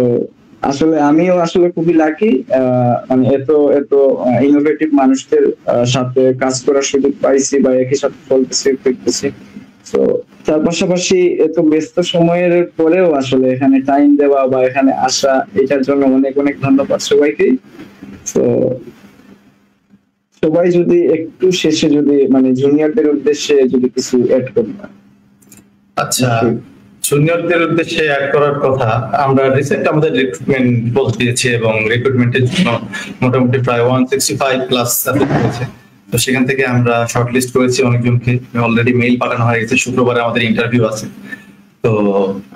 আসলে আমিও আসলে খুবই লাকি মানে এত ইনোভেটিভ মানুষদের সাথে কাজ করার সুযোগ পাইছি বা একই সাথে চলতেছি। তো তার পাশাপাশি এত ব্যস্ত সময়ের পরেও আসলে এখানে টাইম দেওয়া বা এখানে আসা, এটার জন্য অনেক অনেক ধন্যবাদ সবাইকে। তো সবাই যদি একটু শেষে যদি মানে জুনিয়রদের উদ্দেশ্যে যদি কিছু অ্যাড করতেন।
আচ্ছা, জুনিয়রদের উদ্দেশ্যে অ্যাড করার কথা, আমরা রিসেন্ট আমাদের রিক্রুটমেন্ট পোস্ট দিয়েছি এবং রিক্রুটমেন্টের জন্য মোটামুটি প্রায় 165 প্লাস অ্যাপ্লাই করেছে। তো সেখান থেকে আমরা শর্টলিস্ট করেছি অনেকজনকে, অলরেডি মেইল পাঠানো হয়ে গেছে, শুক্রবারে আমাদের ইন্টারভিউ আছে। তো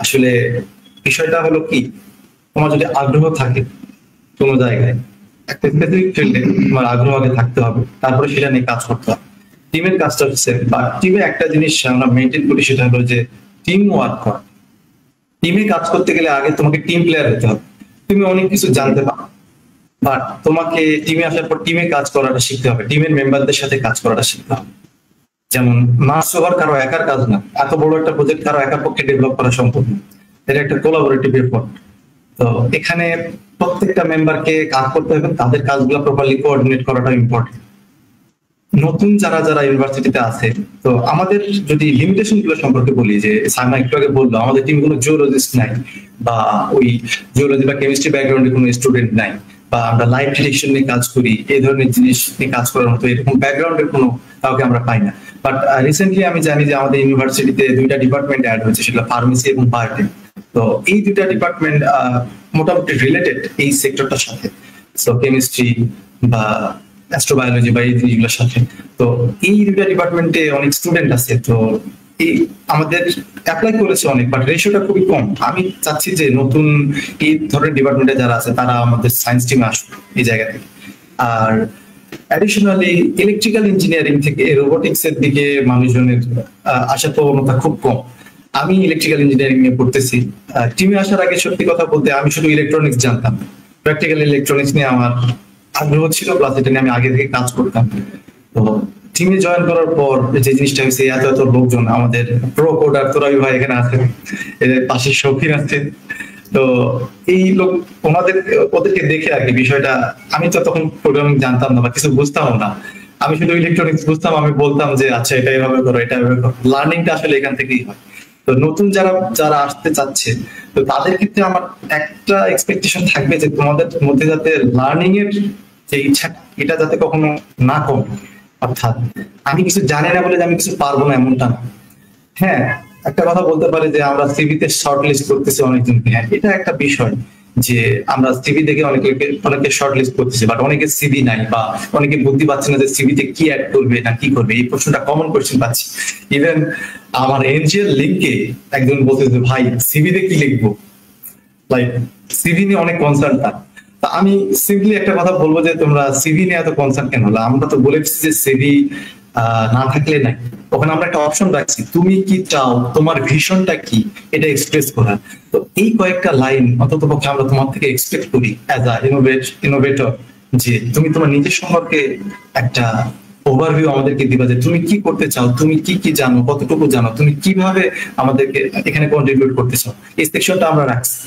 আসলে বিষয়টা হলো কি, তোমার যদি আগ্রহ থাকে কোনো জায়গায় একটা স্পেসিফিক ফিল্ডে তোমার আগ্রহ আগে থাকতে হবে, তারপরে সেটা নিয়ে কাজ করতে হবে। টিমের কাজটা হচ্ছে, বা টিমে একটা জিনিস আমরা মেনটেন করি, সেটা হলো যে টিম ওয়ার্ক করা। টিমে কাজ করতে গেলে আগে তোমাকে টিম প্লেয়ার হতে হবে। তুমি অনেক কিছু জানতে পারো, বাট তোমাকে টিমে আসার পর টিমে কাজ করাটা শিখতে হবে, টিমের মেম্বারদের সাথে কাজ করাটা শিখতে হবে। যেমন মাস ওভার কারো একার কাজ না, এত বড় একটা প্রজেক্ট কারো একার পক্ষে ডেভেলপ করা সম্ভব না, এটা একটা কোলাবোরেটিভ এফোর্ট। তো এখানে প্রত্যেকটা মেম্বারকে কাজ করতে হবে, তাদের কাজগুলো প্রপারলি কোঅর্ডিনেট করাটা ইম্পর্টেন্ট। নতুন যারা যারা ইউনিভার্সিটিতে আছে, তো আমাদের যদি লিমিটেশন গুলো সম্পর্কে বলি, যে সাইমা একটু আগে বললো আমাদের টিমে কোনো জিওলজিস্ট নাই, বা ওই জিওলজি বা কেমিস্ট্রি ব্যাকগ্রাউন্ডে কোনো স্টুডেন্ট নাই, বা আমরা লাইভ ডিটেকশন নিয়ে কাজ করি, এই ধরনের জিনিস নিয়ে কাজ করার মতো এরকম ব্যাকগ্রাউন্ডের কোনো কাউকে আমরা পাই না। বাট রিসেন্টলি আমি জানি যে আমাদের ইউনিভার্সিটিতে 2টা ডিপার্টমেন্ট অ্যাড হয়েছে, সেটা ফার্মেসি এবং বায়োটেক। তো এই 2টা ডিপার্টমেন্ট মোটামুটি রিলেটেড এই সেক্টরটার সাথে, সো কেমিস্ট্রি বা অ্যাস্ট্রোবায়োলজি বা এই জিনিসগুলোর সাথে। তো এই 2টা ডিপার্টমেন্টে অনেক স্টুডেন্ট আছে, তো এই আমাদের অ্যাপ্লাই করেছে অনেক, বাট রেশিওটা খুবই কম। আমি চাচ্ছি যে নতুন এই ধরনের ডিপার্টমেন্টে যারা আছে তারা আমাদের সায়েন্স টিমে আসবে এই জায়গা থেকে। আর অ্যাডিশনালি ইলেকট্রিক্যাল ইঞ্জিনিয়ারিং থেকে রোবোটিক্স এর দিকে মানুষজনের আসার প্রবণতা খুব কম। আমি ইলেকট্রিক্যাল ইঞ্জিনিয়ারিং নিয়ে পড়তেছি। টিমে আসার আগে সত্যি কথা বলতে আমি শুধু ইলেকট্রনিক্স জানতাম, প্র্যাকটিক্যাল ইলেকট্রনিক্স নিয়ে আমার আগ্রহ ছিল, প্লাস এটা নিয়ে আমি আগে থেকে কাজ করতাম। তো টিমে জয়েন করার পর যে জিনিসটা হয়েছে, এত এত লোকজন, আমাদের প্রো কোডার তোরাই ভাই এখানে আছে, এদের পাশে শৌখিন আছে। তো এই লোক ওদেরকে দেখে আর কি বিষয়টা, আমি তো তখন প্রোগ্রামিং জানতাম না বা কিছু বুঝতাম না, আমি শুধু ইলেকট্রনিক্স বুঝতাম, আমি বলতাম যে আচ্ছা এটা এভাবে করো, এটা এভাবে করো। লার্নিংটা আসলে এখান থেকেই হয়। তো নতুন যারা আসতে চাচ্ছে, তো তাদের ক্ষেত্রে আমার একটা এক্সপেকটেশন থাকবে যে তোমাদের মধ্যে যাতে লার্নিং এর যে ইচ্ছা, এটা যাতে কখনো না কমে। অর্থাৎ আমি কিছু জানি না বলে যে আমি কিছু পারবো না, এমনটা না। হ্যাঁ, একটা কথা বলতে পারে যে আমরা সিভিতে শর্ট লিস্ট করতেছি অনেকজনকে, হ্যাঁ এটা একটা বিষয় যে আমরা সিভি দেখে অনেকে শর্ট লিস্ট করতেছি, বাট অনেকে সিভি নাই, বা অনেকে বুদ্ধি পাচ্ছে না যে সিভিতে কি অ্যাড করবে না কি করবে। এই প্রশ্নটা কমন কোয়েশ্চেন পাচ্ছি। ইভেন আমার এনজিএল লিঙ্কে একজন বলছে যে ভাই সিভিতে কি লিখবো, লাইক সিভি নিয়ে অনেক কনসার্ন তার। তা আমি সিম্পলি একটা কথা বলবো যে তোমরা সিভি নিয়ে এত কনসার্ন কেন হলো? আমরা তো বলেছি যে সিভি না থাকলে নাই, ওখানে আমরা একটা অপশন রাখছি, তুমি কি চাও, তোমার ভিশনটা কি, এটা এক্সপ্রেস করা। তো এই কয়েকটা লাইন অন্তত পক্ষে আমরা তোমার থেকে এক্সপেক্ট করি অ্যাজ আ ইনোভেটর, যে তুমি তোমার নিজের সম্পর্কে একটা ওভারভিউ আমাদেরকে দিবা, যে তুমি কি করতে চাও, তুমি কি কি জানো, কতটুকু জানো, তুমি কিভাবে আমাদেরকে এখানে কন্ট্রিবিউট করতে চাও, এই সেকশনটা আমরা রাখছি।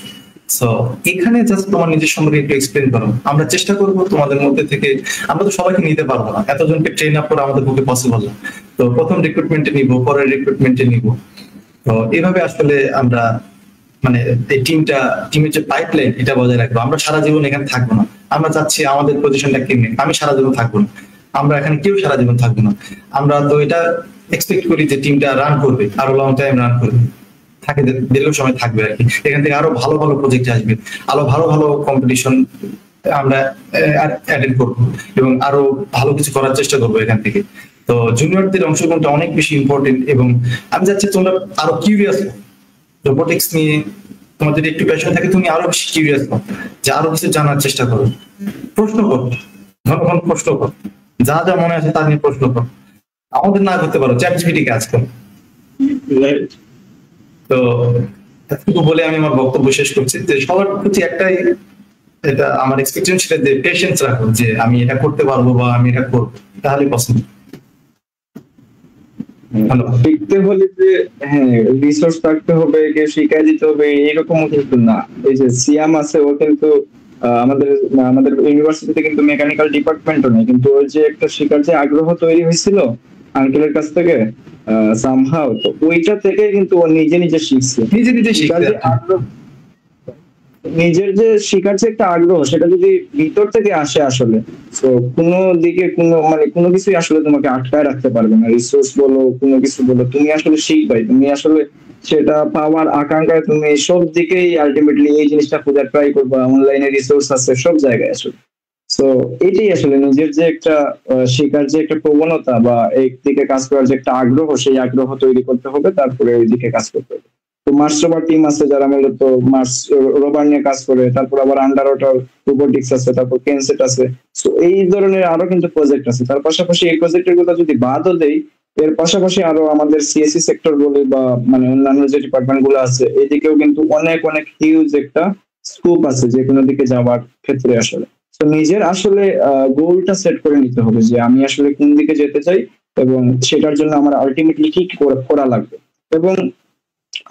সো এখানে জাস্ট তোমার নিজের সম্পর্কে একটু এক্সপ্লেন করো। আমরা চেষ্টা করবো তোমাদের মধ্যে থেকে, আমরা তো সবাইকে নিতে পারবো না, এতজনকে ট্রেন আপ করা আমাদের পক্ষে পসিবল না। তো প্রথম রিক্রুটমেন্টে নিব, পরের রিক্রুটমেন্টে নিব। তো এভাবে আসলে আমরা মানে এই টিমের যে পাইপলাইন, এটা বজায় রাখবো। আমরা সারা জীবন এখানে থাকবো না, আমরা চাচ্ছি আমাদের পজিশনটা কেমনি, আমি সারা জীবন থাকবো না, আমরা এখানে কেউ সারা জীবন থাকবো না। আমরা তো এটা এক্সপেক্ট করি যে টিমটা রান করবে, আরো লং টাইম রান করবে, থাকে দীর্ঘ সময় থাকবে আর কি। এখান থেকে আরো ভালো ভালো প্রজেক্ট আসবে, আরো ভালো ভালো কম্পিটিশন আমরা অ্যাটেন্ড করবো, এবং আরো ভালো কিছু করার চেষ্টা করবো এখান থেকে। তো জুনিয়রদের অংশগ্রহণটা অনেক বেশি ইম্পর্টেন্ট, এবং আমি চাচ্ছি তোমরা আরো কিউরিয়াস রোবোটিক্স নিয়ে, তোমার যদি একটু প্যাশন থাকে তুমি আরো বেশি কিউরিয়াস হও, যে আরো কিছু জানার চেষ্টা করো, প্রশ্ন করো, ঘন প্রশ্ন করো, যা যা মনে আছে তা নিয়ে প্রশ্ন করো। আমাদের না করতে পারো, চ্যাটজিপিটি কাজ করো। তো এতটুকু বলে আমি আমার বক্তব্য শেষ করছি, যে সবার প্রতি একটাই এটা আমার এক্সপেকটেশন, সেটা যে পেশেন্স রাখো, যে আমি এটা করতে পারবো বা আমি এটা করবো, তাহলে পছন্দ।
শিখতে হলে যে হ্যাঁ রিসোর্স থাকতে হবে, কেউ শিখাই দিতে হবে, এরকম কিন্তু না। এই যে সিয়াম আছে, ও কিন্তু আমাদের ইউনিভার্সিটিতে কিন্তু মেকানিক্যাল ডিপার্টমেন্টও নেই, কিন্তু ওই যে একটা শেখার যে আগ্রহ তৈরি হয়েছিল আঙ্কেলের কাছ থেকে সামহাও, তো ওইটা থেকে কিন্তু ও নিজে নিজে শিখছে, নিজের যে শেখার যে একটা আগ্রহ, সেটা যদি ভিতর থেকে আসে আসলে, তো কোনো দিকে কোনো কিছুই আসলে তোমাকে আটকায় রাখতে পারবে না। রিসোর্স বলো, কোনো কিছু বলো, তুমি আসলে শিখবাই, তুমি আসলে সেটা পাওয়ার আকাঙ্ক্ষায় তুমি সব দিকেই আলটিমেটলি এই জিনিসটা খোঁজার ট্রাই করবা। অনলাইনে রিসোর্স আছে সব জায়গায় আসলে। তো এটাই আসলে নিজের যে একটা শেখার যে একটা প্রবণতা বা এই দিকে কাজ করার যে একটা আগ্রহ, সেই আগ্রহ তৈরি করতে হবে, তারপরে ওই দিকে কাজ করতে হবে। তো মার্স রোভার টিম আছে যারা মূলত মার্স রোভার নিয়ে কাজ করে, তারপর আবার আন্ডার ওয়াটার রোবোটিক্স আছে, তারপর কেনসেট আছে। তো এই ধরনের আরো কিন্তু প্রজেক্ট আছে। তার পাশাপাশি এই প্রজেক্টের কথা যদি বাদও দেই, এর পাশাপাশি আরো আমাদের সিএসসি সেক্টর বলে বা মানে অন্যান্য যে ডিপার্টমেন্ট গুলো আছে, এদিকেও কিন্তু অনেক অনেক হিউজ একটা স্কোপ আছে যে কোনো দিকে যাওয়ার ক্ষেত্রে। আসলে তো নিজের আসলে গোলটা সেট করে নিতে হবে যে আমি আসলে কোন দিকে যেতে চাই এবং সেটার জন্য আমার আলটিমেটলি কি করা লাগবে। এবং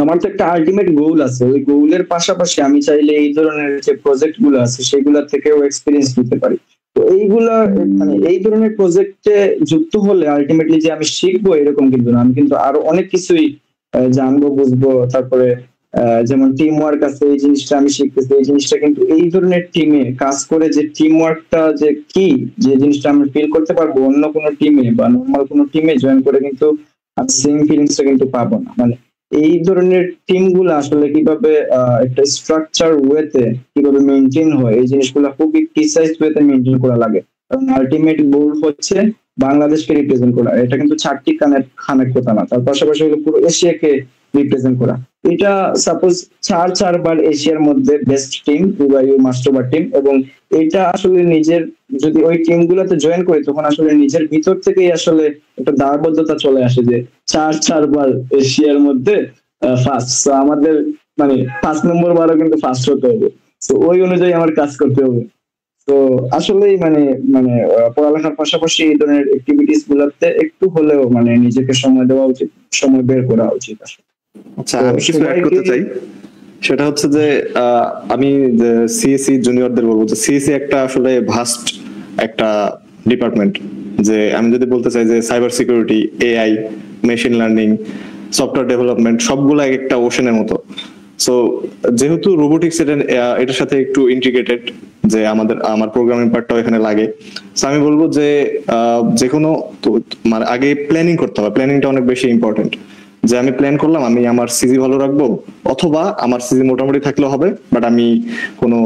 আমার তো একটা আলটিমেট গোল আছে, ওই গোলের পাশাপাশি আমি চাইলে এই ধরনের যে প্রজেক্ট গুলো আছে সেগুলা থেকেও এক্সপিরিয়েন্স নিতে পারি। তো এইগুলা মানে এই ধরনের প্রজেক্টে যুক্ত হলে আলটিমেটলি যে আমি শিখবো এরকম কিন্তু না, আমি কিন্তু আরো অনেক কিছুই জানবো, বুঝবো। তারপরে যেমন টিম ওয়ার্ক আছে, এই জিনিসটা আমি শিখতেছি। এই জিনিসটা কিন্তু এই ধরনের টিমে কাজ করে যে টিম ওয়ার্কটা যে কি, যে জিনিসটা আমি ফিল করতে পারবো অন্য কোনো টিমে বা নর্মাল কোনো টিমে জয়েন করে কিন্তু আমি সেম ফিলিংসটা কিন্তু পাবো না। মানে এই ধরনের টিম গুলো আসলে কিভাবে একটা স্ট্রাকচার ওয়েতে কিভাবে মেনটেন হয়, এই জিনিসগুলো খুবই প্রিসাইজ ওয়েতে মেনটেন করা লাগে। কারণ আলটিমেট গোল হচ্ছে বাংলাদেশকে রিপ্রেজেন্ট করা। এটা কিন্তু 4টি খানের কথা না, তার পাশাপাশি হলো পুরো এশিয়াকে রিপ্রেজেন্ট করা। এটা সাপোজ 4বার এশিয়ার মধ্যে বেস্ট টিম ইউআইইউ মাস্টারবার টিম, এবং এটা আসলে নিজের যদি ওই টিম গুলোতে জয়েন করি তখন আসলে নিজের ভিতর থেকেই আসলে একটা দায়বদ্ধতা চলে আসে যে 4বার এশিয়ার মধ্যে ফার্স্ট। তো আমাদের মানে 5 নম্বর বারও কিন্তু ফার্স্ট হতে হবে। তো ওই অনুযায়ী আমার কাজ করতে হবে। তো আসলেই মানে মানে পড়ালেখার পাশাপাশি এই ধরনের অ্যাক্টিভিটিস গুলোতে একটু হলেও মানে নিজেকে সময় দেওয়া উচিত, সময় বের করা উচিত আসলে।
আচ্ছা, আমি কিছু অ্যাড করতে চাই। সেটা হচ্ছে যে আমি সিএসসি জুনিয়রদের বলবো যে সিএসসি একটা আসলে ভাস্ট একটা ডিপার্টমেন্ট। যে আমি যদি বলতে চাই যে cyber security, AI, machine learning, software development সবগুলো একটা ওশেনের মতো। সো যেহেতু রোবোটিক্স এটার সাথে একটু ইন্টিগ্রেটেড, যে আমার প্রোগ্রামিং পার্টটাও এখানে লাগে। সো আমি বলবো যে যে কোনো মানে আগে প্ল্যানিং করতে হবে। প্ল্যানিংটা অনেক বেশি ইম্পর্টেন্ট। যে আমি প্ল্যান করলাম আমি আমার সিজি ভালো রাখবো, অথবা আমার সিজি মোটামুটি থাকলেও হবে, বাট আমি কোনো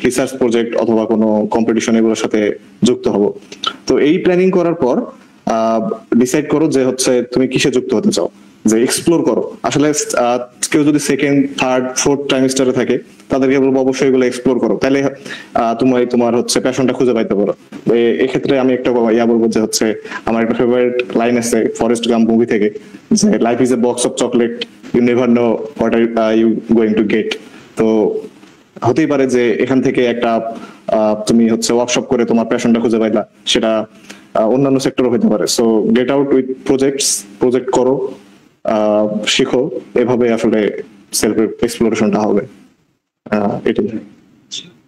রিসার্চ প্রজেক্ট অথবা কোনো কম্পিটিশন এগুলোর সাথে যুক্ত হব। তো এই প্ল্যানিং করার পর ডিসাইড করো যে হচ্ছে তুমি কিসে যুক্ত হতে চাও, যে এক্সপ্লোর করো। আসলে কেউ যদি সেকেন্ড, থার্ড, ফোর্থ টাইমিস্টারে থাকে তাদেরকে বলবো অবশ্যই এগুলো এক্সপ্লোর করো, তাহলে তোমার হচ্ছে প্যাশনটা খুঁজে পাইতে পারো। এক্ষেত্রে আমি একটা বলবো যে হচ্ছে আমার একটা ফেভারিট লাইন আছে ফরেস্ট গাম্প মুভি থেকে, যে life is a box of chocolate, you never know what are you going to get. তো হতেই পারে যে এখান থেকে একটা তুমি হচ্ছে ওয়ার্কশপ করে তোমার প্যাশনটা খুঁজে পাইলা, সেটা অন্যান্য সেক্টরও হতে পারে। So get out with project করো, শিখো, এভাবে আসলে সেলফ এক্সপ্লোরেশনটা হবে। এটাই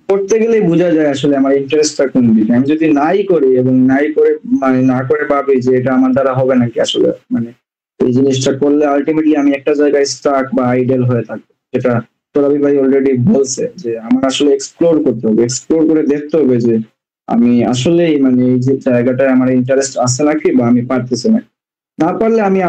করতে গেলে বোঝা যায় আসলে আমার ইন্টারেস্টটা কোন দিকে। আমি যদি নাই করি এবং নাই করে মানে না করে ভাবি যে এটা আমার দ্বারা হবে নাকি, আসলে মানে এই জিনিসটা করলে আলটিমেটলি আমি একটা জায়গায় স্টাক বা আইডল হয়ে থাকবো। যেটা তোরাবি ভাই অলরেডি বলছে যে আমার আসলে এক্সপ্লোর করতে হবে, এক্সপ্লোর করে দেখতে হবে যে আমি আসলে মানে এই যে জায়গাটায় আমার ইন্টারেস্ট আছে নাকি বা আমি পারতেছি নাকি। না পারলে আমি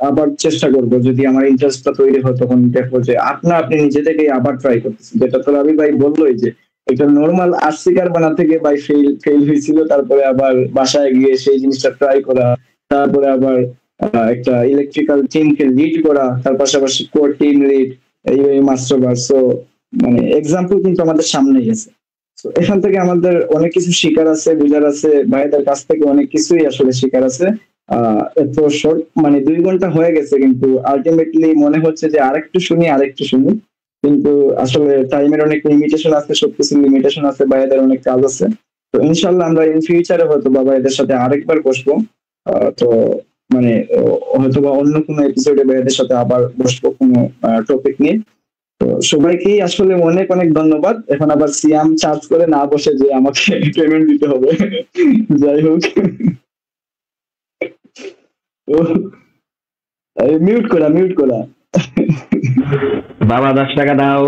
আবার চেষ্টা করবো। যদি আমার ইন্টারেস্টটা তৈরি হয় তখন দেখবো যে আপনি নিজে থেকেই আবার ট্রাই করতেছেন। যেটা তোরাবি ভাই বললোই যে একটা নর্মাল আর্টসিকার বানাতে গিয়ে ভাই ফেল হয়েছিল, তারপরে আবার বাসায় গিয়ে সেই জিনিসটা ট্রাই করা, তারপরে আবার একটা ইলেকট্রিক্যাল টিমকে লিড করা, তার পাশাপাশি কোর টিম লিড, এই মাস্টারবার। সো মানে এক্সাম্পল কিন্তু আমাদের সামনেই আছে। তো এখান থেকে আমাদের অনেক কিছু শিকার আছে, বুঝার আছে, ভাইদের কাছ থেকে অনেক কিছুই আসলে শিকার আছে। এত শর্ট মানে 2 ঘন্টা হয়ে গেছে, কিন্তু আলটিমেটলি মনে হচ্ছে যে আরেকটু শুনি কিন্তু আসলে টাইমের অনেক লিমিটেশন আছে, সবকিছু লিমিটেশন আছে, ভাইদের অনেক কাজ আছে। তো ইনশাল্লাহ আমরা ইন ফিউচারে হয়তো বাবা এদের সাথে আরেকবার বসবো। তো মানে হয়তো বা অন্য কোনো এপিসোডে ভাইদের সাথে আবার বসবো কোনো টপিক নিয়ে। তো সবাইকেই আসলে অনেক অনেক ধন্যবাদ। এখন আবার সিয়াম চার্জ করে না বসে যে আমাকে পেমেন্ট দিতে হবে। যাই হোক, মিউট করা
বাবা 10 টাকা দাও।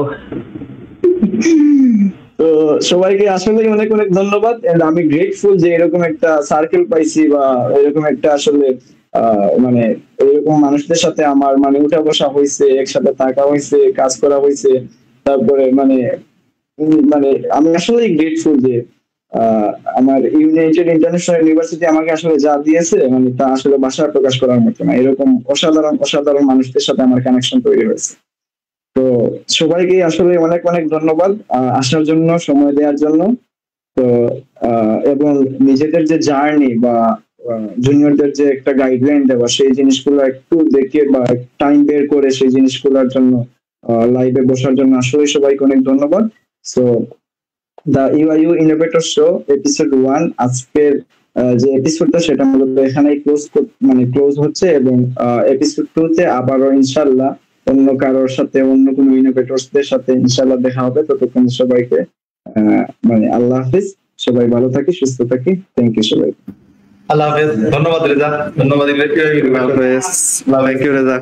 তো সবাইকে আসলে অনেক অনেক ধন্যবাদ। আমি গ্রেটফুল যে এরকম একটা সার্কেল পাইছি বা এরকম একটা আসলে মানে এরকম মানুষদের সাথে আমার মানে উঠা বসা হয়েছে, একসাথে থাকা হয়েছে, কাজ করা হয়েছে। তারপরে মানে আমি আসলে গ্রেটফুল যে আমার ইউনাইটেড ইন্টারন্যাশনাল ইউনিভার্সিটি আমাকে আসলে যা দিয়েছে মানে তা আসলে ভাষায় প্রকাশ করার মতো না। এরকম অসাধারণ মানুষদের সাথে আমার কানেকশন তৈরি হয়েছে। তো সবাইকে আসলে অনেক অনেক ধন্যবাদ আসার জন্য, সময় দেওয়ার জন্য। তো এবং নিজেদের যে জার্নি বা জুনিয়রদের যে একটা গাইডলাইন দেওয়া, সেই জিনিসগুলো একটু দেখে বা টাইম বের করে সেই জিনিসগুলোর জন্য লাইভে বসার জন্য আসলে সবাইকে অনেক ধন্যবাদ। So the UIU innovator show episode 1 আজকের যে এপিসোডটা সেটা মূলত এখানেই ক্লোজ হচ্ছে, এবং এপিসোড 2 তে আবারও ইনশাআল্লাহ অন্য কারোর সাথে, অন্য কোনো ইনোভেটরসদের সাথে ইনশাআল্লাহ দেখা হবে। ততক্ষণ সবাইকে আল্লাহ হাফিজ, সবাই ভালো থাকি, সুস্থ থাকি। থ্যাংক ইউ সবাই।
আল্লাহ হাফেজ। ধন্যবাদ রেজা, ধন্যবাদ।
Thank you Reza.